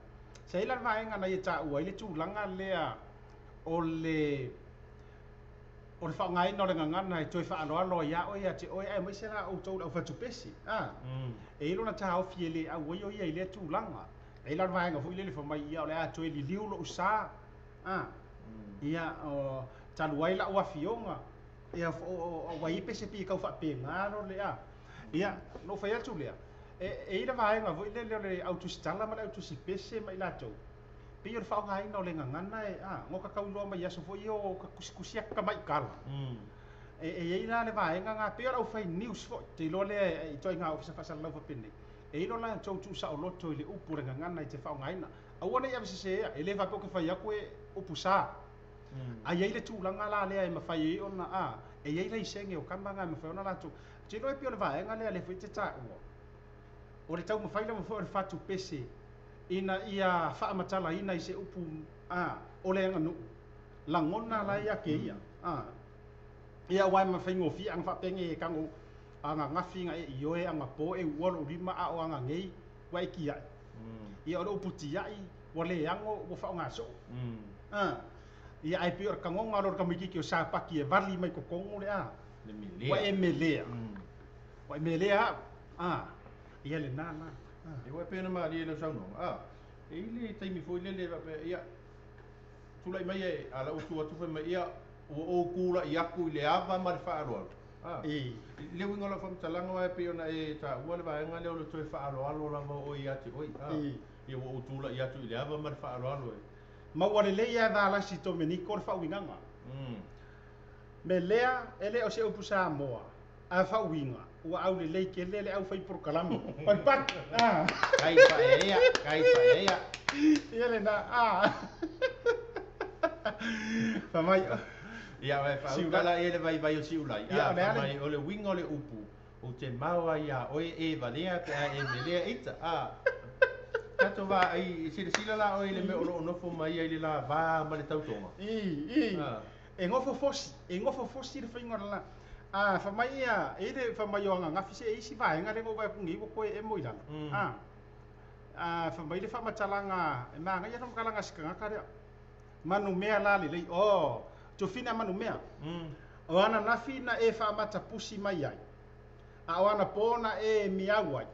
se ila va nga na ye ta o ele tu langa le o le fa ngai no le ngana e toi fa alo ia o ia te o ai mo se la o to o fa tu pesi e lo na ta o fiele a wo yo ia ile tu langa e la va nga fu ile fa mai ia o le a toi li liu lo usa ia o taluai la o fionga ia o wai pese pi ka fa pe ngaro le ia no fa ia tu le e ila va nga fu ile le autostala ma auto si pese mai la to pe yo fa ngai no le ngana e ngo ka kaulo mai aso fo yo ka kusikusia ka mai kala e ila le va nga pe yo fa news fo te lo le i toi nga ofisa fa sala fa pene e ilo la to tu sa o lo to le upu le ngana i te fa ngai na a wona ia se e le va ko ke fa ya ko upu sa ai ile tu langa la le ai ma fa i ona e ile i senge o kamba nga ma fa ona la tu te lo e pe le va nga le fa te ta o le tau ma fa ile ma fa fa tu pese ina ia fa matala ina i se upu o le nganu la ngona la ia ke ia wai ma fa ngofi ang fa penge kango anga ngafi nga e ioe anga po e wolo lima o anga ngei wai kia ia o upu tia i wale yango wo fa nga so ia ai pior kango ngalo ka miki ki o sa pa ki e vali mai ko kongo le wai melea ia le nana e wa pena ma le sa no e ile tai mi foi le ia tu lai mai ala o tu fa mai ia o kula ia ku le ava ma fa ro le winga la fam talanga wa pe ona e ta wa le va nga le o tu fa ro la o ia ti oi ia o tu la ia tu le ava ma fa ro ma wale le ia da la si to meniko fa winga me lea ele o se o pusa moa a fa winga o au le ke le au fai por kalamo pai pak kai pa ia ele na fa mai ia vai fa kala ele vai o siulai mai o le winga o le upu o te maua ia o e valea pe e melea ita kato va ai sila la o le me o no fo mai ele la va ma le tau tonga e ngofo fosi le finga la fa mai ia e le fa mai o nga fise e si vai nga le go vai pungi ko e mo ila fa mai le fa matalanga e ma nga ia no kalanga sikanga kare manu mea la le to fina manu mea o ana na fina e fa mata pusi mai ai o ana pona e miawai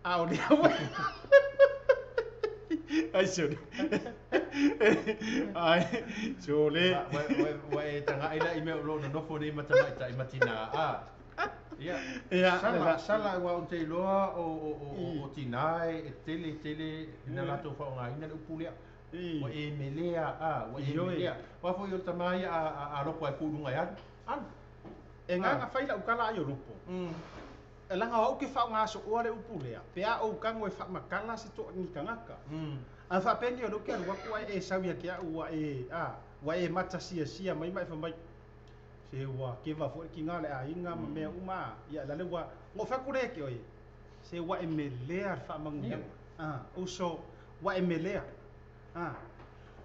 o le Ai sud. Ai sole. Wa e tanga ila ime lo no fo ni matamai tai matina a. Ia. Ia. Sala wa un te loa o tinai e tele na lato fa nga ina upulia. Wa e melea wa e melea. Wa fo yo tamai a ropo ai pulunga ya. An. E nga faila ukala ayo rupo. E langa o ke fa nga so o le upulea. Pea o kango e fa makala se to ni kangaka. A fa pendi o lo ke wa ko e sawia ke wa e mata sia mai fa mai. Se wa ke va fo ki nga le a inga me uma ia la le wa ngo fa kure ke oi. Se wa e melea fa mangu. O so wa e melea.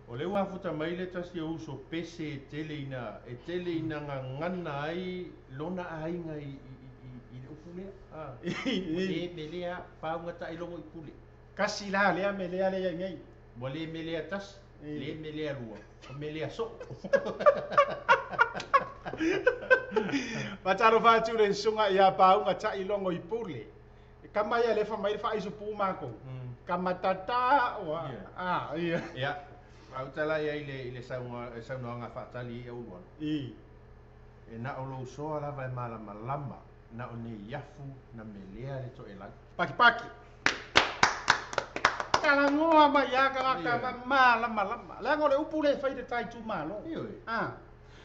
O le wa futa mai le tasi o uso pese e tele ina ngana ai lona ainga i le upulea. E melea paunga ta ilongo i pule. Kasi la lea melea le ngai. Mo le melea tas, le melea lua, o melea so. Pataro fa tu le sunga ia paunga ta ilongo i pule. Kama ia le fa mai fa isu puma ko. Kama tata wa. Iya. Ia. Au tala ia ile saunga nga fatali e uluan. E na o lo so la vai malama na o ne yafu na melea le to elang. Paki. Kala ngoa mai ya ka malama. La ngole upule fai de tai tu malo.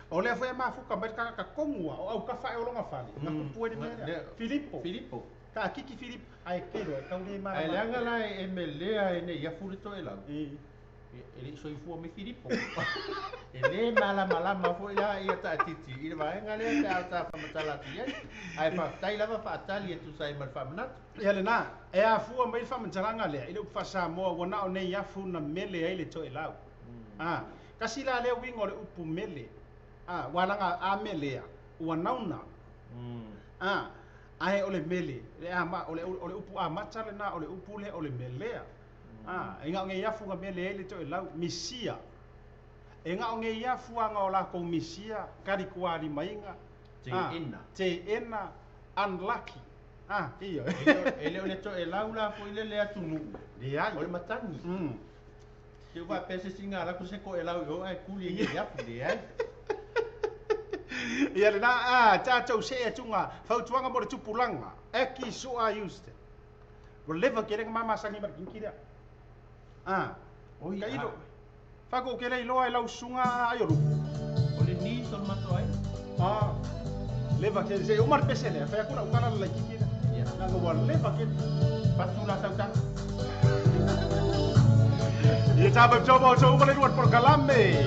O le foi ma fuka mai ka kongua o ka fa o longa fali. Na kupue de melea. Filippo. Ka kiki Filippo ai kero ka ule ma. Ai langa la e melea e ne yafu le to elang. Ele soi fu me Filippo. Ele malama foi lá ia ta titi. Ele vai ngale ta fa matala tia. Ai fa tai lava fa tali tu sai mal fa manat. Ia le na e a fu mai fa mantaranga le. Ile fa Samoa wona o nei ya fu na mele ai le to elau. Kasi la le wingo le upu mele. Walanga a melea. Wanauna. Ai ole mele. Le ama ole upu a matale na ole upu le ole melea. Inga nge yafu nga mele ele to elau misia. Inga nge yafu nga ola ko misia kari kuari mainga. Te ena unlucky. Iyo. Ele ole to elau la fo ile le atunu. Le ai. Ole matangi. Te va pese singa la ko se ko elau yo ai kuli nge yafu le ai. Ia le na tau se e tunga fautuanga mo le tupulanga. Eki so a used. Ro leva kere mama sangi mar kinkira. Ka ido. Fako kere iloa lau sunga ayo rupu. Ole ni son mato ai. Leva kere se umar pesele, fa yakuna ukala la kikira. Na go war leva kere patula tauta. Ia taba coba coba le ruat por kalambe.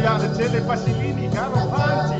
ia le tele pasilini karo panti.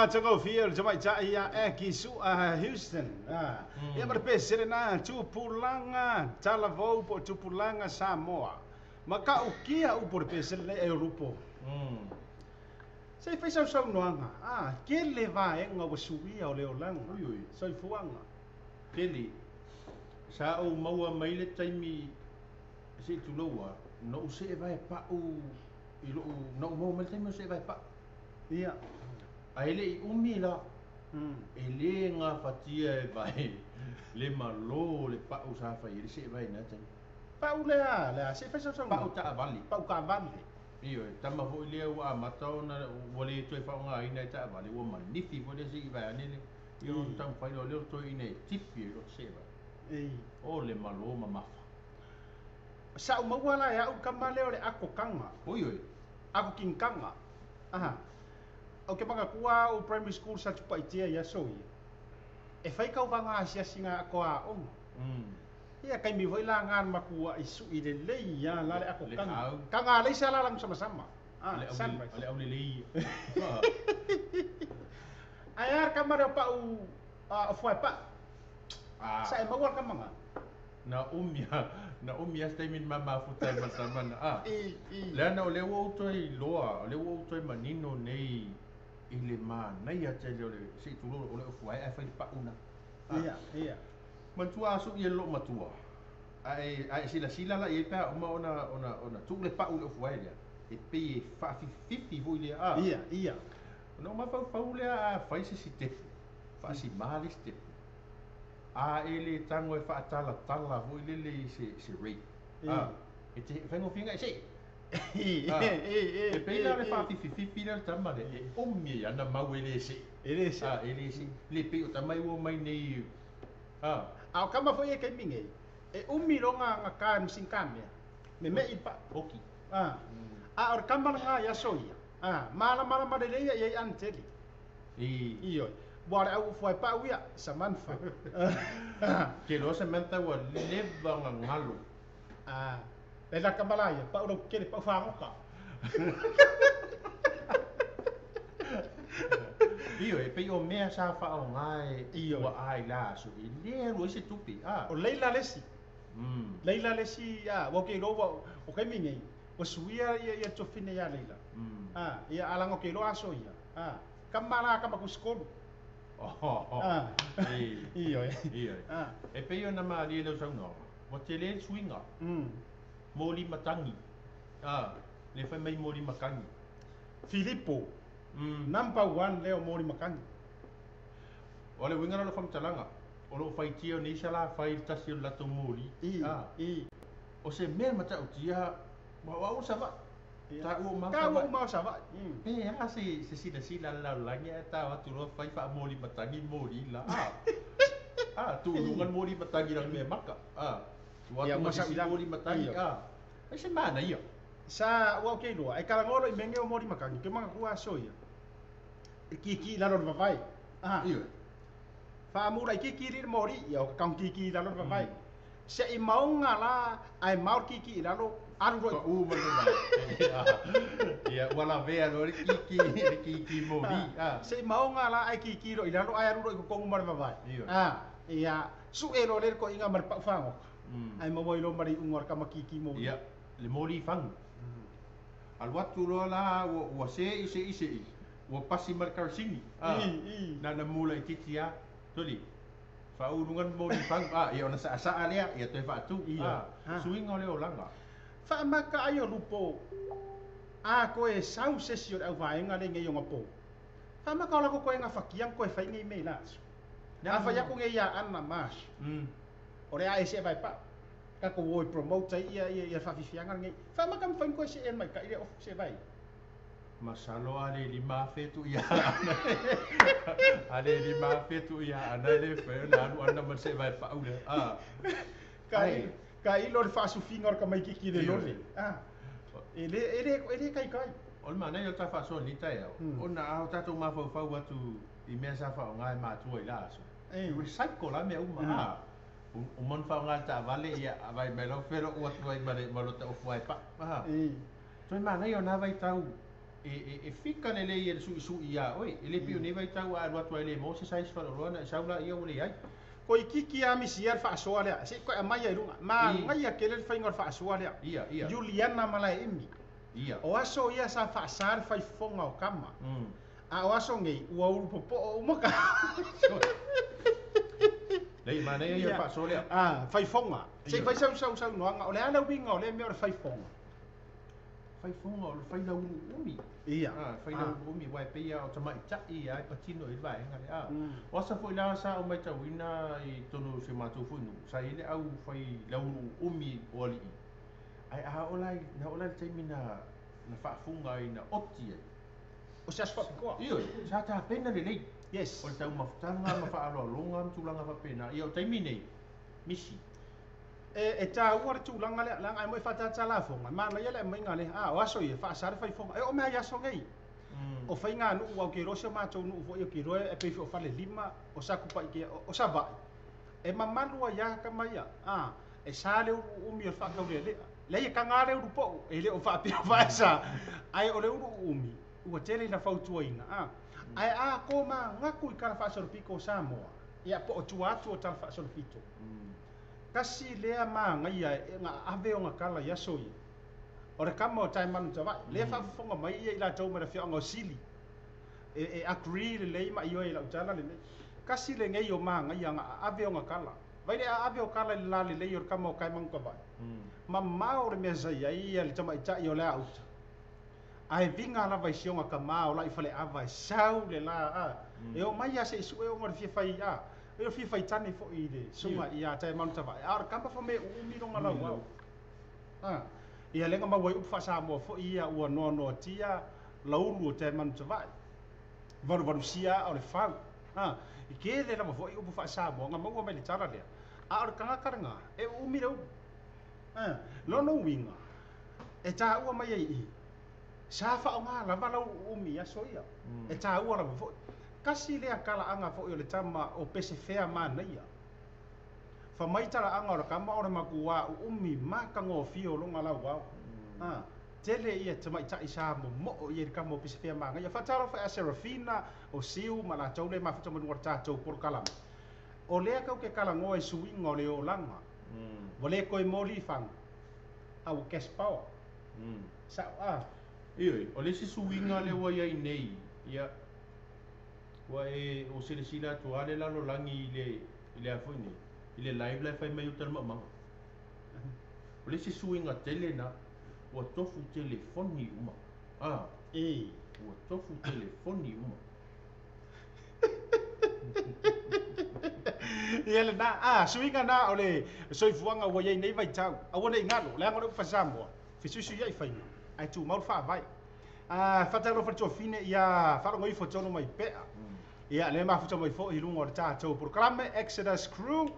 Tangau fia jamai cai ya kisu Houston ia berpesere na tupulanga talavou po tupulanga Samoa maka ukia u berpesere le Europo sei fai sau noanga ke le vai nga wasuia o le olang sai fuanga Keli sa o maua mai le taimi se tuloa no se vai pa u ilo no mo mai taimi se vai pa ia Aile umila ele nga fatia e vai le malo le pa usa fa ile se vai na tan pa ule se fa so pa uta vali pa ka vali io tama vo ile wa matau na wole to fa nga ina ta vali wo manifi vo le si vai ani io tam fa le to ine tipi lo se vai o le malo ma mafa sa uma wala ya u kamale o le ako kanga oi ako kinkanga o ke manga kua o primary school sa tupa itia ya so e fai kau vanga sia singa ko a om ia kai mi voi la ngan makua isu i le lei ya la le ako kanga le sa la lang sama-sama le au le lei ayar kamare pa u foi pa sa e mawar kamanga na umia statement mama futai masama le na le wo toi loa le wo toi manino nei ile ma nei a te le se tu lo le fuai ai fai pa una ia mantua su ye lo matua ai sila la ye pa ona tu le pa u le fuai le e pe fa 50 vo ile ia no ma fa le a fai se te fa si mali te ele tango e fa tala vo ile le se rate e te vengo finga se e pela le fa fifila tama le ommi ana mawele se ele se le pe o tamai wo mai nei au kama foi e minge e ummi longa nga kan singkame me ipa oki or kama nga ya soia mala ma de le ye anteli io bora au foi pa uia samanfa ke lo se menta wa le vanga ngalo le la kamalaya pa o ke pa fa ka io e pe o mea sa fa o ngai wa ai la so i le lo se tupi o leila lesi leila lesi wo ke lo o ke mingi o suia ia to fine ya leila ia alango ke lo aso ia kamala kama ku skolu io e pe o na ma le lo sa no mo te le swinga mo li matangi le fai mai mori makangi. Filippo. Number 1 leo mori makangi. O le winga lo fam talanga. O lo fai tio ni sala fai tasi o lato mori. O se mea mata o tia wa sa va. Ta o ma Ka wa ma sa va. Se sila la langa ta wa tu lo fai fa mori matangi mori la. Tu lungan mori matangi lang me maka. Ya masa bilang mori matangi. Ai se mana ia. Sa wa ke do ai kala ngolo i menge o mori makangi ke manga kua soia. Kiki la lo vai. Fa mura kiki ri mori ya kang kiki la lo vai. Se i maunga la ai mau kiki la lo aru ro u ma ya wala vea lo kiki mori. Se i maunga la ai kiki ro ila lo ai aru ro ko ngumar vai. Ia su e lo le ko inga mar pa fango. Ai mo lo mari ungor ka makiki mo. Ia le mori fang. Al watu lo la wa se wa pasi markar sini. Na mula kitia toli. Fa urungan mori fang ia ona sa alia ia te fa tu. Swing ole olanga. Fa maka ayo lupo. Ko e sau sesio au vaenga le ngai ngapo. Fa maka la ko nga fakiang ko e fa ngai me la. Na fa ya ko ngai ya an mas. Ore ai se vai pa. Ka ko wo promote ia fa fifianga ngai. Fa makam fa ko se en mai ka ile of se vai. Masalo ale lima fetu ya. Ale lima fetu ya ana le fe na lu ana man se vai pa ule. Kai lo fa su fingor ka mai kiki de lo. Ele kai. Ol mana yo ta fa so lita ya. Ona au ta tu ma fa watu i me sa fa ngai ma tu ila so. Recycle la me uma. Umon fa ngal ta vale ya vai melo fero wat vai mare malota of vai pa. So mana yo na vai tau e fica nele e su ia oi ele pio ne vai tau a wat vai le mo se sai fa lo na saula ia ule ai. Ko kiki a mi siar fa so ale se ko mai ai runga ma ngai a kele fa ngor fa so ale. Ia. Juliana malai imi. Ia. O aso ia sa fa sar fa fonga o kama. A o aso ngai ua uru popo o maka. Lei mana ia fa so le. Fa fonga. Se fa sau no anga o le ala winga o le me o fa fonga. Fai fonga o fai lau umi. Ia. Fai lau umi wai pe ia o tamai tai ai patino i vai ngale. Wasa foi la sa o mai tawina i tonu se matu funu. Sa ile au fai lau umi oli. Ai o lai na o lai te mina na fa funga i na oti ai. O se asfa ko. Io, sa ta pena le nei. Yes. O tau mafutanga ma fa alo longa tulanga fa pena. Ia o te mine. Misi. E ta ua tu langa le langa ai mo fa ta la fonga ma na yele mai ngale o aso ye fa sar fa fonga o me ya so ngai o fa nga nu o ke roso ma to nu fo ke ro e pe fo fa le lima o sa ku pa ke o sa ba e mamma lu ya ka mai ya e sa le u mi fa ka le ka nga le u po e le o fa pe fa sa ai o le u umi u tele na fa tu ina ai ko ma nga ku ka fa so piko Samoa ia po tu atu o ta fa so pito kasi lea ma ngai nga ave o nga kala ya soi ora kama o tai manu tava le fa fonga mai ia ila tau mara fia ngo sili e agree le ma io ila utala le kasi le ngai o ma ngai nga ave o nga kala vai le ave o kala la le io kama o kai mang ko vai ma mau le mesa ia le tama ita io la ut ai vinga la vai sionga kama o la i fale ava sau le la e o mai ya se su e o ngor fia fai e fi fai tani fo i de sunga ia tai man tava ar kamba fo me umi no ngala wa ia lenga ma wai ufa sa mo fo ia ua no tia laulu tai man tava varu sia o le fa i ke le na fo i ufa sa mo nga mo me le tara le ar kanga karanga e umi le lo no winga e ta ua mai i sa fa nga la vala umi ya so ia e ta ua la fo kasi le kala anga fo yo le tama o pese fea mana ia fa mai tala anga o kama o makua umi maka ngo fio longa la wa tele ia tama ita isa mo ia ka mo pese fea manga ia fa tala fa Serafina o siu mala tole ma fa mo ngorta to por kala o le ka ke kala ngo e suingo le o langa vole ko e moli fang au kespa sa io o le si suinga le wa ia nei ia wa e o se sila tu ale la lo langi ile afuni ile live fai mai utal mama o le si suinga tele na ua tofu telefoni uma. Ua tofu telefoni uma. Ia le na suinga na ole soifuanga ua iai nei vai tau. Aua nei ngalo, le angore ufa Samoa. Fisuisu iai faina. Ai tu maul fa vai. Fatalo fa tofine ia farongo ifo tono mai pea. Ia le mafuta mai fo i lunga o tātou programe Exodus Crew.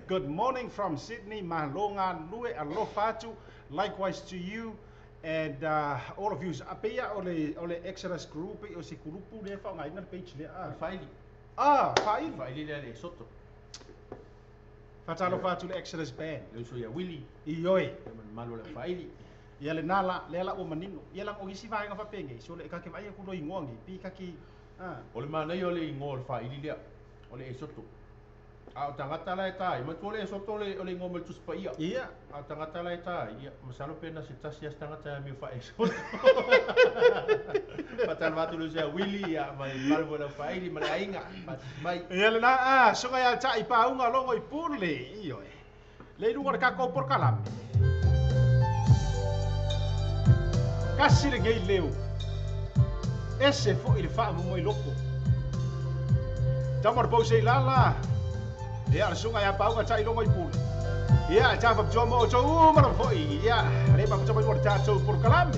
Good morning from Sydney. Mahalonga lue alofa atu. Likewise to you. And all of you, apea ole Exodus Crew pe o se kurupu le fa ngai na page le Faili. Faili. Faili le soto. Fatalo fa tu le Exodus band. Le so ya Willy. Ioi. Malo le faili. Ia le nala le la o manino. Ia lang o gisi vai nga fa penge. So le ka ke vai ku do ingongi pi ka ki Ole mana yo le ngol faili le. Ole e soto. A tangata la tai, ma tole soto le ole ngomel tu spa ia. Ia. A tangata la tai, ia masalo pena se tas ya tangata mi fa e soto. Patal vatu lu se Willy ya mai malvo la faili mai ainga. Mai. Ia le na so ga ta i pa unga longo i pule. Io. Le lunga ka ko por kalam. Kasi le gei leu. Ese fo il fa mo i loko. Tamar po se lala. Ia le sunga ya pa unga tai longo i pule. Ia ta fa jomo o to mara fo ia. Le pa jomo por ta to por kalam.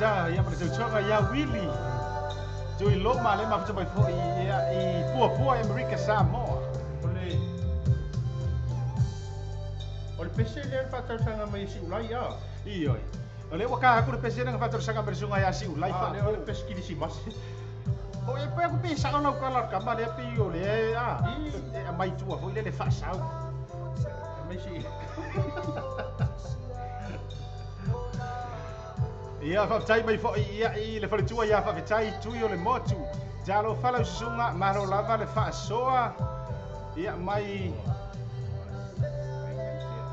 Ia pada tautonga ia Willy. Tui loma le mafuta mai fo i pua America Samoa. Ole pese le fatal sanga mai si ulai ya. Ioi. Ole waka aku le pese nga fatal sanga mai sunga ya si ulai fa. Ole pese ki si mas. O e pa ku pesa ona kala kamba le pi ole mai tua fo le fa sau. Mai si. Ia fa tai mai fo ia I le fale tua ia fa tai tu yo le motu. Jalo fala sunga maro lava le fa soa. Ia mai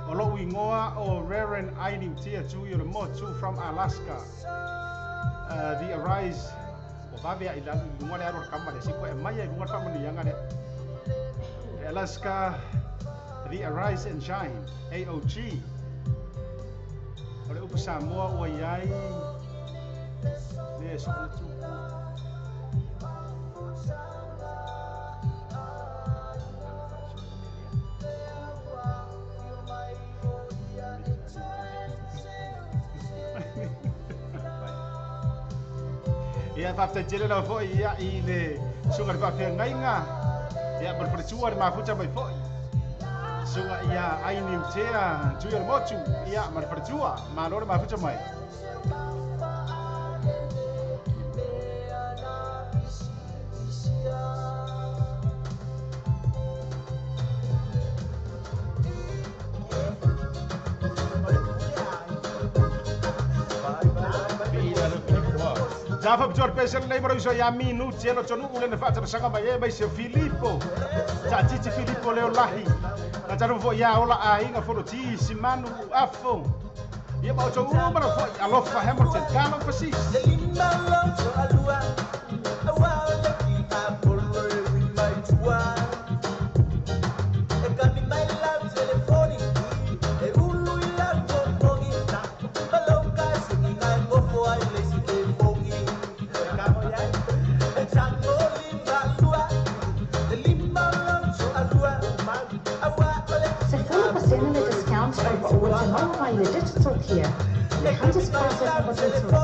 Olo ingoa o Reverend Aidim Tia tu yo le motu from Alaska. The Arise o vavea I lanu lunga le aro kama le siko e mai e lunga fa mani yanga le. Alaska The Arise and Shine AOG. Ole upa Samoa ua iai le so le tu. Ia fafta jele la fo ia I le sunga le fafta ngainga. Ia berpercua le mafuta mai fo. Sunga ia ai nim tea tuir motu ia man pertua ma lor ma ficha mai. Java bjor pesen nei bro so ya minu tielo chonu ule ne fata sanga mai mai se Filippo. Ja titi Filippo leo lahi. Na jaru fo ya ola a inga fo ti simanu afo. Ia ba cho uno mara fo alofa Hamilton kano pasis. The digital here. The hundreds process was into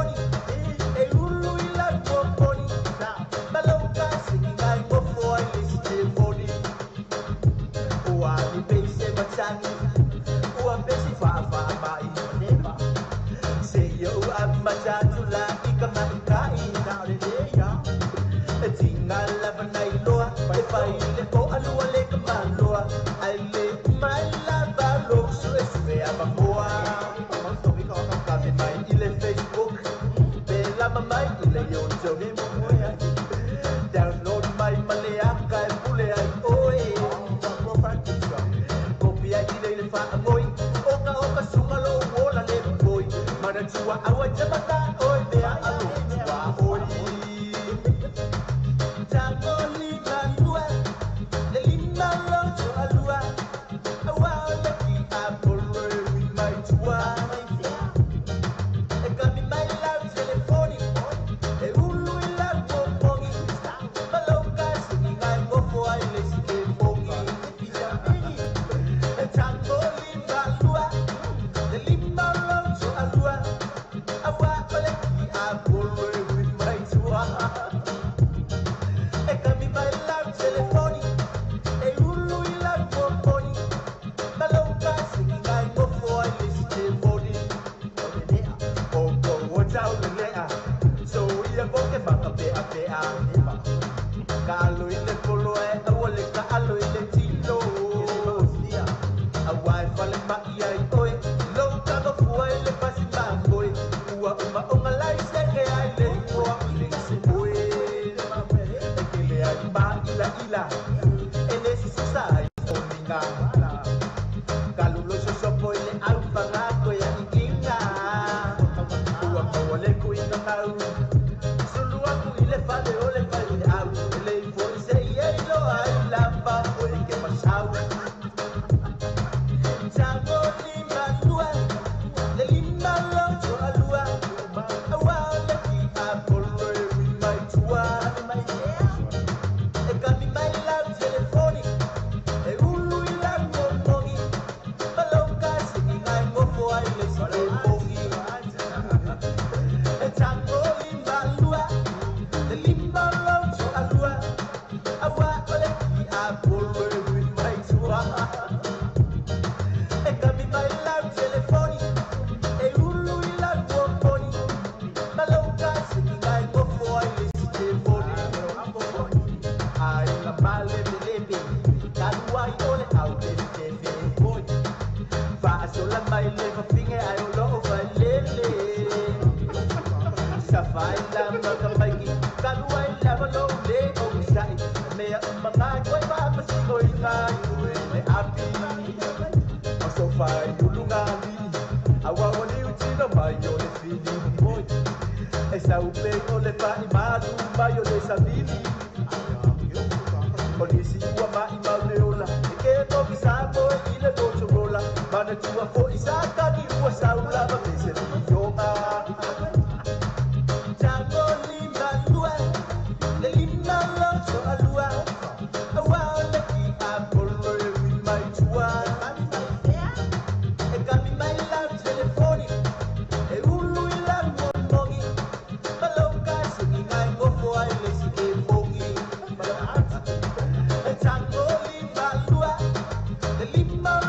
Limba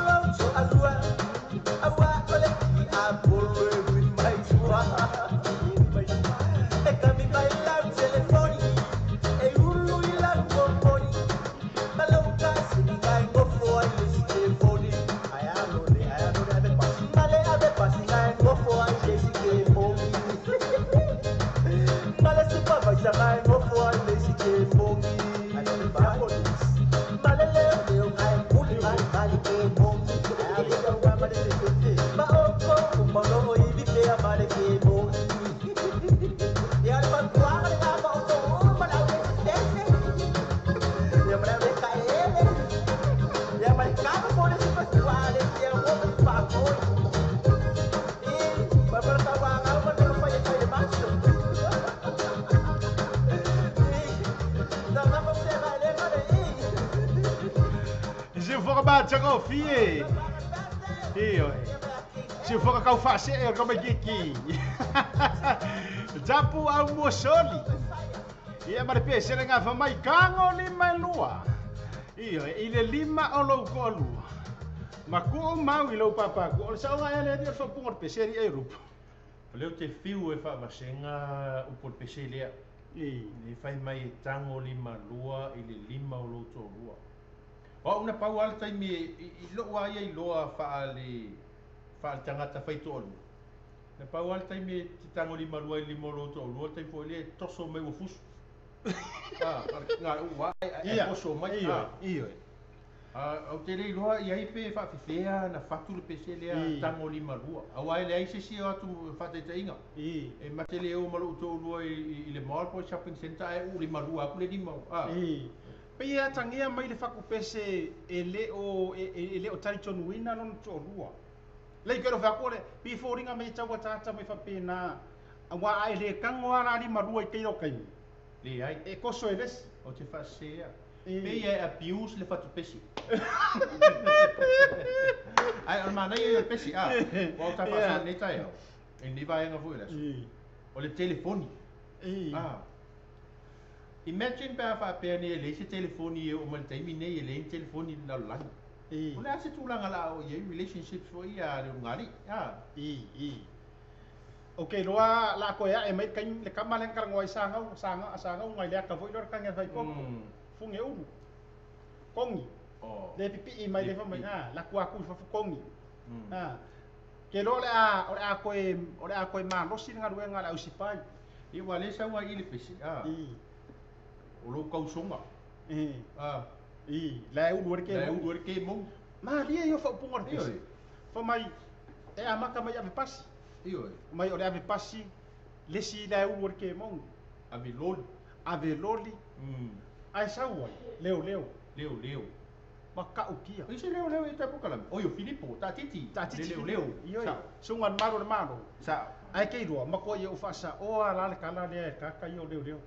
Se foka ba tsago fie. Iyo. Se foka kau fase e ko magiki. Japu au mo soli. Ia mare pe se nga fa mai kango ni mai lua. Iyo, ile lima o lo ko lua. Ma ku mau i lo papa ku. O sa nga ele ni fa pungot pe seri e rup. Leo te fiu e whaawasenga upo te pese lea. Ni whai mai e tango lima lua i le lima o loto lua. O una pau ala taimi i loa ia i loa whaale tangata whaito olu. Na pau ala taimi ti tango lima lua i lima o loto lua taimi po lea toso mai wa fusu. Ngā ua e poso mai. Iyo. Au te rei loa i aipe whaafifea na whatu le pese lea tango lima lua. Au ai le aise si o atu whataita inga. E mate leo malo uto lua i le mall po shopping center e u lima lua aku le lima. Pea tangia mai le whaku pese e leo tari tonu ina non to lua. Lei kero whakore, pi fōringa mei taua tata mai whapena. Awa ai le kangoa la lima lua i keiro kaimi. Le ai. E koso e lesi. O te whasea. Pei e abuse le whatu pesi. Ai, al mana i e pesi. O ta whasa ne tai au. E ni vai anga fui lesu. O le telefoni. Imagine pa whapea ni e leise telefoni e o mali taimi nei e lein telefoni lau lani. O le ase tūlanga la o iei relationships fo i a reo ngari. Okay, loa la ko ya e mai kain le kamalen kar ngoi sanga ngai le ka foi lor kanga vai ko. Funge uru. Kongi. Le pipi i mai le fa mai la ku aku fa kongi. Ke lo le a ko e ma lo sin ngaru nga la usipai. I wale sa wa i le pesi. O lo kau songa. La uru ke mo. Ma lia yo fa pungor pesi. Fa mai e amaka mai ave pasi. Iyo. Mai ore ave pasi lesi la uru ke mo. Ave loli. Ai saua leo. Maka ukia. Isi leo i tapu kalam. Oyo Filipo, ta titi. Leo. Iyo. Sungan maro. Sa ai ke ro mako ye ufasa o ala le kala le ka yo leo.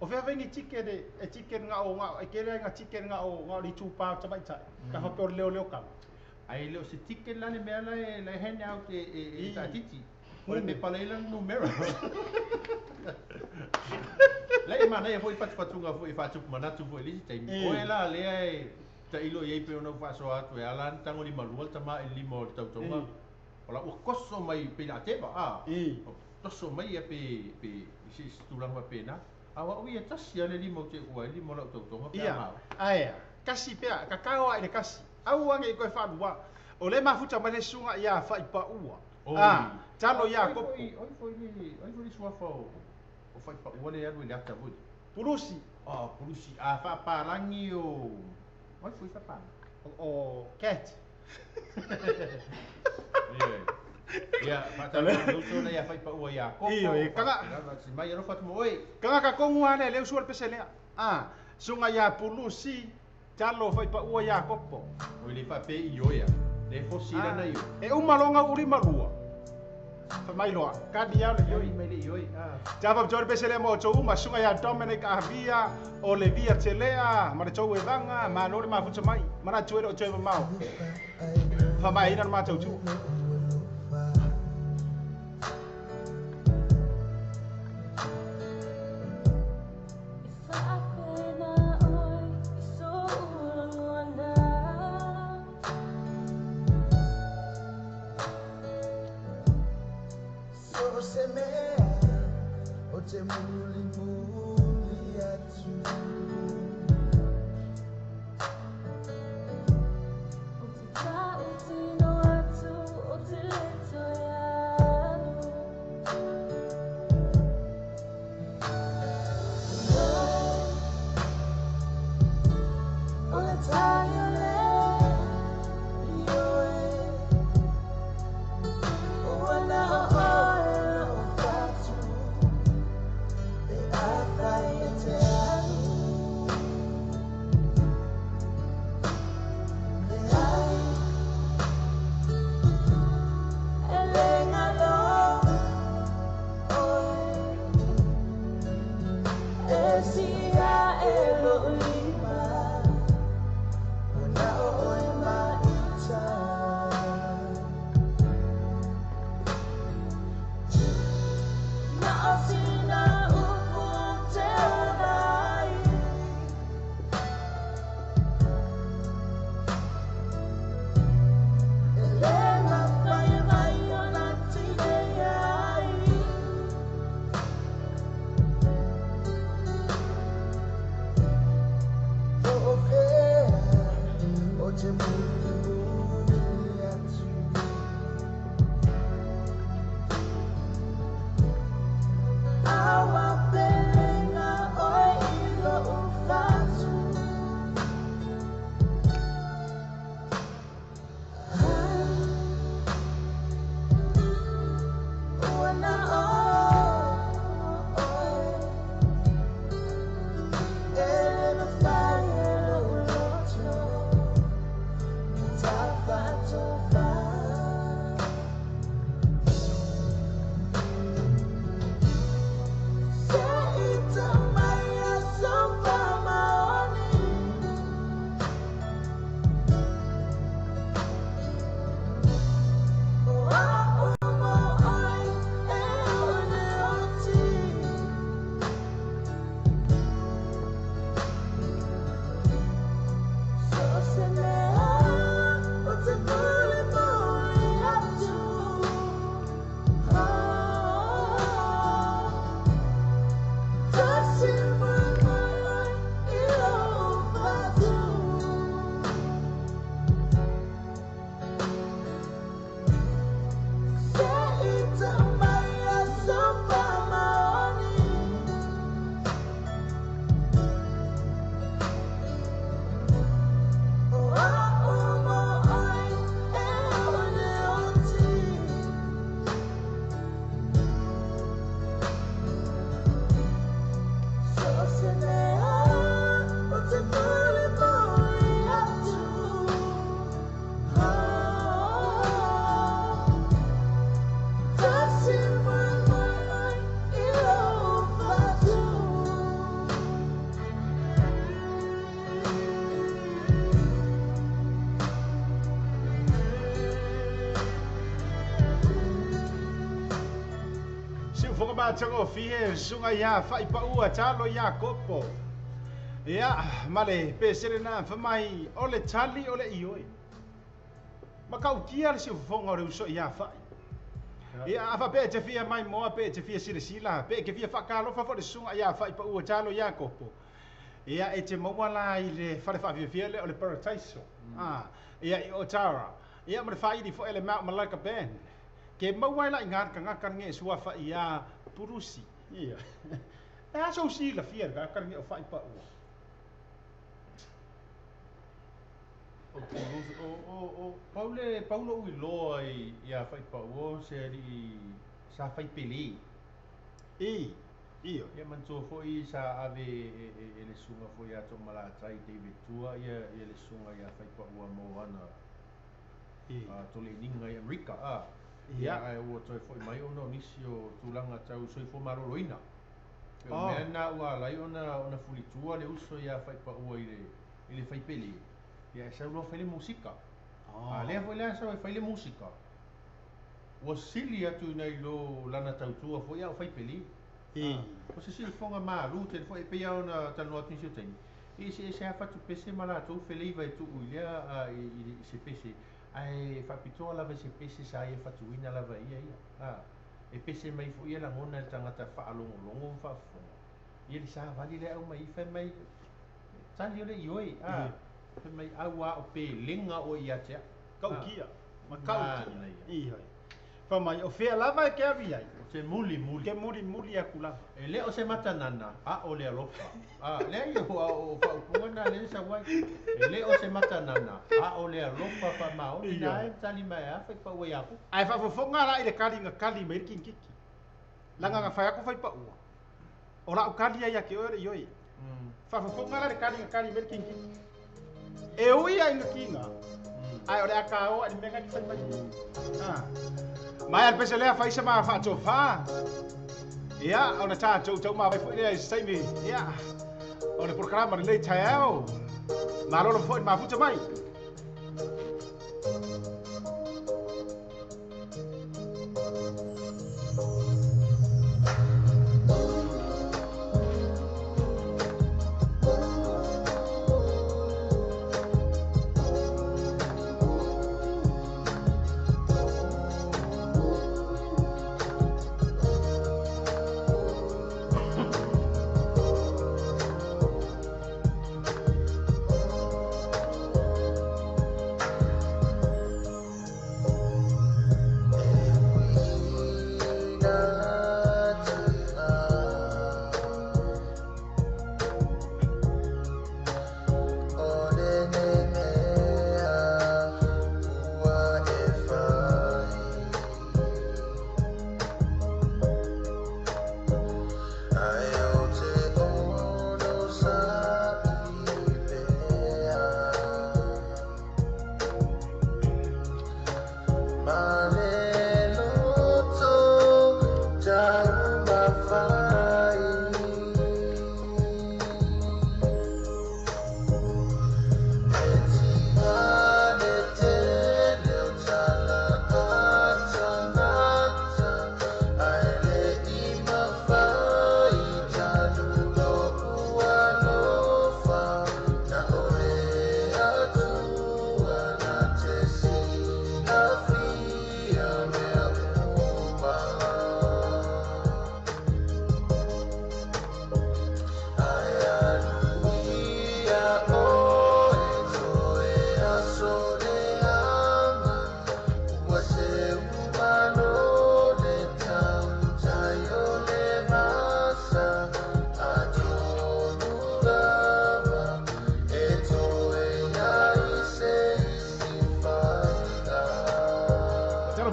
O fe vengi chicken nga e kere nga chicken nga li tupa tabai ta. Ka fa por leo ka. Ai leo se chicken la le mela le hand out e ta titi. Ora me palela numero. Lai mana e foi fatunga foi fatu manatu foi lisi tai. O ela le ai ta ilo ye pe ono faso atu e ala tango li malua tama e limo tautonga. Ola o koso mai pe la teba toso mai e pe si stulanga pena. Awa ui e tasi ale limo te ua e limo lau tautonga pe ama. Aia, kasi pea, kakao ai le kasi. Au ange i koe whanua. O le mafuta mane sunga ia whai pa ua. Talo ia kopo. Oi foi suafa o fai pa ua le alu i le ata vui. Purusi. Purusi. Whaparangi o... Oi foi whaparangi. O cat. Ia, whataranga luto na ia whai pa ua ia kopo. Iyo, kanga. Si mai aro whatu mo, oi. Kanga ka kongu ane, leo suar pese lea. Sunga ia purusi. Talo whai pa ua ia kopo. Oi le whape i oia. Le fosila na io. E umalonga uri marua. Mai loa, kadi ya le Ioi, mai le ioi. Java jor besele mo cho uma sunga ya Dominic Avia o le via telea, ma cho e vanga, ma no le ma futa mai, ma na tuero cho e mau. Fa mai ina ma tau tu. Chango fie sunga ya fai pa ua talo ya kopo. Ya male pesere na famai ole tali ole ioi. Makau kia se fonga re uso ya fai. Ya afa pe te fia mai moa pe te fia sile sila pe ke fia fakalo fa fo sunga ya fai pa ua talo ya kopo. Ya e te mawala ile fare fa fia le ole paradiso. Ya i otara. Ya mare fai di fo ele ma malaka ben. Ke mawai la ingat ka ngakar nge sua fa ia purusi. Iya. So sila fia ka kar nge fa ipa u. Paulo uilo ai ia fa ipa u se di sa fa peli. Iyo. Ia manto foi sa ave ele sunga foi a tomala tai David tua ia ele sunga ia fa ipa u mo ana. Tole ninga i Amerika ia ai o toi foi mai ono nisio tulanga tau soi fo maroloina. Mena ua lai ona fulitua le uso ia fai pa ua ile fai peli. Ia sa lo fai le musika. Le foi la sa fai le musika. O sili atu nei lo lana tautua foi ia fai peli. O se sili fonga malu te foi pe ia ona tanu atencio tei. E se fa tu pese mala tu feli vai tu ulia i se pese. Ai fa pitoa lava se pese sa ia fatuina lava ia e pese mai fu ia la ngona tangata fa alongo fa fo ia sa vali le au mai fa mai tali le ioi fa mai awa o pe lenga o ia te kau kia ma kau ia fa mai o fe lava ke avia se muli ke muli akula e le o se matanana o le alofa le ia o fa pungana le sa wai le o se matanana o le alofa fa mau ina e tali mai fa pa wai aku ai fa fonga la ile kali mai kiki langa nga fa aku fa pa ua ora o kali ia ke ore yoi fa fonga la kali mai kiki e ui ai nginga ai ora ka o ni mega ki fa pa mai al pese le fa isa ma fa tofa ia ona ta tau ma vai foi le sai me ia O le programa le lei taiao. Malolo foi mafuta mai.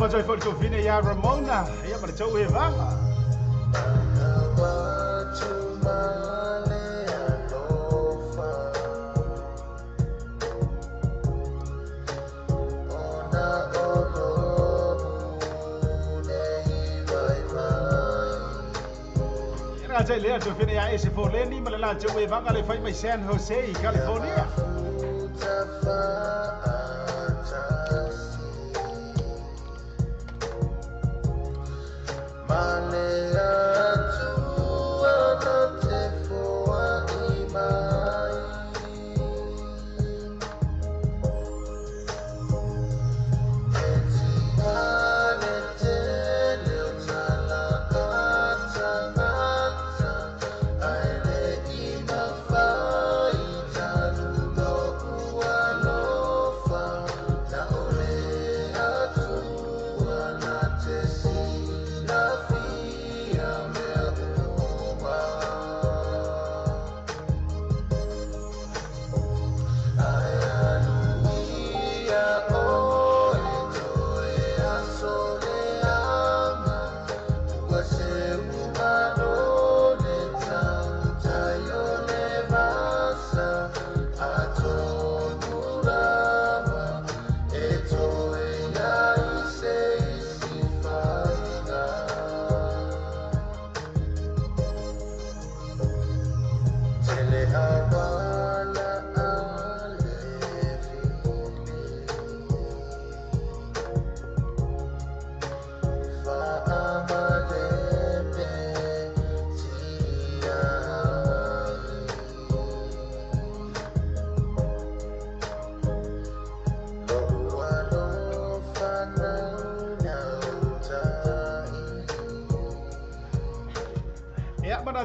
Joy for to Vina ya Ramona, ya para tau e vanga. Era jai lea to Vina ya ese for Lenny malala tau e vanga le fai mai San Jose, California.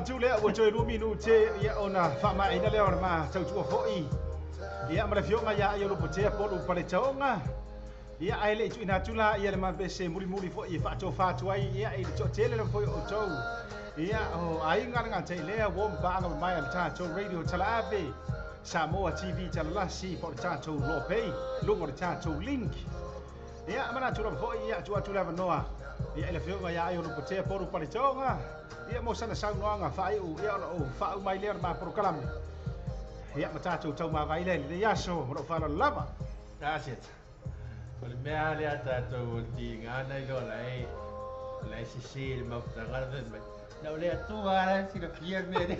Julia wo joy rumi nu te ya ona fama ina le ma tau tu foi ya mara fionga ya yo lo pote po lu pale chaonga ya ai le tu ina tula ya le ma bese muri muri foi fa to fa tu ai ya ai to tele le foi o to ya o ai nga te le wo ba nga mai al ta to radio tala ave Samoa TV tala la si for ta to lo pay lu mo ta to link ya mana tu foi ya tu la noa ya le fionga ya yo lo pote po lu pale chaonga ia mo sana sang noanga fai u ia o fa u mai ler ma program ia mata tu tau ma vai le ia so mo fa la lava that's it well me ale ata to ti ngana i lo lai si si ma tanga de me no le tu ara si lo pier me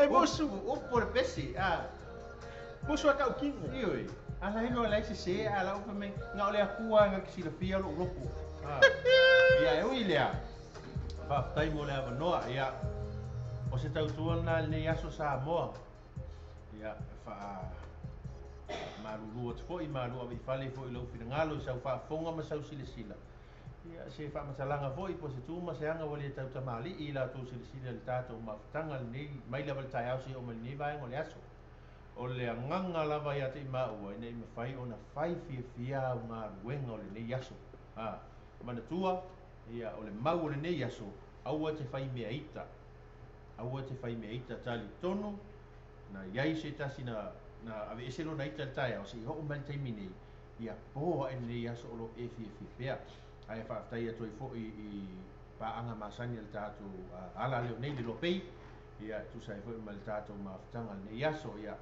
e mosu o por pesi mosu aka ukingo ioi ala hino ala se ala o me nga ole akua nga kisila fia lo lopo ia e ui lea fa tai mo lea noa ia o se tau tuana le aso Samoa ia fa marulu o foi malu a fale foi lo finangalo sa fa fonga ma sa sila ia se fa masalanga foi po se tuma se anga wale tau tamali i la tu sila le tato ma tanga nei mai level tai au se o mai nei vai ngole aso o le nganga lava ia te ma o nei me fai ona fai fia ma wenga o le nei aso mana tua ia o le mau o le nei aso au te fai mea ita tali tonu na iai se tasi na ave ese lo na ita tai o se ho mal tai mini ia po e nei aso o lo e fia ai fa tai to fo i pa anga masani el tatu ala le nei lo pei ia tu sai fo mal tatu ma tanga nei aso ia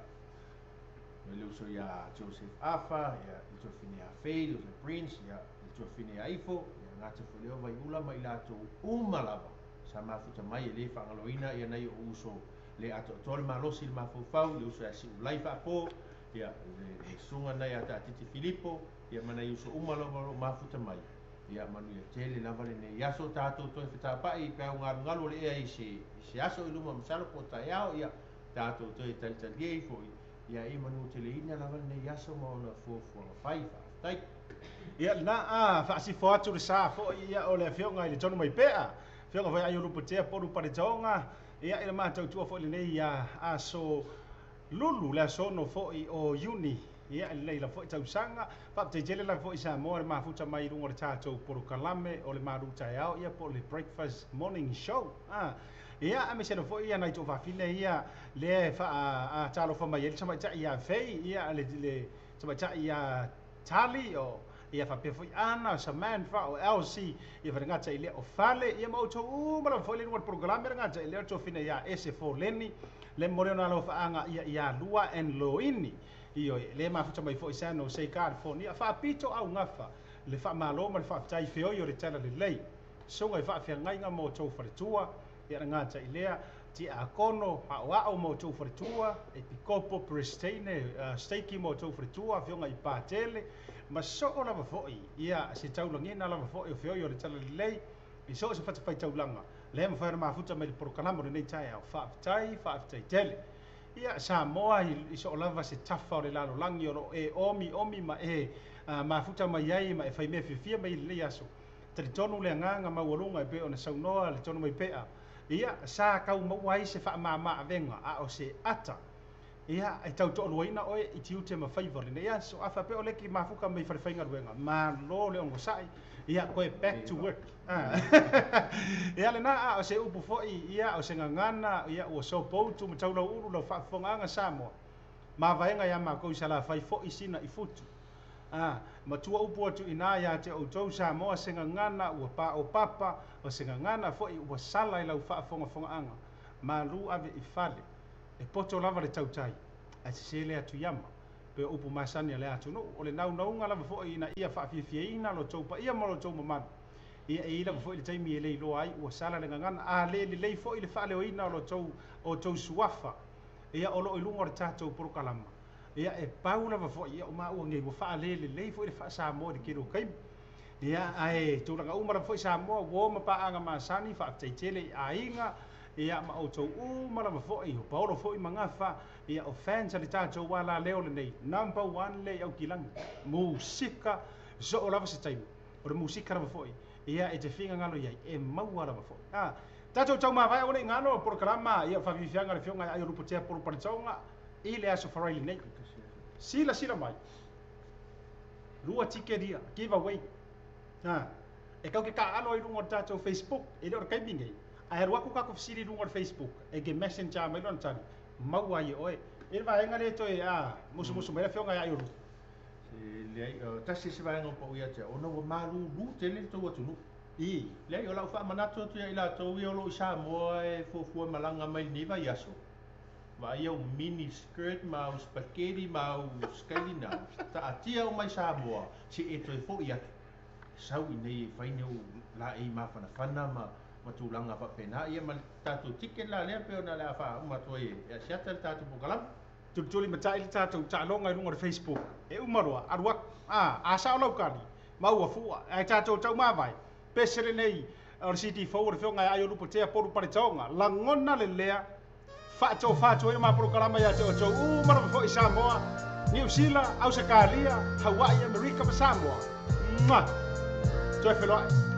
le uso ia Joseph Afa ia to finia fail the prince ia to finia ifo ia ngata fo leo vai ula mai la to umalava sama futa mai le fa ngaloina ia nei uso le ato tol malosi ma fo fau le uso asi ulai fa po ia le sunga nei ata titi Filippo ia mana uso umalava ma futa mai ia manu ia tele lava le nei aso tato to fita pa i pe ngalo le ai se aso iluma msalo po taiao ia tato to tal ye fo ia i manu tele ina lava le nei aso ma ona fo fai tai ia na fa si fo atu le sa fo ia o le fionga i le tonu mai pea fionga vai ayo lupu te poru pare tonga ia ina ma tau tua fo le nei ia aso lulu le aso no fo i o uni ia le la fo tau sanga fa te jele la fo i Samoa le mafuta mai rungo le tatou poru kalame o le maru taiao ia po le breakfast morning show ia ame se no fo ia nai to va fine ia le fa talo fa mai sama ta ia fei ia le sama ta ia tali o ia fa pe foi ana sa man fa o LC ia fa ngata ile o fale ia mo to mala fo le no programa ngata ile to fine ia S4 leni le morena lo fa anga ia lua en loini io le ma fa mai fo isano sei California fa pito au ngafa le fa malo ma fa tai feo io le tala le lei so ngai fa fa ngai nga mo to fa tua ia ngata ile ti a kono a o mo to fa tua e pikopo pristine steiki mo to fa tua feo ngai patele ma so ona va foi ia se taulangina la va foi o feo io le tala le lei i so se fa fai taulanga le ma fa ma futa me por kanamo nei tai au fa tai tele ia Samoa i so lava se tafa o le lalo langi o e omi ma ma futa mai ai ma e fai me fia mai le aso te tonu le nganga ma walunga e pe ona saunoa le tonu mai pea ia sa kau mau ai se fa ma venga o se ata ia e tau to loina o i tiu te ma favor le ia so afa pe o le ki ma fuka mai fa fainga ruenga ma lo le ongo sai ia ko back to work ia le na o se upu foi ia o se ngana ia o so poutu mo tau lo uru lo fa fonga Samoa ma vaenga ia ma ko sala fai foi sina i futu ma tua upu atu ina ia te o tau Samoa se ngana o pa o papa o se ngana foi o sala i lau fa fonga anga ma lu ave i fale e poto lava le tautai a se le atu yama pe upu masani le atu no o le nau lava foi ina ia fa fieina lo tau pa ia mo lo tau mamanu ia e lava foi le taimi le lo ai o sala le ngana le foi le fa le oina o tau suafa ia o lo ilunga le tatou por kalama ia e pau lava foi ia o ma o ngai mo fa le foi le fa Samoa de kilo kai ia ai tu langa umara foi Samoa wo ma pa anga masani fa taitele ainga ia ma o tau mala foi o paulo foi mangafa ia o fans ali tatou wala leo le nei number 1 le au kilang musika so o lava se taimi o le musika lava foi ia e te finga ngalo ia e maua lava foi tatou tau ma vai o le ngano programa ia fa vifianga le fionga ai rupo te por partonga i le aso farai nei sila mai lua tikeria give away e kau ke ka alo i rungo tatou Facebook e le o kai bingai ai ruaku ka ko fsiri rungo Facebook e ge messenger mai lon tani mau ai oe e vai ngale to musu mai fionga ai ru le tasi se vai ngompo ia te ona wa malu lu tele to watu nu i le yo la fa manato to ia la to wi lo Samoa e fu malanga mai ni va yaso va ia un mini skirt mau spaghetti mau scalina ta atia o mai Samoa si e to fo ia sau i nei fai neu la e ma fana ma matulanga fa pena ia ma tatu ticket la le pe ona la fa uma toi ya shata tatu bukalam Tuli matai le tātou tālonga i runga Facebook. E umaroa, aruak, asa o laukari, maua fua, ai tātou tau mawai. Pesere nei, o siti fawar whionga ai o lupo tea poru pare taonga, langona le lea, whaatou e mapuro karama ia te o tau, umaro fo i Samoa, New Zealand, Australia, Hawaii, America, Samoa. Toi wheloai.